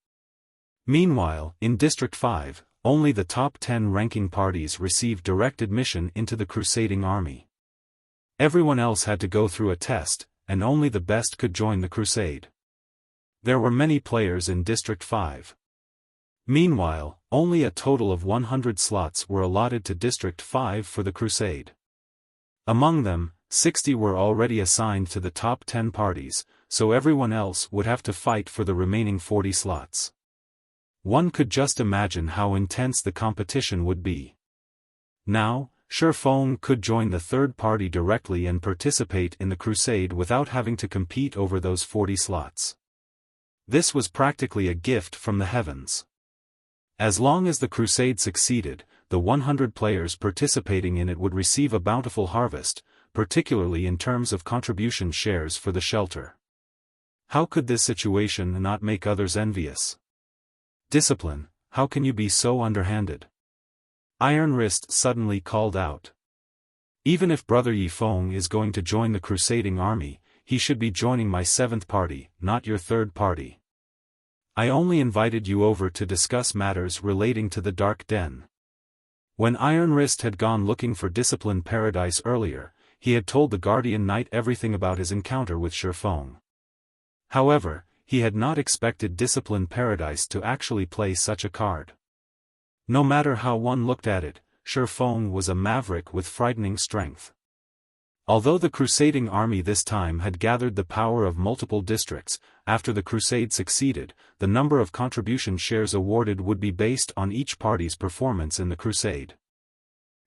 Meanwhile, in District 5, only the top 10 ranking parties received direct admission into the Crusading army. Everyone else had to go through a test, and only the best could join the crusade. There were many players in District 5. Meanwhile, only a total of 100 slots were allotted to District 5 for the crusade. Among them, 60 were already assigned to the top 10 parties, so everyone else would have to fight for the remaining 40 slots. One could just imagine how intense the competition would be. Now, Xiaofan could join the third party directly and participate in the crusade without having to compete over those 40 slots. This was practically a gift from the heavens. As long as the crusade succeeded, the 100 players participating in it would receive a bountiful harvest, particularly in terms of contribution shares for the shelter. How could this situation not make others envious? Discipline, how can you be so underhanded? Iron Wrist suddenly called out. Even if Brother Yifeng is going to join the Crusading army, he should be joining my 7th party, not your 3rd party. I only invited you over to discuss matters relating to the Dark Den. When Iron Wrist had gone looking for Discipline Paradise earlier, he had told the Guardian Knight everything about his encounter with Xiaofan. However, he had not expected Discipline Paradise to actually play such a card. No matter how one looked at it, Xiaofan was a maverick with frightening strength. Although the Crusading army this time had gathered the power of multiple districts, after the crusade succeeded, the number of contribution shares awarded would be based on each party's performance in the crusade.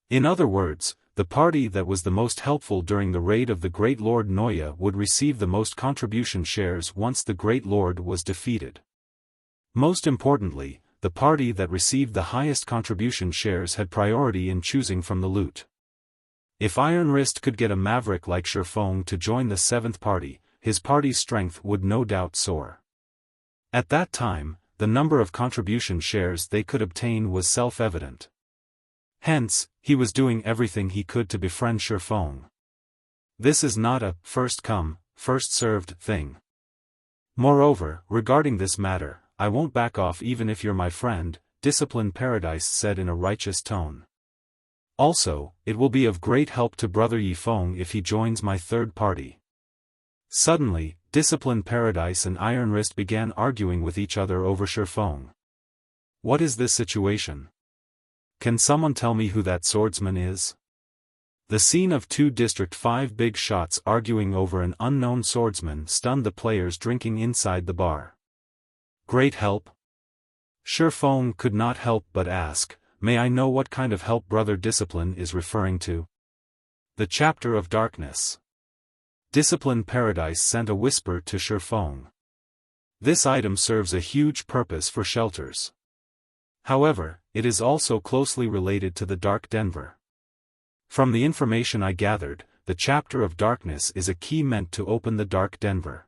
In other words, the party that was the most helpful during the raid of the Great Lord Noya would receive the most contribution shares once the Great Lord was defeated. Most importantly, the party that received the highest contribution shares had priority in choosing from the loot. If Iron Wrist could get a maverick like Xiaofan to join the 7th party, his party's strength would no doubt soar. At that time, the number of contribution shares they could obtain was self-evident. Hence, he was doing everything he could to befriend Xiaofan. This is not a first-come, first-served thing. Moreover, regarding this matter, I won't back off even if you're my friend, Discipline Paradise said in a righteous tone. Also, it will be of great help to Brother Yifeng if he joins my 3rd party. Suddenly, Discipline Paradise and Iron Wrist began arguing with each other over Xiaofan. What is this situation? Can someone tell me who that swordsman is? The scene of 2 District 5 big shots arguing over an unknown swordsman stunned the players drinking inside the bar. Great help? Xiaofan could not help but ask, may I know what kind of help Brother Discipline is referring to? The Chapter of Darkness. Discipline Paradise sent a whisper to Xiaofan. This item serves a huge purpose for shelters. However, it is also closely related to the Dark Denver. From the information I gathered, the Chapter of Darkness is a key meant to open the Dark Denver.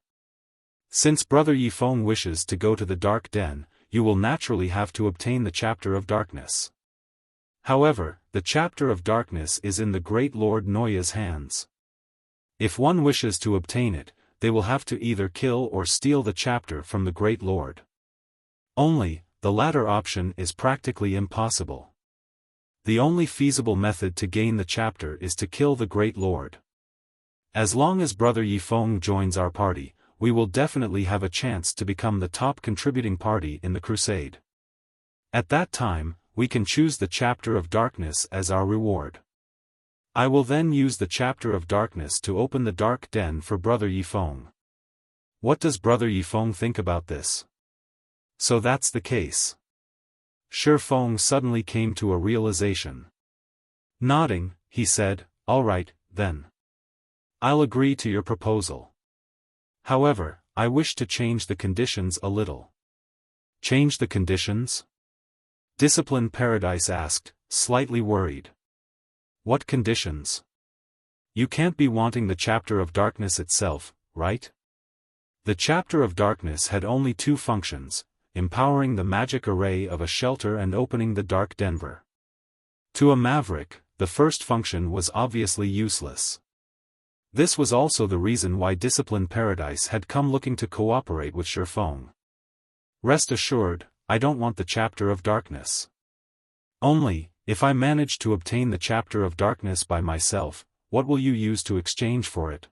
Since Brother Yifeng wishes to go to the Dark Den, you will naturally have to obtain the Chapter of Darkness. However, the Chapter of Darkness is in the Great Lord Noya's hands. If one wishes to obtain it, they will have to either kill or steal the chapter from the Great Lord. Only, the latter option is practically impossible. The only feasible method to gain the chapter is to kill the Great Lord. As long as Brother Yifeng joins our party, we will definitely have a chance to become the top contributing party in the crusade. At that time, we can choose the Chapter of Darkness as our reward. I will then use the Chapter of Darkness to open the Dark Den for Brother Yifeng. What does Brother Yifeng think about this? So that's the case. Xiaofan suddenly came to a realization. Nodding, he said, all right, then. I'll agree to your proposal. However, I wish to change the conditions a little. Change the conditions? Discipline Paradise asked, slightly worried. What conditions? You can't be wanting the Chapter of Darkness itself, right? The Chapter of Darkness had only two functions, empowering the magic array of a shelter and opening the Dark Denver. To a Maverick, the first function was obviously useless. This was also the reason why Discipline Paradise had come looking to cooperate with Xiaofan. Rest assured, I don't want the Chapter of Darkness. Only, if I manage to obtain the Chapter of Darkness by myself, what will you use to exchange for it?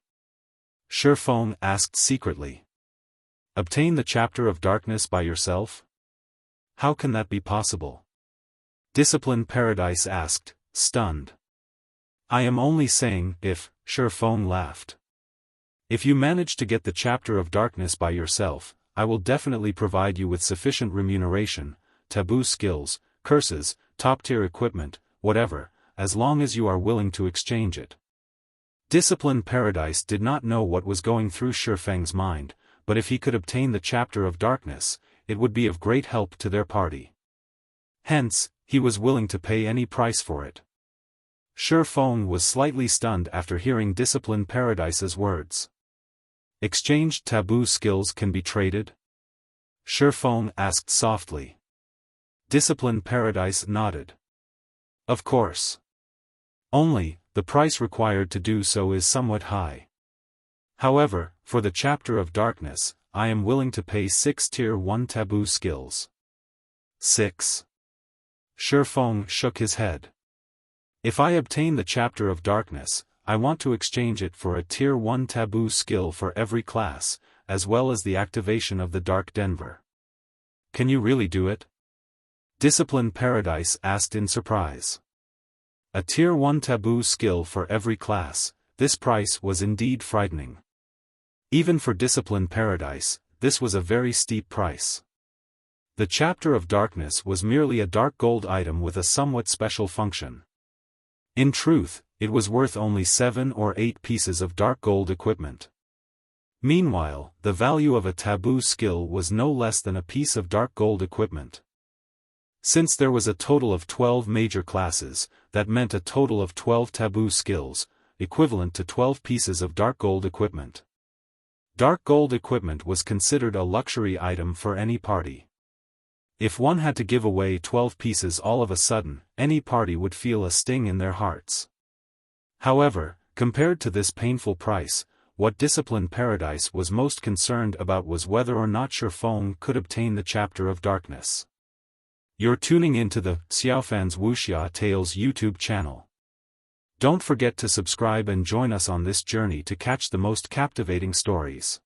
Xiaofan asked secretly. Obtain the Chapter of Darkness by yourself? How can that be possible? Discipline Paradise asked, stunned. I am only saying, if, Xiaofan laughed. If you manage to get the Chapter of Darkness by yourself, I will definitely provide you with sufficient remuneration, taboo skills, curses, top-tier equipment, whatever, as long as you are willing to exchange it. Discipline Paradise did not know what was going through Xiaofang's mind, but if he could obtain the Chapter of Darkness, it would be of great help to their party. Hence, he was willing to pay any price for it. Xiaofan was slightly stunned after hearing Discipline Paradise's words. Exchanged taboo skills can be traded? Xiaofan asked softly. Discipline Paradise nodded. Of course. Only, the price required to do so is somewhat high. However, for the Chapter of Darkness, I am willing to pay 6 Tier 1 taboo skills. 6. Xiaofan shook his head. If I obtain the Chapter of Darkness, I want to exchange it for a Tier 1 taboo skill for every class, as well as the activation of the Dark Denver. Can you really do it? Discipline Paradise asked in surprise. A Tier 1 taboo skill for every class, this price was indeed frightening. Even for Discipline Paradise, this was a very steep price. The Chapter of Darkness was merely a dark gold item with a somewhat special function. In truth, it was worth only 7 or 8 pieces of dark gold equipment. Meanwhile, the value of a taboo skill was no less than a piece of dark gold equipment. Since there was a total of 12 major classes, that meant a total of 12 taboo skills, equivalent to 12 pieces of dark gold equipment. Dark gold equipment was considered a luxury item for any party. If one had to give away 12 pieces all of a sudden, any party would feel a sting in their hearts. However, compared to this painful price, what Discipline Paradise was most concerned about was whether or not Xiaofan could obtain the Chapter of Darkness. You're tuning into the Xiaofan's Wuxia Tales YouTube channel. Don't forget to subscribe and join us on this journey to catch the most captivating stories.